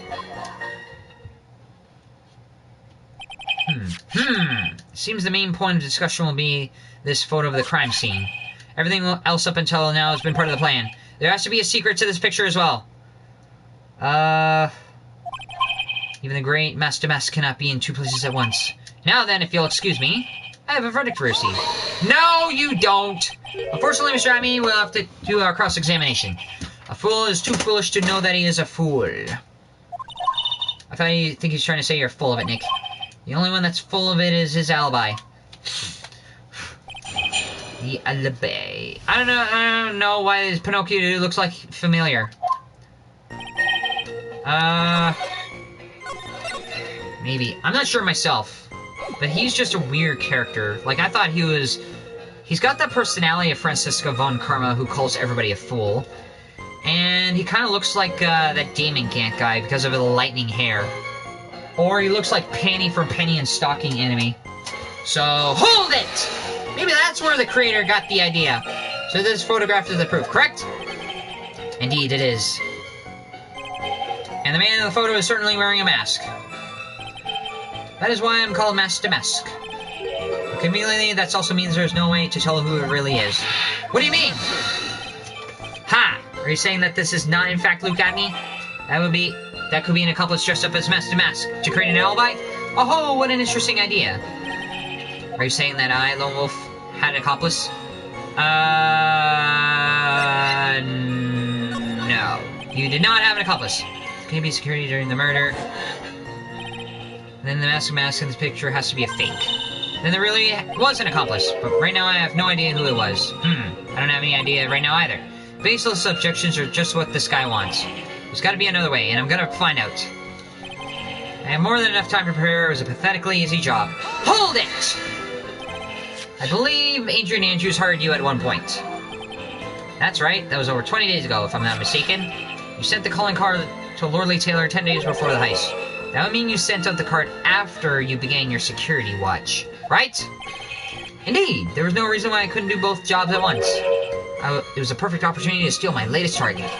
Seems the main point of discussion will be this photo of the crime scene. Everything else up until now has been part of the plan. There has to be a secret to this picture as well. Even the great Master Mask cannot be in two places at once. Now then, if you'll excuse me, I have a verdict to receive. No, you don't! Unfortunately, Mr. Amy, we'll have to do our cross-examination. A fool is too foolish to know that he is a fool. I think he's trying to say you're full of it, Nick. The only one that's full of it is his alibi. The alibi. I don't know why this Pinocchio dude looks like familiar. Maybe. I'm not sure myself. But he's just a weird character. Like, I thought he was... He's got that personality of Francisco von Karma, who calls everybody a fool. And he kind of looks like that Damon Gant guy because of the lightning hair. Or he looks like Penny from Penny and Stocking Enemy. So, hold it! Maybe that's where the creator got the idea. So this photograph is the proof, correct? Indeed, it is. And the man in the photo is certainly wearing a mask. That is why I'm called Mask to Mask. Conveniently, that also means there's no way to tell who it really is. What do you mean? Ha! Are you saying that this is not in fact Luke Abney? That could be an accomplice dressed up as Mask to Mask to create an alibi? Oh, what an interesting idea. Are you saying that I, Lone Wolf, had an accomplice? No. You did not have an accomplice. Can be security during the murder. Then the Mask to Mask in this picture has to be a fake. Then there really was an accomplice, but right now I have no idea who it was. I don't have any idea right now either. Baseless objections are just what this guy wants. There's gotta be another way, and I'm gonna find out. I have more than enough time to prepare. It was a pathetically easy job. Hold it! I believe Adrian Andrews hired you at one point. That's right, that was over 20 days ago, if I'm not mistaken. You sent the calling card to Lordly Taylor 10 days before the heist. That would mean you sent out the card after you began your security watch, right? Indeed, there was no reason why I couldn't do both jobs at once. It was a perfect opportunity to steal my latest target.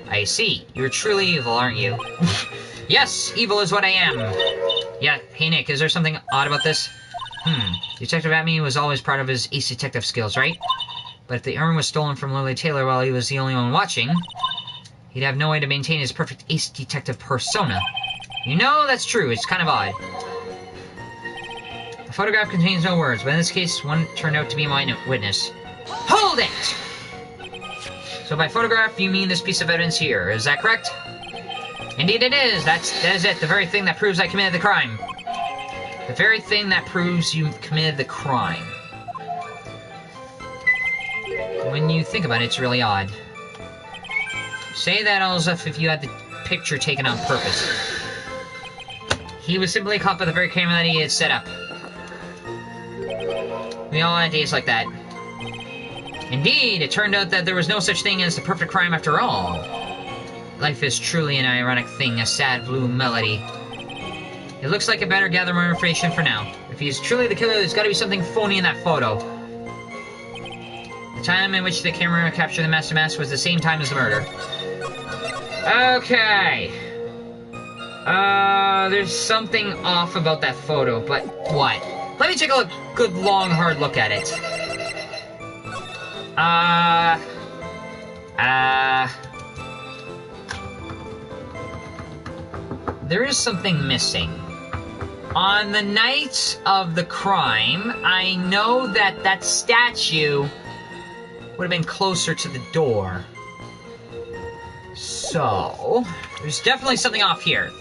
I see. You're truly evil, aren't you? Yes, evil is what I am. Yeah, hey Nick, is there something odd about this? Detective Atme was always proud of his ace detective skills, right? But if the urn was stolen from Lily Taylor while he was the only one watching, he'd have no way to maintain his perfect ace detective persona. You know, that's true. It's kind of odd. The photograph contains no words, but in this case, one turned out to be my witness. Hold it! So by photograph, you mean this piece of evidence here. Is that correct? Indeed it is. That is it. The very thing that proves I committed the crime. The very thing that proves you committed the crime. When you think about it, it's really odd. Say that as if you had the picture taken on purpose. He was simply caught by the very camera that he had set up. We all had days like that. Indeed, it turned out that there was no such thing as the perfect crime after all. Life is truly an ironic thing, a sad blue melody. It looks like I better gather more information for now. If he is truly the killer, there's gotta be something phony in that photo. The time in which the camera captured the Master Mask was the same time as the murder. Okay. There's something off about that photo, but what? Let me take a good, long, hard look at it. There is something missing. On the night of the crime, I know that that statue would have been closer to the door. So, there's definitely something off here.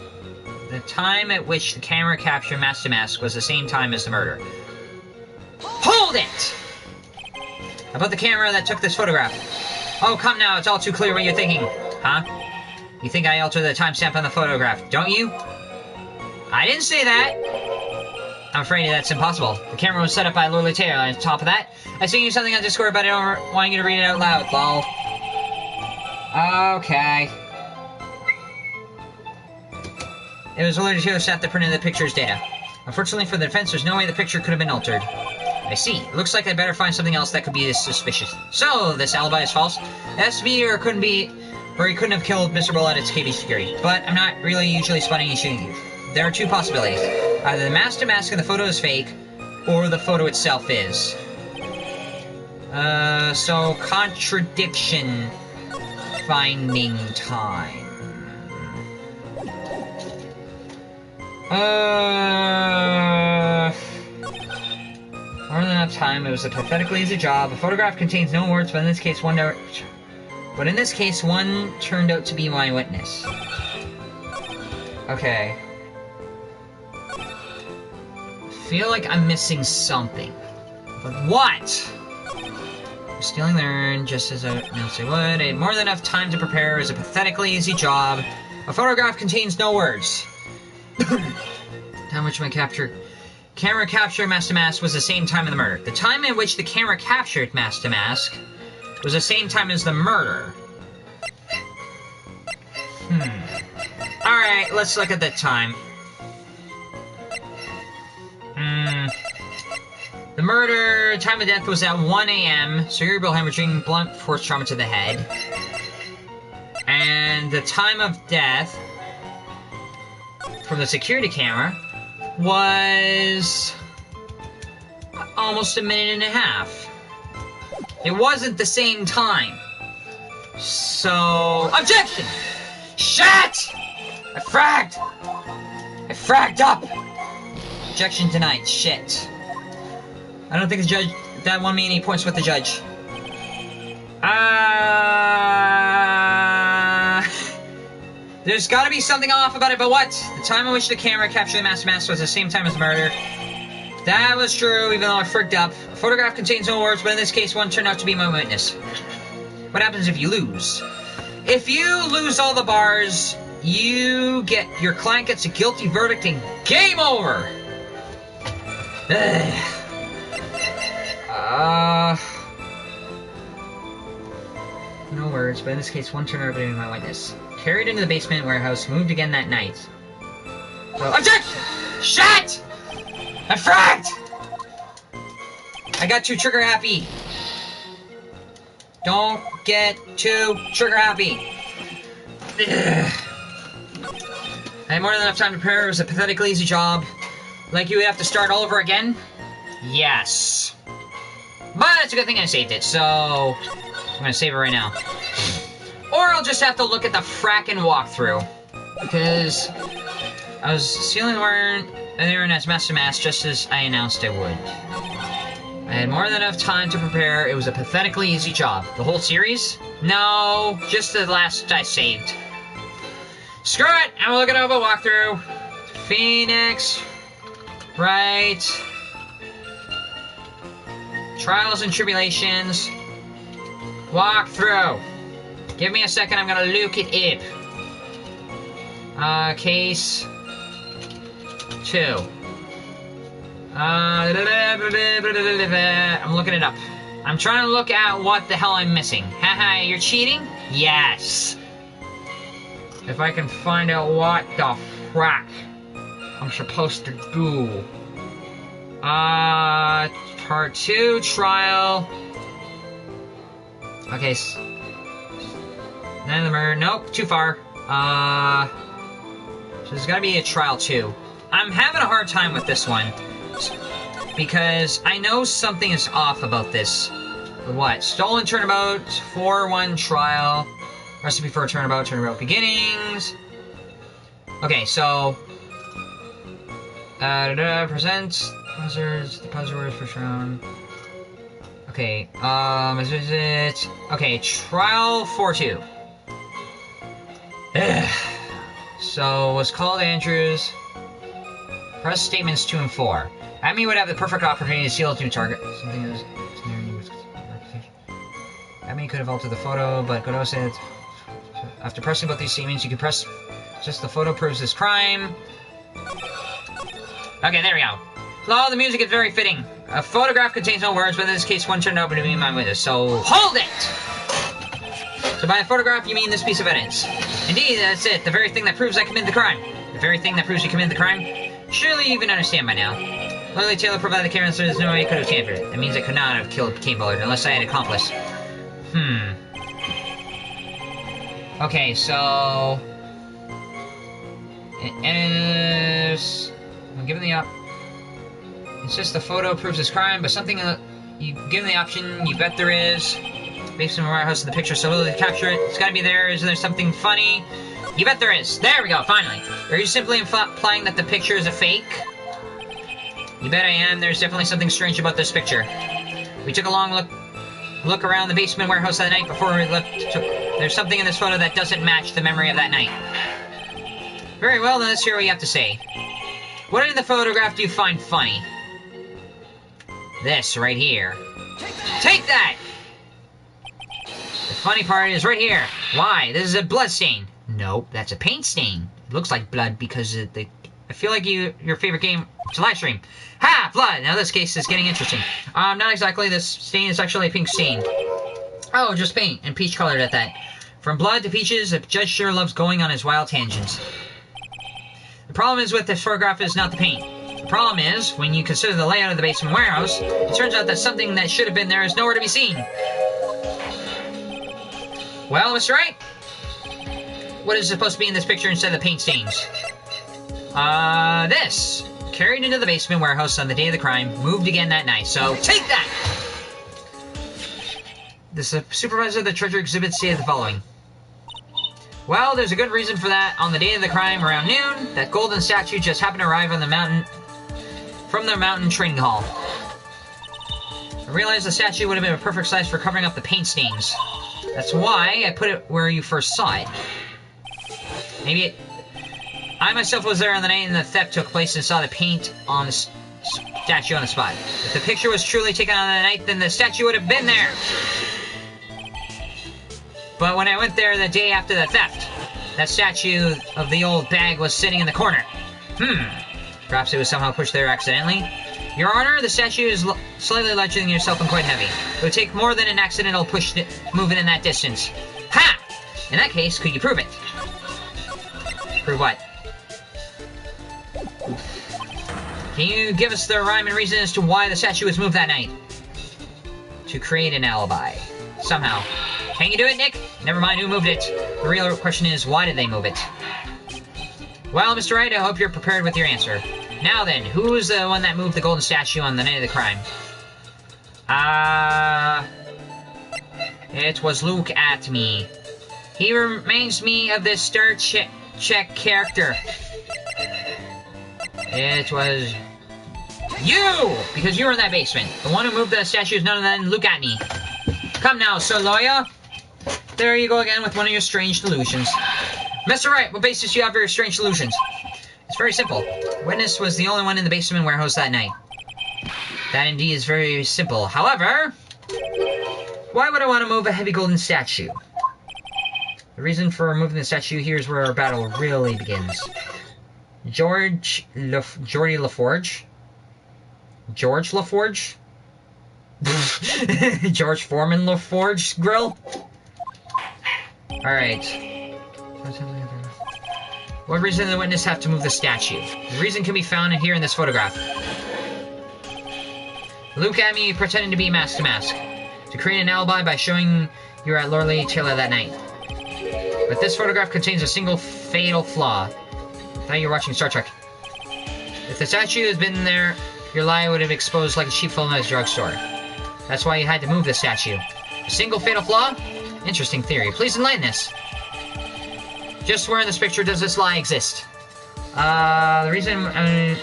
The time at which the camera captured Master Mask was the same time as the murder. Hold it! How about the camera that took this photograph? Oh, come now, it's all too clear what you're thinking. Huh? You think I altered the timestamp on the photograph, don't you? I didn't say that! I'm afraid that's impossible. The camera was set up by Lord Taylor. On top of that, I sent you something on Discord, but I don't want you to read it out loud, lol. Okay. It was Lord Taylor staff that printed the picture's data. Unfortunately for the defense, there's no way the picture could have been altered. I see. Looks like I'd better find something else that could be as suspicious. So, this alibi is false? It has to be, or it couldn't be, or he couldn't have killed Mr. Bullet at KB security. But I'm not really usually spotting and shooting you. There are two possibilities. Either the master mask in the photo is fake, or the photo itself is. So contradiction finding time. More than enough time. It was a pathetically easy job. A photograph contains no words, but in this case, one turned out to be my witness. Okay. I feel like I'm missing something. But what? I'm stealing their urn just as I announced I would. I had more than enough time to prepare. It was a pathetically easy job. A photograph contains no words. Time which my camera captured Master Mask was the same time of the murder. The time in which the camera captured Master Mask was the same time as the murder. Alright, let's look at the time. The murder, time of death was at 1 a.m. Cerebral hemorrhaging, blunt force trauma to the head. And the time of death from the security camera was almost a minute and a half. It wasn't the same time. So... Objection! Shit! I fragged up! Objection denied. Shit. I don't think the judge... That won me any points with the judge. There's gotta be something off about it, but what? The time in which the camera captured the Master Mask was the same time as the murder. That was true, even though I fricked up. A photograph contains no words, but in this case, one turned out to be my witness. What happens if you lose? If you lose all the bars, your client gets a guilty verdict and game over! No words, but in this case, one turned out to be my witness. Carried into the basement warehouse, moved again that night. So, objection! Shit! I fragged! I got too trigger happy. Don't get too trigger happy. I had more than enough time to prepare. It was a pathetically easy job. Like you would have to start all over again? Yes. But it's a good thing I saved it, so... I'm gonna save it right now. Or I'll just have to look at the frackin' walkthrough. Because... I was stealing the urn as Master Mask just as I announced I would. I had more than enough time to prepare. It was a pathetically easy job. The whole series? No, just the last I saved. Screw it! I'm looking over the walkthrough. Phoenix. Wright. Trials and Tribulations. Walkthrough. Give me a second, I'm gonna look it up. Case 2. I'm looking it up. I'm trying to look at what the hell I'm missing. Haha, you're cheating? Yes. If I can find out what the frack I'm supposed to do. Part 2, trial. Okay. None of the murder. Nope, too far. So there's gotta be a trial 2. I'm having a hard time with this one. Because I know something is off about this. What? Stolen turnabout, 4-1 trial. Recipe for a turnabout beginnings. Okay, so... present buzzers, the buzzer words for shown. Okay, is it... Okay, trial 4-2. So, was called Andrews. Press statements 2 and 4. Admin would have the perfect opportunity to seal its new target. Something is... Admin could have altered the photo, but Godot said... After pressing both these statements, you can press... Just the photo proves this crime. Okay, there we go. Well, the music is very fitting. A photograph contains no words, but in this case, one turned open to be my witness. So, hold it! So by a photograph, you mean this piece of evidence. Indeed, that's it. The very thing that proves I committed the crime. The very thing that proves you committed the crime? Surely you even understand by now. Lily Taylor provided the camera, so there's no way I could have tampered it. That means I could not have killed Kane Bullard unless I had an accomplice. Okay, so... It is... I'm given the it's just the photo proves this crime, but something you've given the option, you bet there is. Based on the warehouse in the picture, so will they capture it? It's gotta be there. Isn't there something funny? You bet there is. There we go, finally. Are you simply implying that the picture is a fake? You bet I am. There's definitely something strange about this picture. We took a long look around the basement warehouse that night before we left. There's something in this photo that doesn't match the memory of that night. Very well, then let's hear what you have to say. What in the photograph do you find funny? This right here. Take that! The funny part is right here. Why? This is a blood stain. Nope, that's a paint stain. It looks like blood because I feel like your favorite game is Livestream. Ha! Blood! Now this case is getting interesting. Not exactly. This stain is actually a pink stain. Oh, just paint, and peach colored at that. From blood to peaches, a judge sure loves going on his wild tangents. The problem is with this photograph is not the paint. The problem is, when you consider the layout of the basement warehouse, it turns out that something that should have been there is nowhere to be seen. Well, Mr. Wright? What is supposed to be in this picture instead of the paint stains? This. Carried into the basement warehouse on the day of the crime, moved again that night, so take that! The supervisor of the treasure exhibit stated the following. Well, there's a good reason for that. On the day of the crime, around noon, that golden statue just happened to arrive on the mountain from the mountain training hall. I realized the statue would have been a perfect size for covering up the paint stains. That's why I put it where you first saw it. I myself was there on the night the theft took place and saw the paint on the statue on the spot. If the picture was truly taken on the night, then the statue would have been there. But when I went there the day after the theft, that statue of the old bag was sitting in the corner. Perhaps it was somehow pushed there accidentally. Your Honor, the statue is slightly larger than yourself and quite heavy. It would take more than an accidental push to move it in that distance. Ha! In that case, could you prove it? Prove what? Can you give us the rhyme and reason as to why the statue was moved that night? To create an alibi. Somehow. Can you do it, Nick? Never mind who moved it. The real question is, why did they move it? Well, Mr. Wright, I hope you're prepared with your answer. Now then, who was the one that moved the golden statue on the night of the crime? It was Luke at me. He reminds me of this Star Trek character. It was you! Because you were in that basement. The one who moved the statue is none other than Luke at me. Come now, Sir Lawyer. There you go again with one of your strange delusions. Mr. Wright, what basis do you have for your strange delusions? It's very simple. Witness was the only one in the basement warehouse that night. That indeed is very simple. However, why would I want to move a heavy golden statue? The reason for removing the statue here is where our battle really begins. George LaForge? George LaForge? George Foreman LaForge grill? Alright. What reason did the witness have to move the statue? The reason can be found here in this photograph. Luke at me pretending to be mask to mask. To create an alibi by showing you were at Lily Taylor that night. But this photograph contains a single fatal flaw. I thought you were watching Star Trek. If the statue had been there, your lie would have exposed like a sheep falling out of a drugstore. That's why you had to move the statue. A single fatal flaw? Interesting theory. Please enlighten us. Just where in this picture does this lie exist? The reason when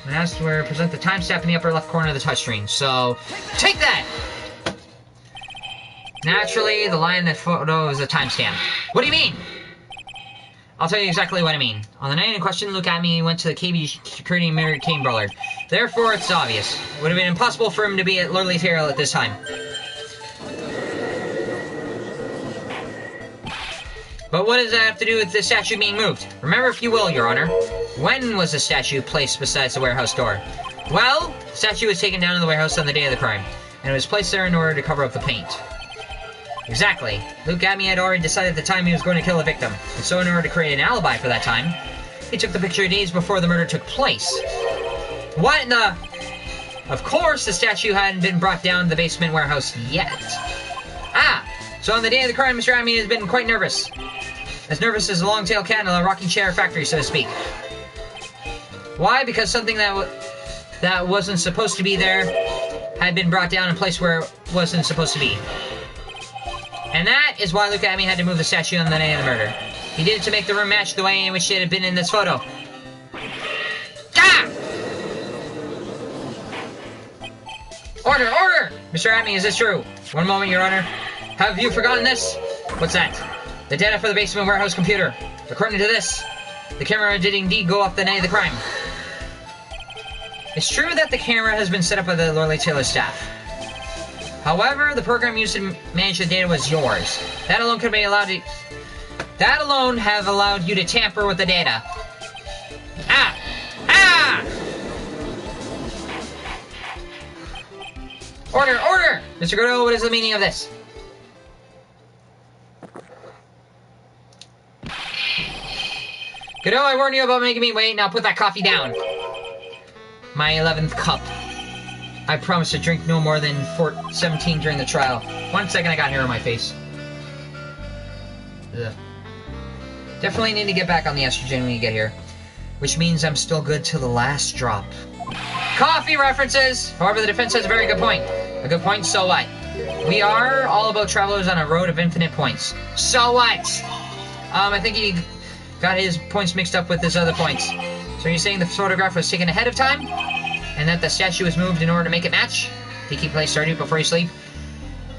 asked where present the timestamp in the upper left corner of the touchscreen. So, take that! Naturally, the lie in the photo is a timestamp. What do you mean? I'll tell you exactly what I mean. On the night in question, Luke at me went to the KB security and married Kane Bullard. Therefore, it's obvious. It would have been impossible for him to be at Lily Taylor at this time. But what does that have to do with the statue being moved? Remember, if you will, Your Honor, when was the statue placed besides the warehouse door? Well, the statue was taken down in the warehouse on the day of the crime, and it was placed there in order to cover up the paint. Exactly. Luke Abney had already decided the time he was going to kill the victim, and so in order to create an alibi for that time, he took the picture days before the murder took place. What in the... Of course, the statue hadn't been brought down to the basement warehouse yet. Ah! So on the day of the crime, Mr. Abney has been quite nervous. As nervous as a long-tailed cat in a rocking chair factory, so to speak. Why? Because something that wasn't supposed to be there had been brought down in a place where it wasn't supposed to be. And that is why Luke Abney had to move the statue on the night of the murder. He did it to make the room match the way in which it had been in this photo. Ah! Order! Order! Mr. Abney, is this true? One moment, Your Honor. Have you forgotten this? What's that? The data for the basement warehouse computer. According to this, the camera did indeed go up the night of the crime. It's true that the camera has been set up by the Lorelei Taylor staff. However, the program used to manage the data was yours. That alone could be allowed to... That alone have allowed you to tamper with the data. Ah! Ah! Order! Order! Mr. Godot, what is the meaning of this? Godot, I warned you about making me wait. Now put that coffee down. My 11th cup. I promised to drink no more than 17 during the trial. 1 second, I got hair on my face. Ugh. Definitely need to get back on the estrogen when you get here. Which means I'm still good till the last drop. Coffee references! However, the defense has a very good point. A good point, so what? We are all about travelers on a road of infinite points. So what? I think he got his points mixed up with his other points. So you're saying the photograph was taken ahead of time? And that the statue was moved in order to make it match? To keep play started before you sleep?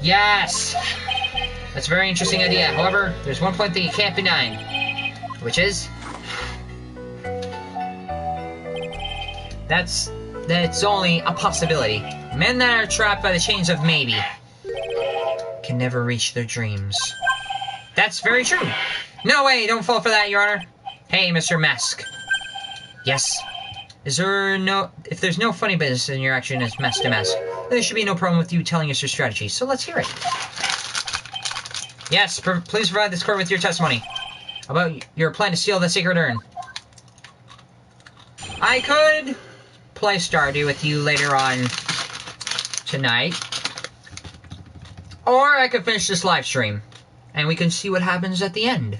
Yes! That's a very interesting idea. However, there's one point that you can't deny. Which is... That's only a possibility. Men that are trapped by the chains of maybe can never reach their dreams. That's very true. No way, don't fall for that, Your Honor. Hey, Mr. Mask. Yes? If there's no funny business in your action as Mask to Mask, then there should be no problem with you telling us your strategy, so let's hear it. Yes, please provide this court with your testimony about your plan to steal the sacred urn. I could play Stardew with you later on tonight, or I could finish this live stream, and we can see what happens at the end.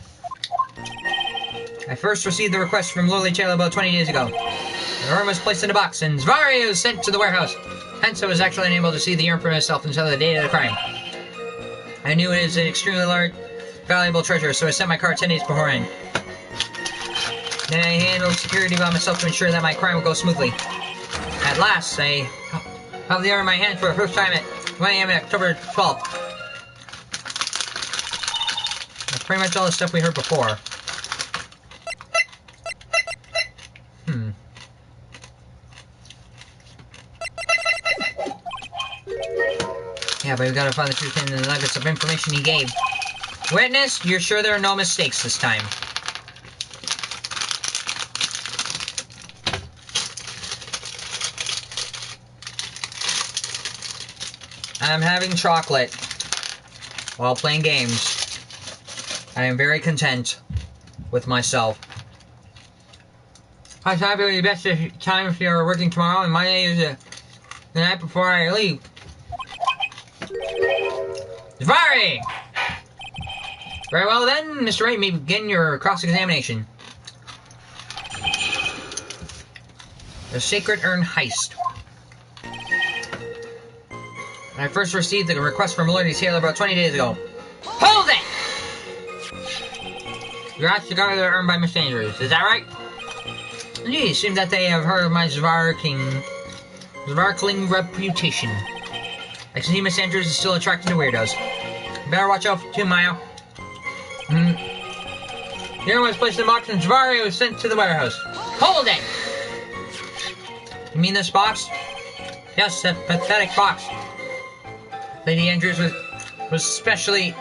I first received the request from Lorelei Taylor about 20 days ago. The urn was placed in a box, and Zvari was sent to the warehouse. Hence, I was actually unable to see the urn for myself until the day of the crime. I knew it is an extremely large, valuable treasure, so I sent my car 10 days beforehand. Then I handled security by myself to ensure that my crime would go smoothly. At last, I held the urn in my hand for the first time at 1 a.m. on October 12th. That's pretty much all the stuff we heard before. Yeah, but we gotta find the truth in the nuggets of information he gave. Witness, you're sure there are no mistakes this time? I'm having chocolate while playing games. I am very content with myself. I thought it would be best time if you're working tomorrow, and Monday is the night before I leave. Zvari! Very well then, Mr. Wright, may begin your cross-examination. The Sacred Urn Heist. I first received the request from Lorelei Taylor about 20 days ago. Hold it! You're asked to gather the urn by Miss Andrews, is that right? Indeed, it seems that they have heard of my Zvarkling reputation. I can see Miss Andrews is still attracted to weirdos. You better watch out too, Maya. The urn was placed in a box and Zvari was sent to the warehouse. Hold it! You mean this box? Yes, that pathetic box. Lady Andrews was specially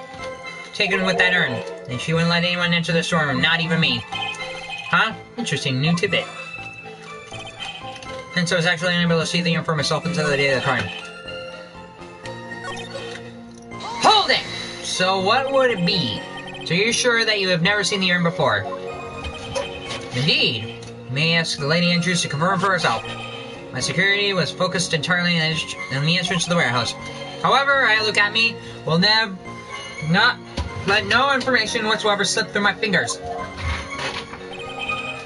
taken with that urn. And she wouldn't let anyone enter the storeroom, not even me. Huh? Interesting, new tidbit. And so I was actually unable to see the urn for myself until the day of the crime. Hold it! So what would it be? So you're sure that you have never seen the urn before? Indeed. You may ask the Lady Andrews to confirm for herself. My security was focused entirely on the entrance to the warehouse. However, I look at me, will not let no information whatsoever slip through my fingers.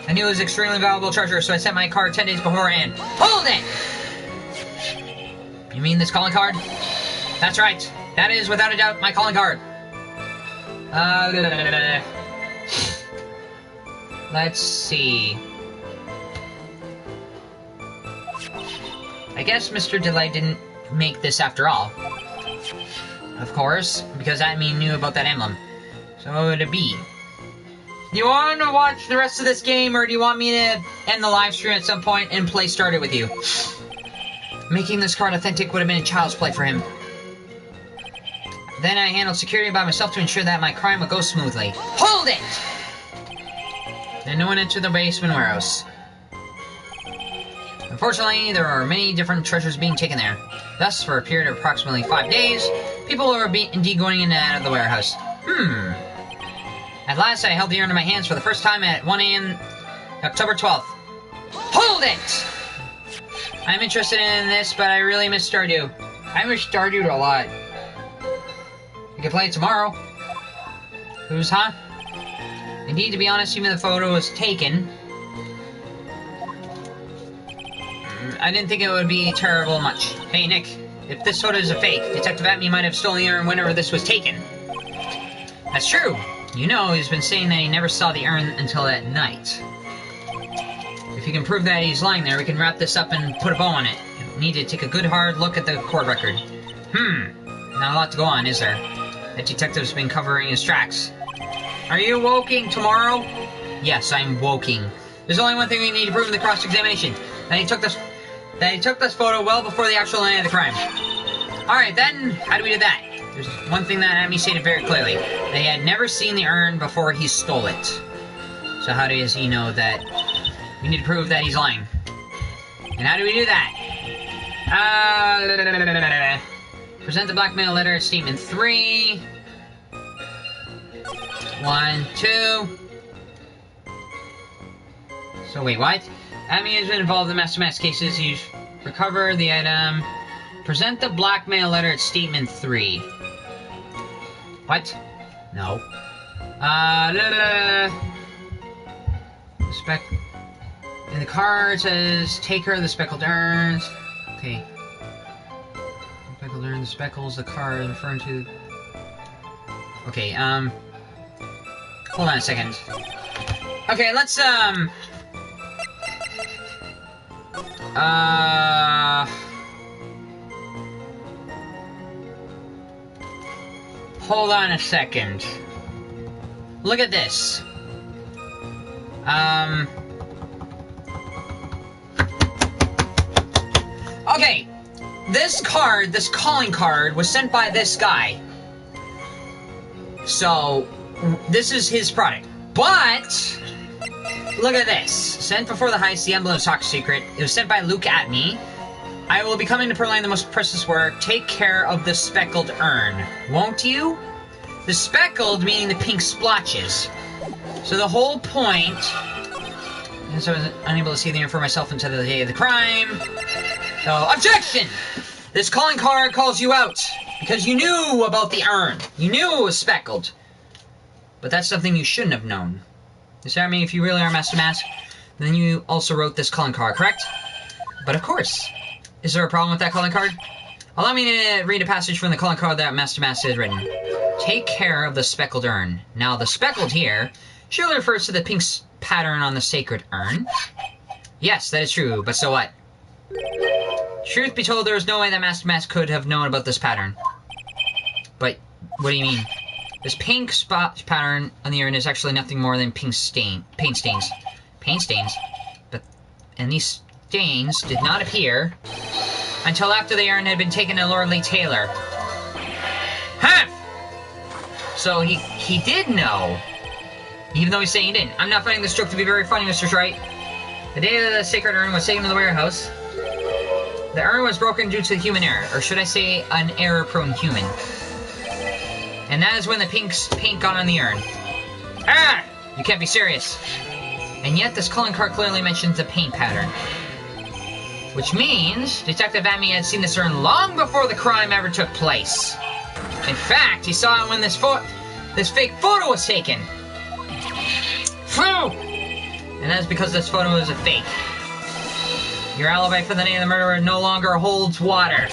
I knew it was extremely valuable treasure, so I sent my card 10 days beforehand. Hold it! You mean this calling card? That's right. That is, without a doubt, my calling card. Let's see. I guess Mr. Delight didn't make this after all. Of course, because Admin knew about that emblem. So what would it be? Do you want to watch the rest of this game, or do you want me to end the live stream at some point and play started with you? Making this card authentic would have been a child's play for him. Then I handled security by myself to ensure that my crime would go smoothly. Hold it! Then no one entered the basement warehouse. Unfortunately, there are many different treasures being taken there. Thus, for a period of approximately 5 days, people are indeed going in and out of the warehouse. At last, I held the urn in my hands for the first time at 1 a.m. October 12th. Hold it! I'm interested in this, but I really miss Stardew. I miss Stardew a lot. We can play it tomorrow. Who's, huh? Indeed, to be honest, even the photo was taken. I didn't think it would be terrible much. Hey, Nick, if this photo is a fake, Detective Atme might have stolen the urn whenever this was taken. That's true. You know, he's been saying that he never saw the urn until at night. If you can prove that he's lying there, we can wrap this up and put a bow on it. We need to take a good hard look at the court record. Not a lot to go on, is there? That detective's been covering his tracks. Are you woking tomorrow? Yes, I'm woking. There's only one thing we need to prove in the cross-examination. That he took this photo well before the actual night of the crime. Alright then, how do we do that? There's one thing that Amy stated very clearly. That he had never seen the urn before he stole it. So how does he know that we need to prove that he's lying? And how do we do that? Present the blackmail letter at statement 3. 1, 2. So wait, what? Amy has been involved in Master Mass cases. You recover the item. Present the blackmail letter at statement 3. What? No. And the card says, take her the speckled urns. Okay. Speckled urn, the speckles, the card referring to... Okay, hold on a second. Okay, let's, hold on a second. Look at this. Okay. This card, this calling card, was sent by this guy. So, this is his product. But, look at this. Sent before the heist, the emblem is top secret. It was sent by Luke Atme. I will be coming to Perline the most precious work. Take care of the speckled urn. Won't you? The speckled meaning the pink splotches. So the whole point... And so I was unable to see the urn for myself until the day of the crime. So, objection! This calling card calls you out. Because you knew about the urn. You knew it was speckled. But that's something you shouldn't have known. Does that mean if you really are Master Mask, then you also wrote this calling card, correct? But of course. Is there a problem with that calling card? Allow me to read a passage from the calling card that Master Mask has written. Take care of the speckled urn. Now, the speckled here surely refers to the pink pattern on the sacred urn. Yes, that is true, but so what? Truth be told, there is no way that Master Mask could have known about this pattern. But, what do you mean? This pink spot pattern on the urn is actually nothing more than paint stains. Paint stains? And these stains did not appear until after the urn had been taken to Lord Lee Taylor. Huh! So he did know, even though he's saying he didn't. I'm not finding this joke to be very funny, Mr. Wright. The day the sacred urn was taken to the warehouse, the urn was broken due to human error, or should I say, an error-prone human. And that is when the paint got on the urn. Ah! You can't be serious. And yet this calling card clearly mentions the paint pattern. Which means Detective Amy had seen this urn long before the crime ever took place. In fact, he saw it when this fake photo was taken. Phew! And that's because this photo is a fake. Your alibi for the name of the murderer no longer holds water.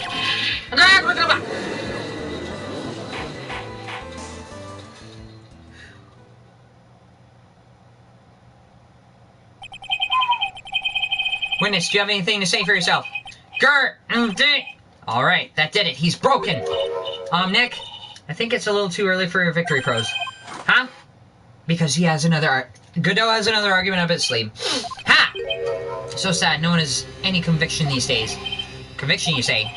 Witness, do you have anything to say for yourself? Alright, that did it. He's broken. Nick, I think it's a little too early for your victory pros. Huh? Because he has another... Godot has another argument up his sleeve. Ha! So sad, no one has any conviction these days. Conviction, you say?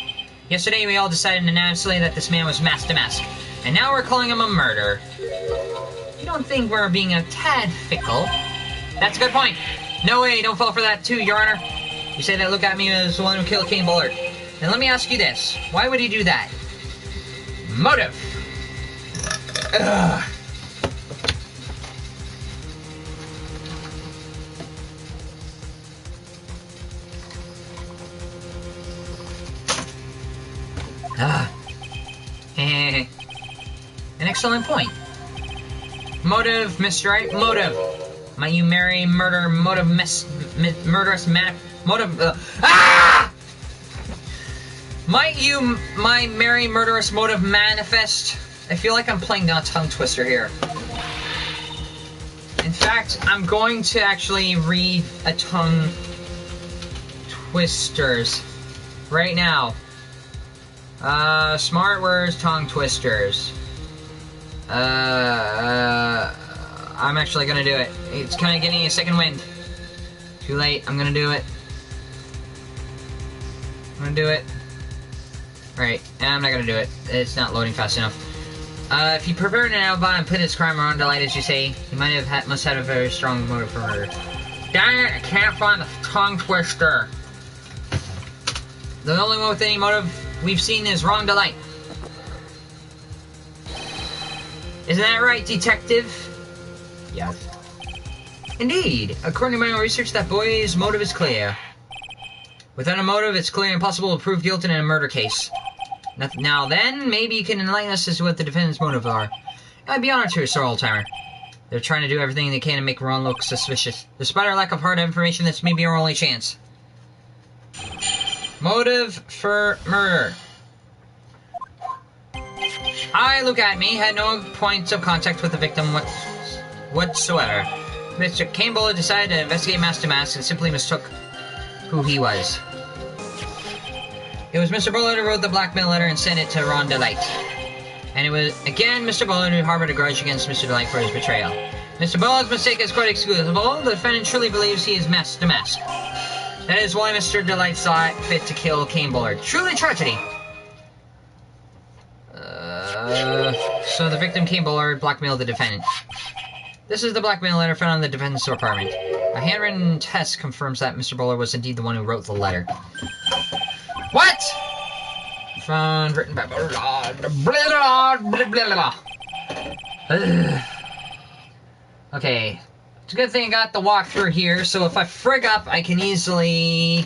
Yesterday we all decided unanimously that this man was mask to mask. And now we're calling him a murderer. You don't think we're being a tad fickle? That's a good point. No way, don't fall for that too, Your Honor. You say that Look At Me as the one who killed Kane Bullard. Then let me ask you this. Why would he do that? Motive. Ugh. An excellent point. Motive, Mr. Wright. Motive. Might you marry, murder, motive, murderous man... Motive... Might you, my merry, murderous motive manifest? I feel like I'm playing a tongue twister here. In fact, I'm going to actually read a tongue twisters right now. Smart words, tongue twisters. I'm actually gonna do it. It's kind of getting a second wind. Too late. I'm gonna do it. I'm gonna do it. Right. I'm not gonna do it. It's not loading fast enough. If you prepared an alibi and put his crime around the light, as you say, he must have a very strong motive for murder. Dang it! I can't find the tongue twister. The only one with any motive we've seen is wrong delight. Isn't that right, detective? Yes. Indeed. According to my own research, that boy's motive is clear. Without a motive, it's clearly impossible to prove guilt in a murder case. Now then, maybe you can enlighten us as to what the defendant's motives are. I'd be honored to, Sir Oldtimer. They're trying to do everything they can to make Ron look suspicious. Despite our lack of hard information, this may be our only chance. Motive for murder. I, Look At Me, had no points of contact with the victim whatsoever. Mr. Kane Bullard decided to investigate mask to mask and simply mistook who he was. It was Mr. Bullard who wrote the blackmail letter and sent it to Ron Delight. And it was, again, Mr. Bullard who harbored a grudge against Mr. Delight for his betrayal. Mr. Bullard's mistake is quite excusable. The defendant truly believes he is mask to mask. That is why Mr. Delight saw it fit to kill Kane Bullard. Truly tragedy. So the victim, Kane Bullard, blackmailed the defendant. This is the blackmail letter found in the defendant's apartment. A handwritten test confirms that Mr. Bullard was indeed the one who wrote the letter. What? Found written by... Okay. It's a good thing I got the walkthrough here, so if I frig up, I can easily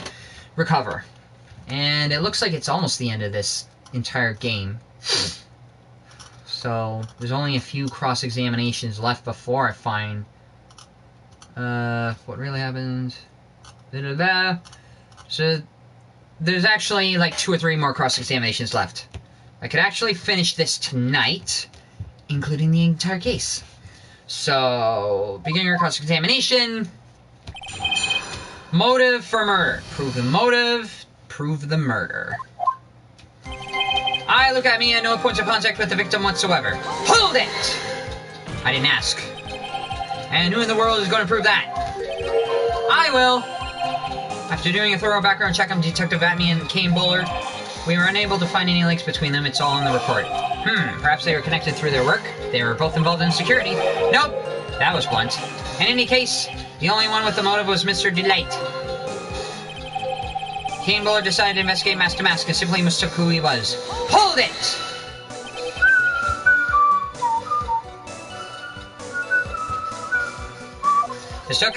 recover. And it looks like it's almost the end of this entire game. So, there's only a few cross-examinations left before I find... what really happened? So, there's actually like 2 or 3 more cross-examinations left. I could actually finish this tonight, including the entire case. So, beginning your cross-examination. Motive for murder. Prove the motive, prove the murder. I, Look At Me, had no points of contact with the victim whatsoever. Hold it! I didn't ask. And who in the world is going to prove that? I will! After doing a thorough background check on Detective Atme and Kane Bullard, we were unable to find any links between them. It's all in the report. Perhaps they were connected through their work. They were both involved in security. Nope, that was blunt. In any case, the only one with the motive was Mr. Delight. Kane Buller decided to investigate Master Mask and simply mistook who he was. Hold it! Mistook?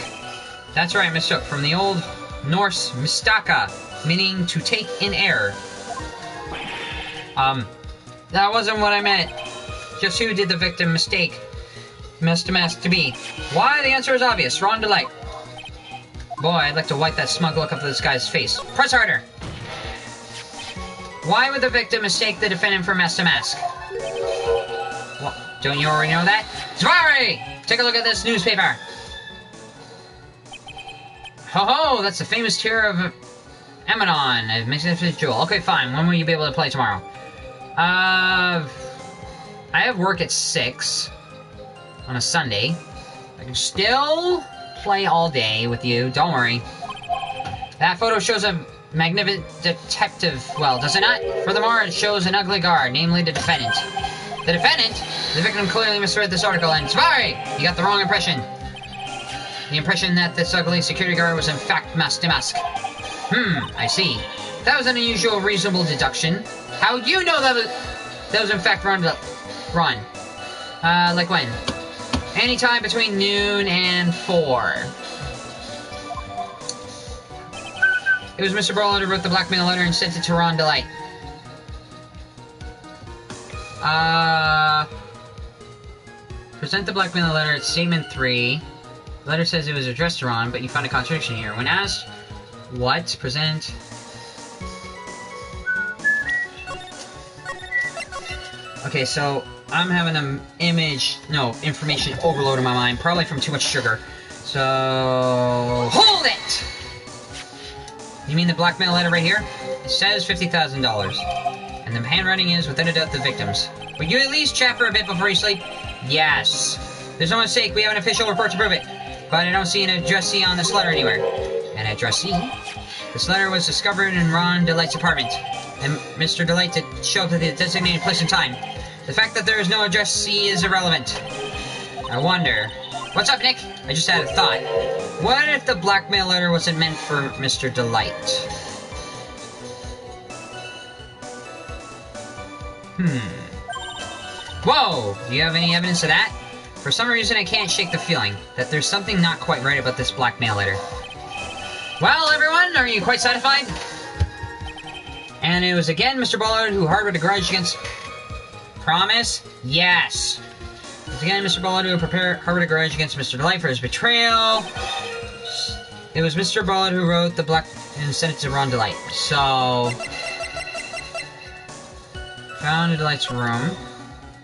That's right, mistook. From the old Norse mistaka, meaning to take in air. That wasn't what I meant. Just who did the victim mistake Master Mask to be? Why? The answer is obvious. Ron Delight. Boy, I'd like to wipe that smug look off this guy's face. Press harder! Why would the victim mistake the defendant for Master Mask? What? Don't you already know that? Zvari! Take a look at this newspaper. Ho-ho! That's the famous tier of Emanon, a magnificent jewel. Okay, fine. When will you be able to play tomorrow? I have work at 6 on a Sunday. I can still play all day with you. Don't worry. That photo shows a magnificent detective. Well, does it not? Furthermore, it shows an ugly guard, namely the defendant. The defendant? The victim clearly misread this article, and sorry, you got the wrong impression. The impression that this ugly security guard was in fact Master Mask. I see. That was an unusual, reasonable deduction. How'd you know that was in fact Ron? Like when? Anytime between noon and 4. It was Mr. Burlow who wrote the blackmail letter and sent it to Ron Delight. Present the blackmail letter at statement 3. The letter says it was addressed to Ron, but you found a contradiction here. When asked what, present... Okay, so I'm having an information overload in my mind, probably from too much sugar. So... Hold it! You mean the blackmail letter right here? It says $50,000. And the handwriting is, without a doubt, the victim's. Would you at least chat for a bit before you sleep? Yes. There's no mistake, we have an official report to prove it. But I don't see an addressee on this letter anywhere. An addressee? This letter was discovered in Ron Delight's apartment. And Mr. Delight did show up at the designated place and time. The fact that there is no addressee is irrelevant. I wonder... What's up, Nick? I just had a thought. What if the blackmail letter wasn't meant for Mr. Delight? Whoa! Do you have any evidence of that? For some reason, I can't shake the feeling that there's something not quite right about this blackmail letter. Well, everyone, are you quite satisfied? And it was again Mr. Bullard who harbored a grudge against... Promise? Yes. It was again Mr. Bullard who harbored a grudge against Mr. Delight for his betrayal. It was Mr. Bullard who wrote the black... and sent it to Ron Delight. So... Found in Delight's room.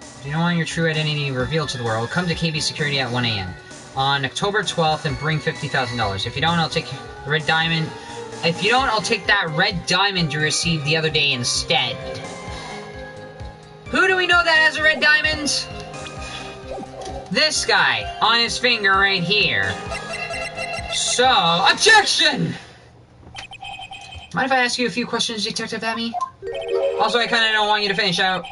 If you don't want your true identity revealed to the world, come to KB Security at 1 a.m. on October 12th and bring $50,000. If you don't, I'll take the red diamond. If you don't, I'll take that red diamond you received the other day instead. Who do we know that has a red diamond? This guy on his finger right here. So, objection! Mind if I ask you a few questions, Detective Abby? Also, I kind of don't want you to finish out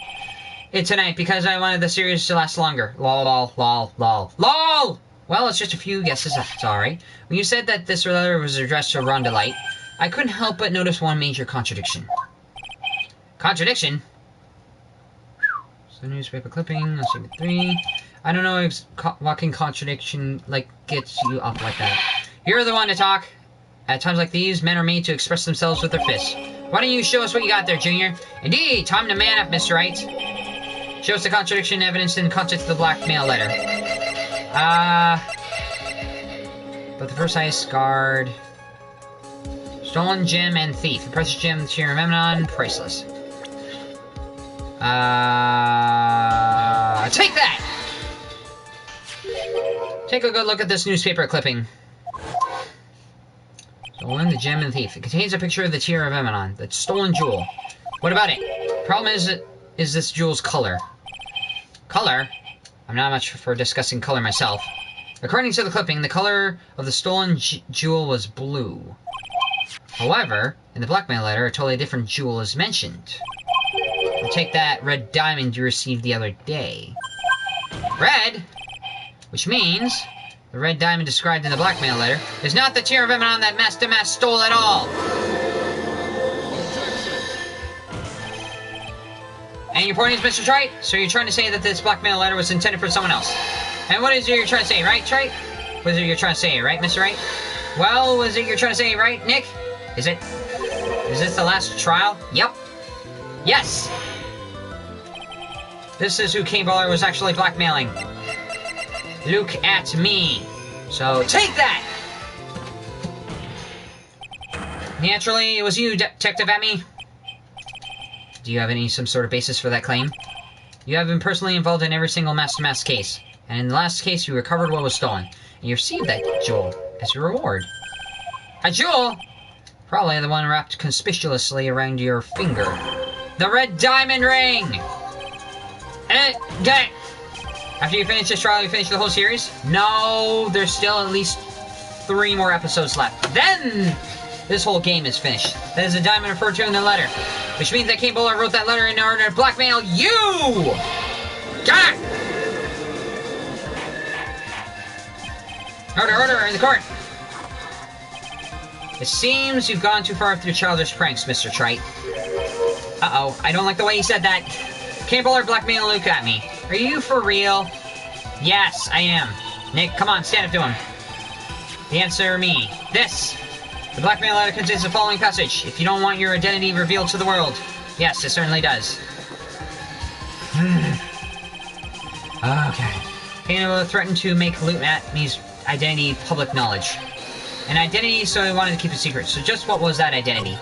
it tonight because I wanted the series to last longer. Lol, lol, lol, lol, lol! Well, it's just a few guesses, that's alright. When you said that this letter was addressed to Ron Delight, I couldn't help but notice one major contradiction. Contradiction? So, newspaper clipping, let's see, 3. I don't know if walking contradiction, gets you up like that. You're the one to talk. At times like these, men are made to express themselves with their fists. Why don't you show us what you got there, Junior? Indeed, time to man up, Mr. Wright. Show us the contradiction evidence in the context of the blackmail letter. But the first ice guard... Stolen gem and thief. The precious gem, the Cheer of Memnon, priceless. Take that! Take a good look at this newspaper clipping. Stolen, the gem, and thief. It contains a picture of the Tear of Emanon, the stolen jewel. What about it? Problem is this jewel's color. Color? I'm not much for discussing color myself. According to the clipping, the color of the stolen jewel was blue. However, in the blackmail letter, a totally different jewel is mentioned. The take that red diamond you received the other day. Red? Which means the red diamond described in the blackmail letter is not the Tear of Emanon that Master Mask stole at all! And your point is, Mr. Wright? So you're trying to say that this blackmail letter was intended for someone else? And what is it you're trying to say, right, Wright? What is it you're trying to say, right, Mr. Wright? Well, what is it you're trying to say, right, Nick? Is this the last trial? Yep. Yes! This is who Kane Bowler was actually blackmailing. Look at me. So, take that! Naturally, it was you, Detective Emmy. Do you have some sort of basis for that claim? You have been personally involved in every single Master Mask case. And in the last case, you recovered what was stolen. And you received that jewel as your reward. A jewel? Probably the one wrapped conspicuously around your finger. The red diamond ring! Get it! After you finish this trial, you finish the whole series? No, there's still at least 3 more episodes left. Then, this whole game is finished. That is the diamond referred to in the letter. Which means that Kane Bowler wrote that letter in order to blackmail you! Got it! Order, in the court! It seems you've gone too far with your childish pranks, Mr. Wright. Uh-oh, I don't like the way you said that. Kane Bowler blackmail Luke at me. Are you for real? Yes, I am. Nick, come on, stand up to him. The answer, me. This! The blackmail letter contains the following passage. If you don't want your identity revealed to the world. Yes, it certainly does. Okay. Kane Bowler threatened to make Luke at me's identity public knowledge. An identity, so he wanted to keep it secret. So just what was that identity?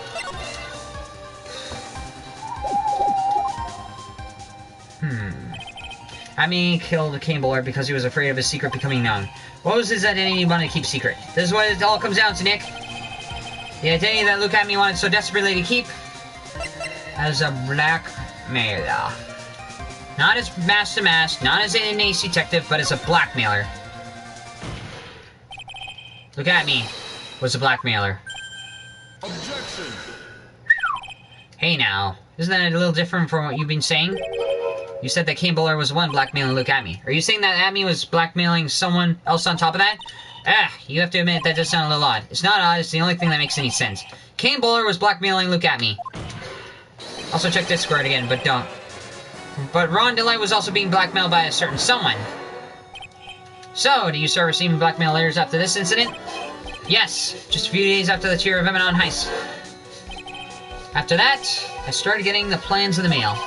I mean, killed Kane Bowler because he was afraid of his secret becoming known. What was his identity he wanted to keep secret? This is what it all comes down to, Nick. The identity that Luke at me wanted so desperately to keep as a blackmailer. Not as Master Mask, not as an ace detective, but as a blackmailer. Look at me was a blackmailer. Objection. Hey now, isn't that a little different from what you've been saying? You said that Kane Bowler was the one blackmailing Luke at me. Are you saying that Atme was blackmailing someone else on top of that? You have to admit that does sound a little odd. It's not odd, it's the only thing that makes any sense. Kane Bowler was blackmailing Luke at me. Also check Discord again, but don't. But Ron DeLay was also being blackmailed by a certain someone. So, do you start receiving blackmail letters after this incident? Yes, just a few days after the Tear of Emanon heist. After that, I started getting the plans in the mail.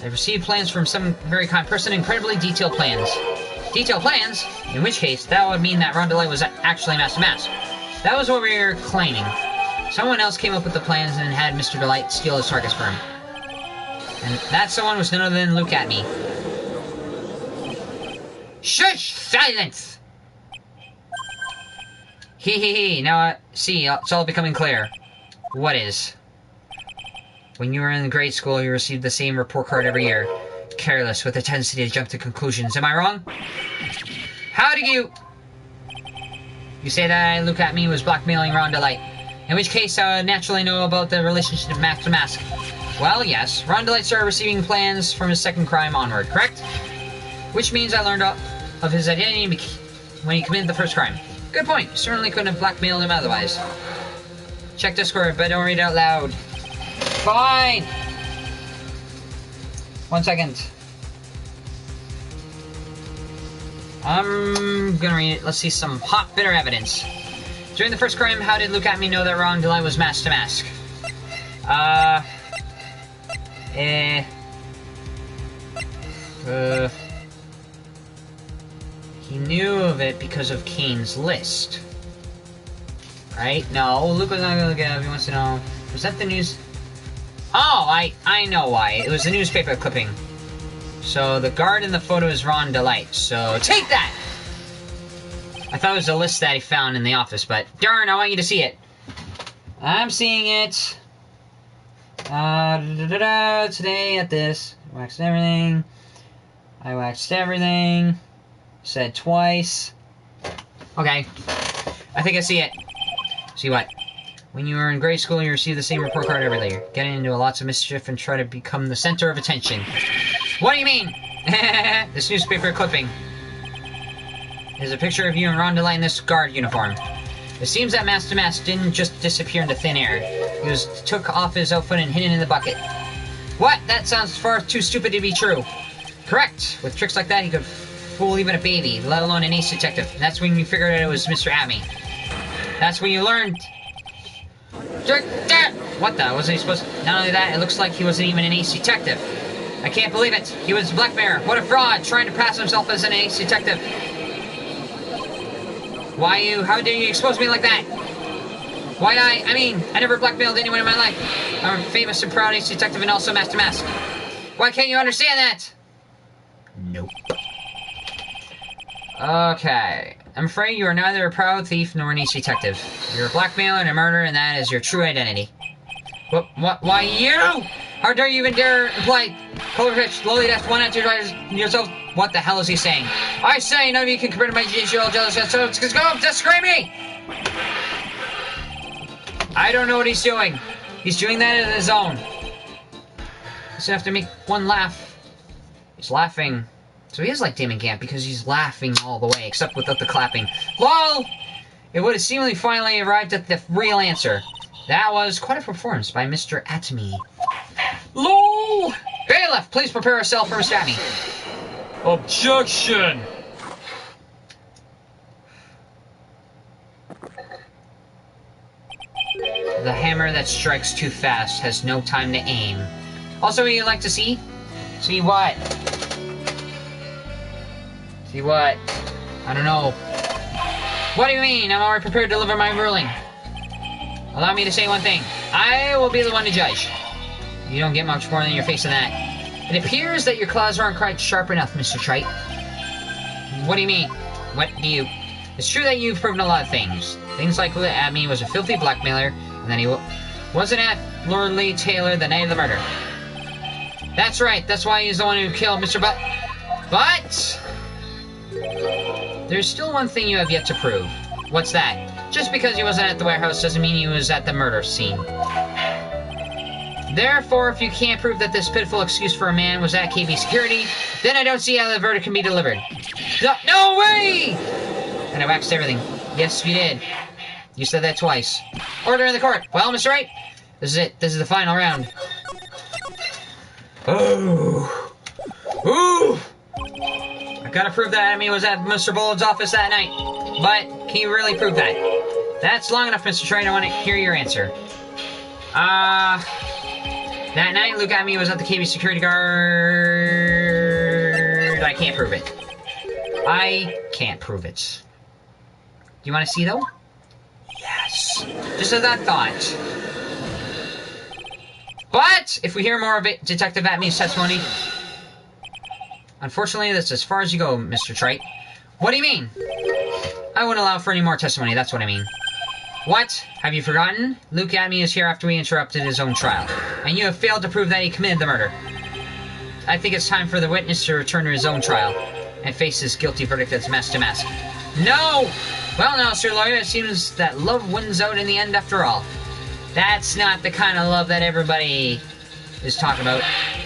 I received plans from some very kind person, incredibly detailed plans. Detailed plans? In which case, that would mean that Ron DeLay was actually Master Mask. That was what we were claiming. Someone else came up with the plans and had Mr. Delight steal his target sperm. And that someone was none other than Luke at me. Shush! Silence! Hee. Now, see, it's all becoming clear. What is? When you were in grade school, you received the same report card every year. Careless, with a tendency to jump to conclusions. Am I wrong? How do you... You say that Luke at me was blackmailing Ron DeLight. In which case, I would naturally know about the relationship of Mask to Mask. Well, yes. Ron DeLight started receiving plans from his second crime onward, correct? Which means I learned of his identity when he committed the first crime. Good point. You certainly couldn't have blackmailed him otherwise. Check Discord, but don't read it out loud. Fine! 1 second. I'm gonna read it. Let's see some hot, bitter evidence. During the first crime, how did Luke at me know that Ron DeLay was Mask to Mask? He knew of it because of Kane's list. Right? No, Luke was not gonna look it up. He wants to know. Was that the news? Oh, I know why. It was the newspaper clipping. So the guard in the photo is Ron DeLight. So take that! I thought it was a list that he found in the office, but darn, I want you to see it. I'm seeing it. Today at this. Waxed everything. I waxed everything. Said twice. Okay. I think I see it. See what? When you were in grade school, you received the same report card every year. Getting into lots of mischief and try to become the center of attention. What do you mean? This newspaper clipping is a picture of you and Rondelay in this guard uniform. It seems that Master Mask didn't just disappear into thin air. He took off his outfit and hid it in the bucket. What? That sounds far too stupid to be true. Correct. With tricks like that, he could fool even a baby, let alone an ace detective. And that's when you figured out it was Mr. Abney. That's when you learned... What the? Wasn't he supposed to... Not only that, it looks like he wasn't even an ace detective. I can't believe it. He was a blackmailer. What a fraud, trying to pass himself as an ace detective. How dare you expose me like that? I mean, I never blackmailed anyone in my life. I'm a famous and proud ace detective and also Master Mask. Why can't you understand that? Nope. Okay. I'm afraid you are neither a proud thief nor an ace detective. You're a blackmailer and a murderer, and that is your true identity. Why you? How dare you even dare imply color-rich, lowly death, one after yourself? What the hell is he saying? I say none of you can compare to my judicial jealous, so just go disgrace me! I don't know what he's doing. He's doing that on his own. He's gonna have to make one laugh. He's laughing. So he is like Damon Gamp because he's laughing all the way, except without the clapping. LOL! It would have seemingly finally arrived at the real answer. That was quite a performance by Mr. Atme. LOL! Bailiff, please prepare yourself for Mr. Atme. Objection! The hammer that strikes too fast has no time to aim. Also, what you'd like to see? See what? See what? I don't know. What do you mean? I'm already prepared to deliver my ruling. Allow me to say one thing. I will be the one to judge. You don't get much more than your face in that. It appears that your claws aren't quite sharp enough, Mr. Trite. What do you mean? What do you... It's true that you've proven a lot of things. Things like that Abney was a filthy blackmailer, and that he wasn't at Lord Lee Taylor the night of the murder. That's right. That's why he's the one who killed Mr. But... There's still one thing you have yet to prove. What's that? Just because he wasn't at the warehouse doesn't mean he was at the murder scene. Therefore, if you can't prove that this pitiful excuse for a man was at KB security, then I don't see how the verdict can be delivered. No way! And I waxed everything. Yes, you did. You said that twice. Order in the court. Well, Mr. Wright, this is it. This is the final round. Oh. Ooh! I gotta prove that Abney was at Mr. Bullard's office that night. But, can you really prove that? That's long enough, Mr. Trite. I want to hear your answer. That night, Luke Abney was at the KB security guard. I can't prove it. I can't prove it. Do you want to see, though? Yes. Just as I thought. But, if we hear more of it, Detective Abney's testimony... Unfortunately, that's as far as you go, Mr. Trite. What do you mean? I wouldn't allow for any more testimony, that's what I mean. What? Have you forgotten? Luke Abney is here after we interrupted his own trial, and you have failed to prove that he committed the murder. I think it's time for the witness to return to his own trial, and face his guilty verdict as Master Mask. No! Well now, Sir Lawyer, it seems that love wins out in the end after all. That's not the kind of love that everybody is talking about.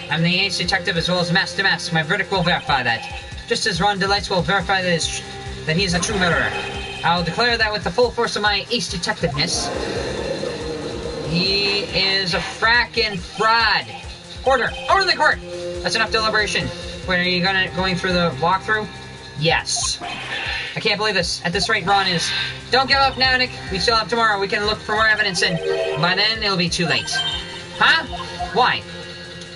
I'm the ace detective as well as Master Mask. My verdict will verify that. Just as Ron Garnetzx will verify that he is a true murderer. I'll declare that with the full force of my ace detectiveness, he is a frackin' fraud. Order in the court! That's enough deliberation. Wait, are you going through the walkthrough? Yes. I can't believe this. At this rate, Ron is... Don't give up now, Nick. We still have tomorrow. We can look for more evidence, and by then, it'll be too late. Huh? Why?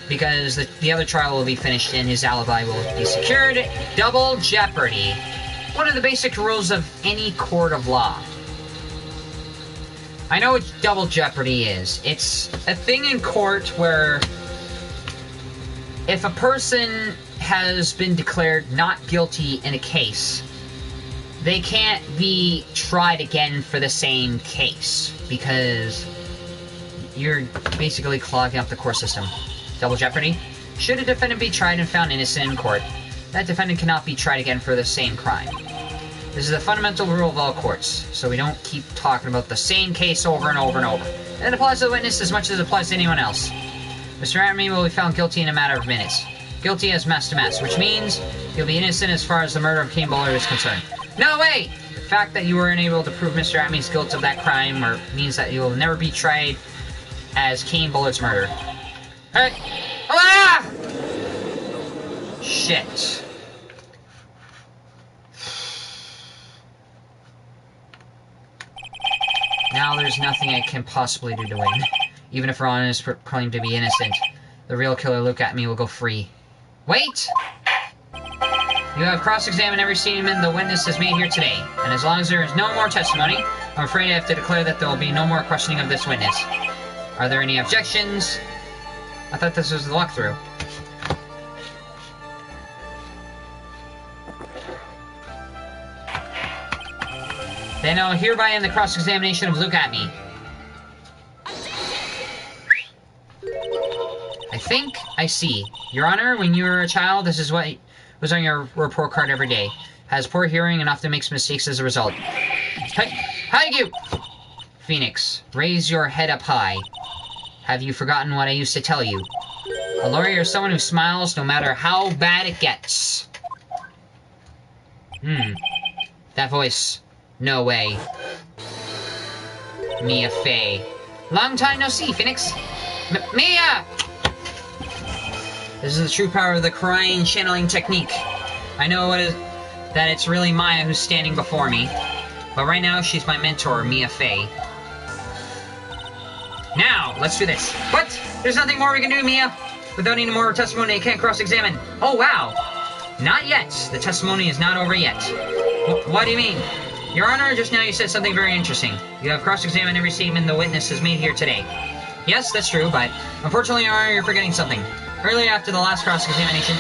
Because the other trial will be finished and his alibi will be secured. Double jeopardy. One of the basic rules of any court of law. I know what double jeopardy is. It's a thing in court where if a person has been declared not guilty in a case, they can't be tried again for the same case because you're basically clogging up the court system. Double jeopardy. Should a defendant be tried and found innocent in court, that defendant cannot be tried again for the same crime. This is a fundamental rule of all courts, so we don't keep talking about the same case over and over and over. It applies to the witness as much as it applies to anyone else. Mr. Atme will be found guilty in a matter of minutes. Guilty as mass to mass, which means he'll be innocent as far as the murder of Kane Bowler is concerned. No way! The fact that you were unable to prove Mr. Atme's guilt of that crime means that you will never be tried as Kane Bowler's murderer. Alright. Ah! Shit. Now there's nothing I can possibly do to win. Even if Ron is claimed to be innocent, the real killer Luke Atme will go free. Wait! You have cross-examined every statement the witness has made here today, and as long as there is no more testimony, I'm afraid I have to declare that there will be no more questioning of this witness. Are there any objections? I thought this was the walkthrough. Then I'll hereby end the cross-examination of Luke Atme. I think I see. Your Honor, when you were a child, this is what was on your report card every day. Has poor hearing and often makes mistakes as a result. Hi, you! Phoenix, raise your head up high. Have you forgotten what I used to tell you? A lawyer is someone who smiles no matter how bad it gets. That voice. No way. Mia Fey. Long time no see, Phoenix. Mia! This is the true power of the crying channeling technique. I know that it's really Maya who's standing before me. But right now, she's my mentor, Mia Fey. Now, let's do this. What? There's nothing more we can do, Mia? Without any more testimony, I can't cross-examine. Oh, wow. Not yet. The testimony is not over yet. What do you mean? Your Honor, just now you said something very interesting. You have cross-examined every statement the witness has made here today. Yes, that's true, but unfortunately, Your Honor, you're forgetting something. Earlier after the last cross-examination,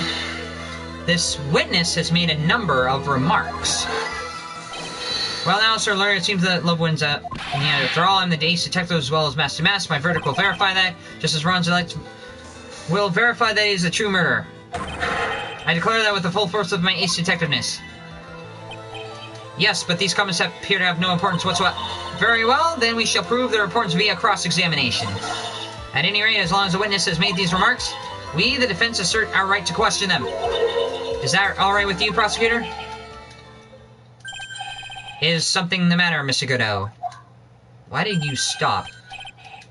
this witness has made a number of remarks. Well now, Sir Lawyer, it seems that love wins out. And yet, after all, I'm the ace detective as well as Master Mass. My verdict will verify that, just as Ron's will verify that he's the true murderer. I declare that with the full force of my ace detectiveness. Yes, but these comments appear to have no importance whatsoever. Very well, then we shall prove their importance via cross-examination. At any rate, as long as the witness has made these remarks, we, the defense, assert our right to question them. Is that all right with you, prosecutor? Is something the matter, Mr. Godot? Why did you stop?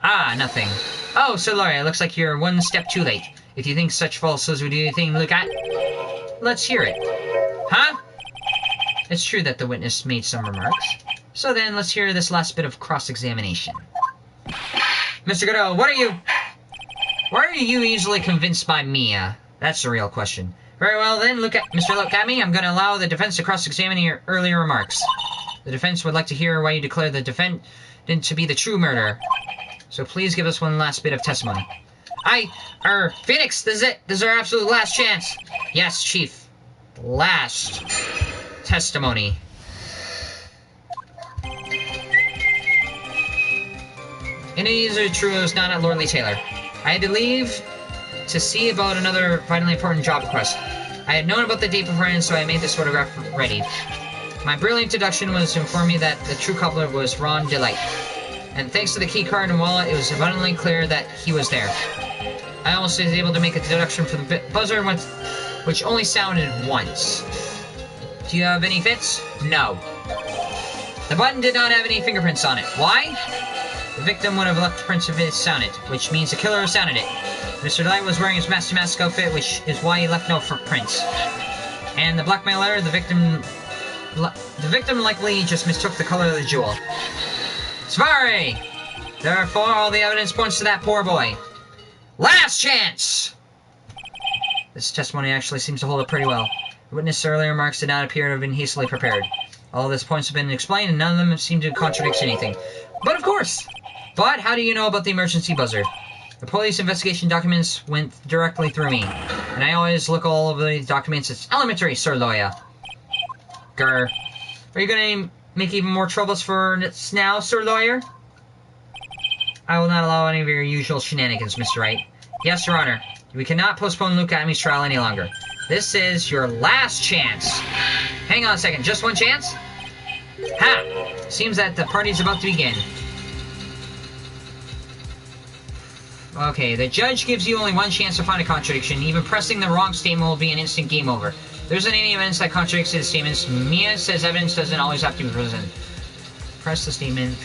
Ah, nothing. Oh, Sir Lawyer, it looks like you're one step too late. If you think such falsehoods would do anything to look at, let's hear it. Huh? It's true that the witness made some remarks. So then, let's hear this last bit of cross-examination. Mr. Godot, why are you easily convinced by Mia? That's the real question. Very well then, Mr. Luke Atme, I'm going to allow the defense to cross-examine your earlier remarks. The defense would like to hear why you declare the defendant to be the true murderer. So please give us one last bit of testimony. Phoenix, this is it. This is our absolute last chance. Yes, Chief. Last testimony. And it is true it was not at Lordly Taylor. I had to leave to see about another vitally important job request. I had known about the date beforehand, so I made this photograph ready. My brilliant deduction was to inform me that the true culprit was Ron Delight. And thanks to the key card and wallet, it was abundantly clear that he was there. I almost was able to make a deduction for the buzzer, which only sounded once. Do you have any fits? No. The button did not have any fingerprints on it. Why? The victim would have left prints if it sounded, which means the killer sounded it. Mr. Delight was wearing his Master Mask outfit, which is why he left no footprints. And the blackmailer, the victim likely just mistook the color of the jewel. Svari! Therefore, all the evidence points to that poor boy. Last chance! This testimony actually seems to hold up pretty well. The witness' earlier remarks did not appear to have been hastily prepared. All these points have been explained, and none of them seem to contradict anything. But of course! But how do you know about the emergency buzzer? The police investigation documents went directly through me, and I always look all over these documents. It's elementary, Sir Lawyer. Grr. Are you going to make even more troubles for us now, Sir Lawyer? I will not allow any of your usual shenanigans, Mr. Wright. Yes, Your Honor. We cannot postpone Luke Atme's trial any longer. This is your last chance. Hang on a second. Just one chance? Ha! Seems that the party's about to begin. Okay, the judge gives you only one chance to find a contradiction. Even pressing the wrong statement will be an instant game over. There isn't any evidence that contradicts his statements. Mia says evidence doesn't always have to be present. Press the statement.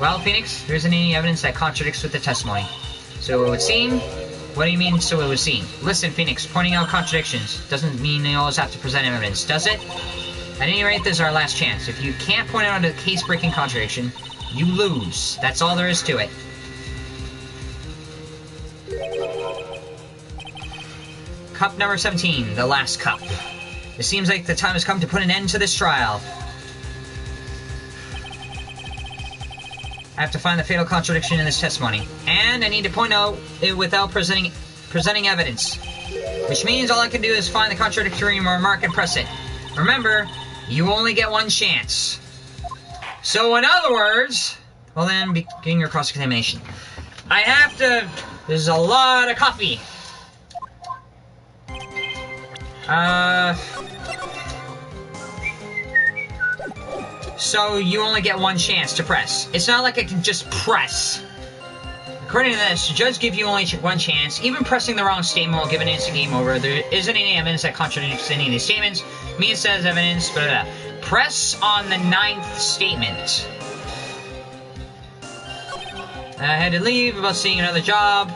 Well, Phoenix, there isn't any evidence that contradicts with the testimony. So it would seem... What do you mean, so it would seem? Listen, Phoenix, pointing out contradictions doesn't mean you always have to present evidence, does it? At any rate, this is our last chance. If you can't point out a case-breaking contradiction, you lose. That's all there is to it. Cup number 17, the last cup. It seems like the time has come to put an end to this trial. I have to find the fatal contradiction in this testimony. And I need to point out it without presenting evidence. Which means all I can do is find the contradictory remark and press it. Remember, you only get one chance. So in other words, well then, begin your cross-examination. I have to... There's a lot of coffee. So you only get one chance to press. It's not like I can just press. According to this, the judge gives you only one chance. Even pressing the wrong statement will give an instant game over. There isn't any evidence that contradicts any of these statements. Mia says evidence, blah, blah, blah. Press on the 9th statement. I had to leave about seeing another job.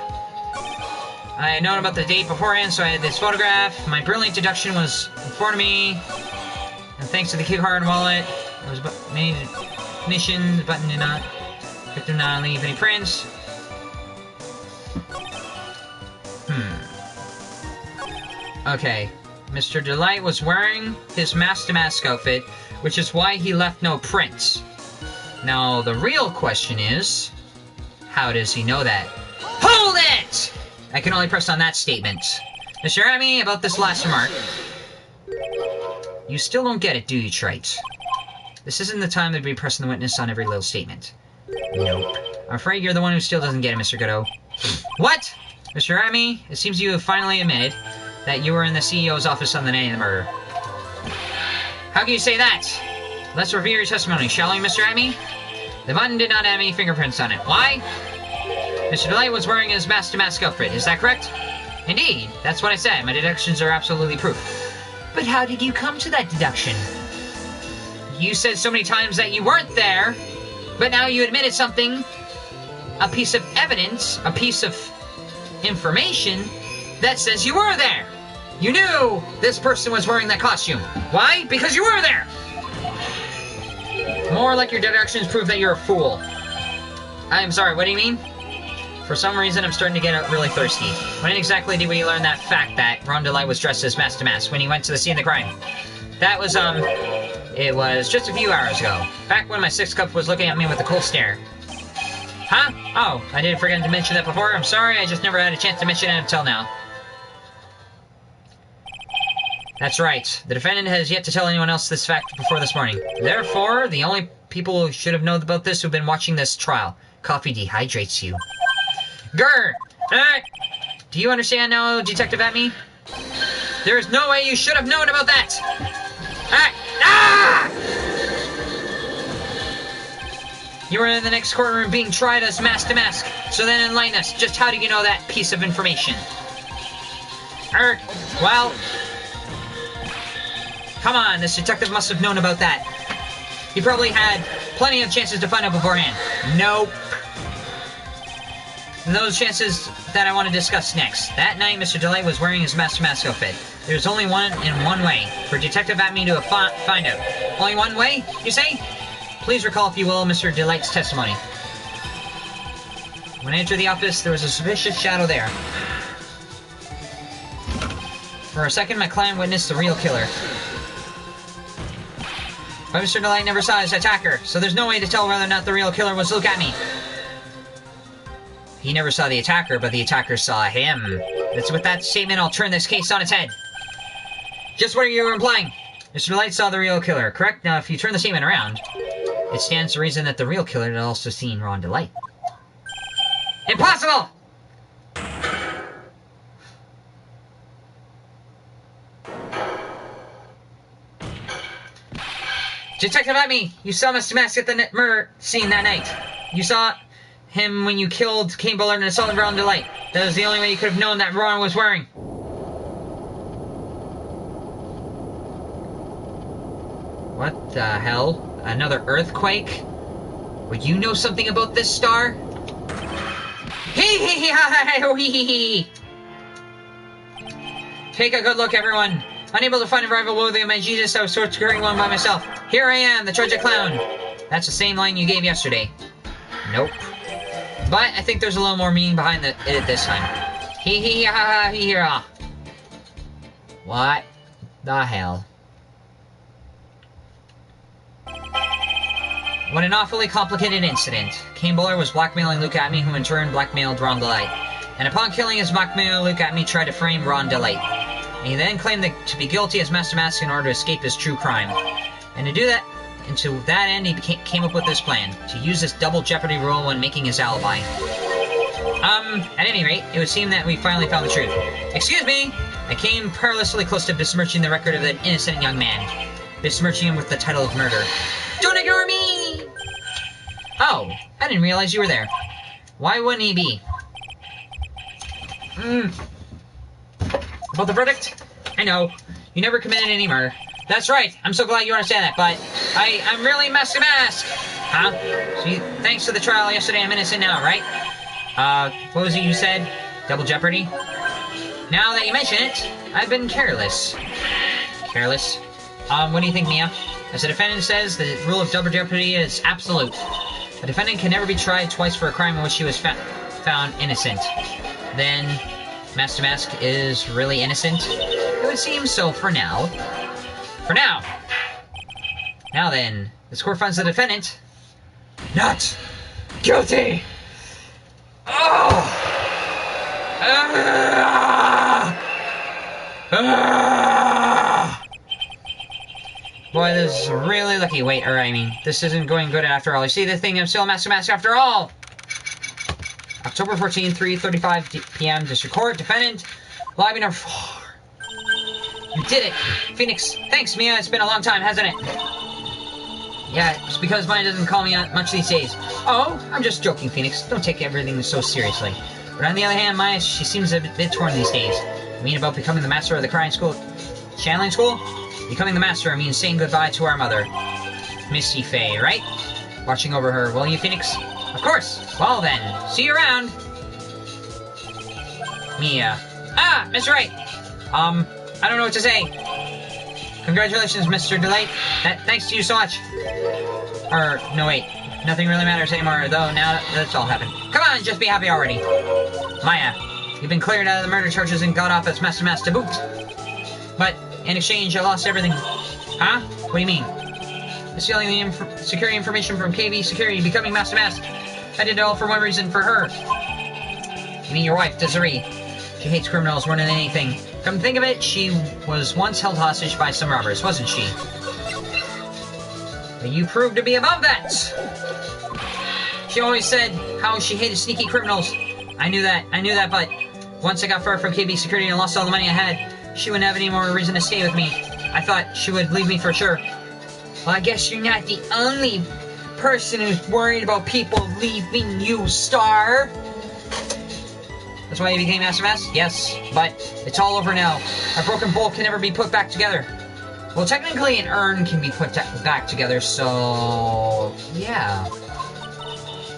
I had known about the date beforehand, so I had this photograph. My brilliant deduction was informed me. And thanks to the key card wallet, there was many ignition. The button did not. Victim not leave any prints. Okay. Mr. Delight was wearing his mask-to-mask outfit, which is why he left no prints. Now, the real question is, how does he know that? Hold it! I can only press on that statement. Mr. Amy, about this last remark. You still don't get it, do you, Trite? This isn't the time to be pressing the witness on every little statement. Nope. I'm afraid you're the one who still doesn't get it, Mr. Godot. What? Mr. Amy, it seems you have finally admitted that you were in the CEO's office on the night of the murder. How can you say that? Let's review your testimony, shall we, Mr. Amy? The button did not have any fingerprints on it. Why? Mr. Delight was wearing his mask-to-mask outfit, is that correct? Indeed, that's what I said. My deductions are absolutely proof. But how did you come to that deduction? You said so many times that you weren't there, but now you admitted something, a piece of evidence, a piece of information that says you were there. You knew this person was wearing that costume. Why? Because you were there. More like your deductions prove that you're a fool. I'm sorry, what do you mean? For some reason, I'm starting to get really thirsty. When exactly did we learn that fact that Ron DeLay was dressed as mask-to-mask when he went to the scene of the crime? That was, it was just a few hours ago. Back when my sixth cup was looking at me with a cold stare. Huh? Oh, I didn't forget to mention that before. I'm sorry, I just never had a chance to mention it until now. That's right. The defendant has yet to tell anyone else this fact before this morning. Therefore, the only people who should have known about this who've been watching this trial. Coffee dehydrates you. Grr! Do you understand now, Detective Atme? There is no way you should have known about that! You were in the next courtroom being tried as mask-to-mask, so then enlighten us. Just how do you know that piece of information? Well... Come on, this detective must have known about that. He probably had plenty of chances to find out beforehand. Nope. And those chances that I want to discuss next. That night, Mr. Delight was wearing his mask-to-mask outfit. There's only one way for Detective Atme to find out. Only one way, you say? Please recall, if you will, Mr. Delight's testimony. When I entered the office, there was a suspicious shadow there. For a second, my client witnessed the real killer. But Mr. Delight never saw his attacker, so there's no way to tell whether or not the real killer was looking at me. He never saw the attacker, but the attacker saw him. It's with that statement I'll turn this case on its head. Just what you were implying. Mr. Delight saw the real killer, correct? Now, if you turn the statement around, it stands to reason that the real killer had also seen Ron Delight. Impossible! Detective Amy, you saw Mr. Mask at the murder scene that night. You saw him when you killed Kane Bullard and assaulted Ron Delight. That was the only way you could have known that Ron was wearing. What the hell? Another earthquake? Would you know something about this star? Take a good look, everyone. Unable to find a rival worthy of my Jesus, I was securing one by myself. Here I am, the Trojan Clown. That's the same line you gave yesterday. Nope. But I think there's a little more meaning behind it this time. What the hell? What an awfully complicated incident. Kane Bullard was blackmailing Luke Atme, who in turn blackmailed Ron Delight. And upon killing his blackmailer, Luke Atme tried to frame Ron Delight. And he then claimed to be guilty as Master Mask in order to escape his true crime. And to do that, and to that end, he came up with this plan, to use this double jeopardy rule when making his alibi. At any rate, it would seem that we finally found the truth. Excuse me! I came perilously close to besmirching the record of an innocent young man. Besmirching him with the title of murder. Don't ignore me! Oh, I didn't realize you were there. Why wouldn't he be? About the verdict? I know. You never committed any murder. That's right. I'm so glad you understand that, but I'm really Master Mask. Huh? So thanks to the trial yesterday, I'm innocent now, right? What was it you said? Double jeopardy? Now that you mention it, I've been careless. Careless? What do you think, Mia? As the defendant says, the rule of double jeopardy is absolute. A defendant can never be tried twice for a crime in which she was found innocent. Then, Master Mask is really innocent? It would seem so for now. For now! Now then, this court finds the defendant not guilty! Oh! Boy, this is really lucky. Wait, this isn't going good after all. You see the thing, I'm still a Master Mask after all! October 14, 3:35 p.m. District Court. Defendant, live in our... You did it! Phoenix, thanks, Mia. It's been a long time, hasn't it? Yeah, it's because mine doesn't call me out much these days. Oh, I'm just joking, Phoenix. Don't take everything so seriously. But on the other hand, Maya, she seems a bit torn these days. You mean about becoming the master of the crying school? Channeling school? Becoming the master means saying goodbye to our mother. Misty Faye, right? Watching over her, will you, Phoenix? Of course! Well then, see you around! Mia. Ah! Mr. Wright! I don't know what to say. Congratulations, Mr. Delight. Thanks to you so much. No wait. Nothing really matters anymore, though now that's all happened. Come on, just be happy already. Maya, you've been cleared out of the murder charges and got off as Master Mask to boot. But, in exchange, I lost everything. Huh? What do you mean? Stealing the security information from KV Security, becoming Master Mask. I did it all for one reason, for her. You mean your wife, Desiree. She hates criminals more than anything. Come to think of it, she was once held hostage by some robbers, wasn't she? But you proved to be above that! She always said how she hated sneaky criminals. I knew that, but once I got fired from KB Security and lost all the money I had, she wouldn't have any more reason to stay with me. I thought she would leave me for sure. Well, I guess you're not the only person who's worried about people leaving you, Star. That's why you became Master Mask? Yes, but it's all over now. A broken bowl can never be put back together. Well, technically an urn can be put back together, so... yeah.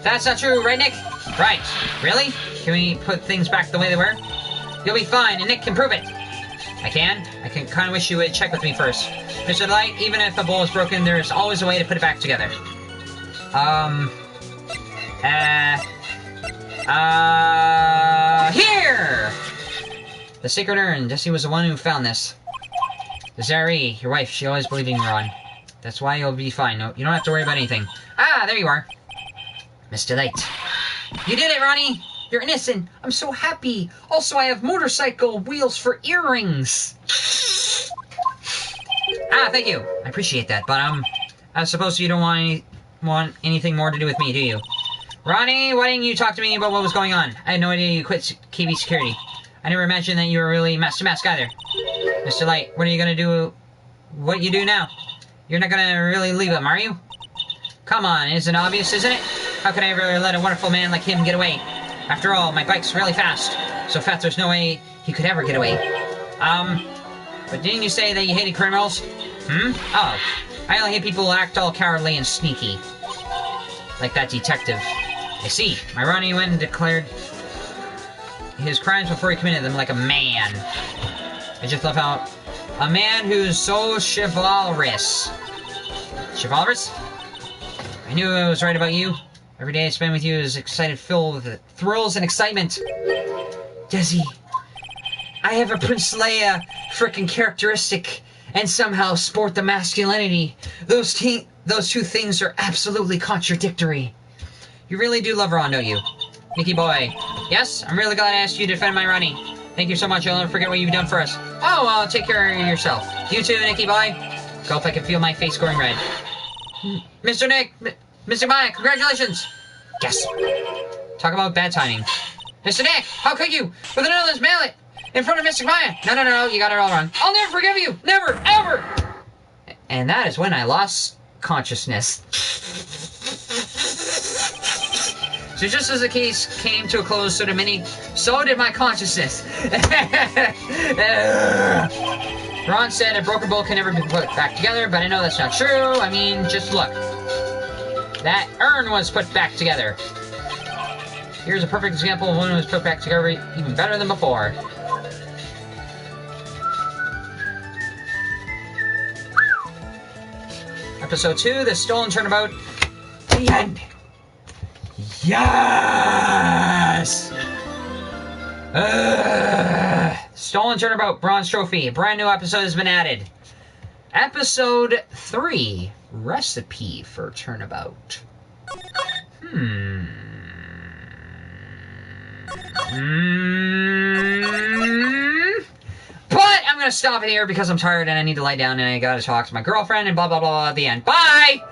That's not true, right, Nick? Right. Really? Can we put things back the way they were? You'll be fine, and Nick can prove it. I can? I can kind of wish you would check with me first. Mr. Light, even if the bowl is broken, there's always a way to put it back together. Here! The sacred urn. Jessie was the one who found this. Desiree, your wife, she always believed in you, Ron. That's why you'll be fine. No, you don't have to worry about anything. Ah, there you are. Mr. Light. You did it, Ronnie! You're innocent! I'm so happy! Also, I have motorcycle wheels for earrings! Ah, thank you! I appreciate that, but, I suppose you don't want anything more to do with me, do you? Ronnie, why didn't you talk to me about what was going on? I had no idea you quit KB Security. I never imagined that you were really Master Mask either. Mr. Light, what are you gonna do? What you do now? You're not gonna really leave him, are you? Come on, isn't it obvious, isn't it? How could I ever let a wonderful man like him get away? After all, my bike's really fast. So fast there's no way he could ever get away. But didn't you say that you hated criminals? Oh, I only hate people who act all cowardly and sneaky. Like that detective. I see. My Ronnie went and declared his crimes before he committed them like a man. I just love how a man who's so chivalrous. Chivalrous? I knew I was right about you. Every day I spend with you is excited, filled with thrills and excitement. Desi, I have a Prince Leia frickin' characteristic and somehow sport the masculinity. Those two things are absolutely contradictory. You really do love Ron, don't you? Nicky boy. Yes, I'm really glad I asked you to defend my Ronnie. Thank you so much. I'll never forget what you've done for us. Oh, well, take care of yourself. You too, Nicky boy. Go if I can feel my face going red. Mr. Nick, Mr. Maya, congratulations. Yes. Talk about bad timing. Mr. Nick, how could you? With another's mallet in front of Mr. Maya. No, you got it all wrong. I'll never forgive you. Never, ever. And that is when I lost consciousness. So just as the case came to a close, so did my consciousness. Ron said a broken bowl can never be put back together, but I know that's not true. I mean, just look. That urn was put back together. Here's a perfect example of one that was put back together even better than before. Episode 2, The Stolen Turnabout. The end. Yes! Stolen Turnabout, Bronze Trophy. A brand new episode has been added. Episode 3, Recipe for Turnabout. But I'm gonna stop it here because I'm tired and I need to lie down and I gotta talk to my girlfriend and blah blah blah at the end. Bye!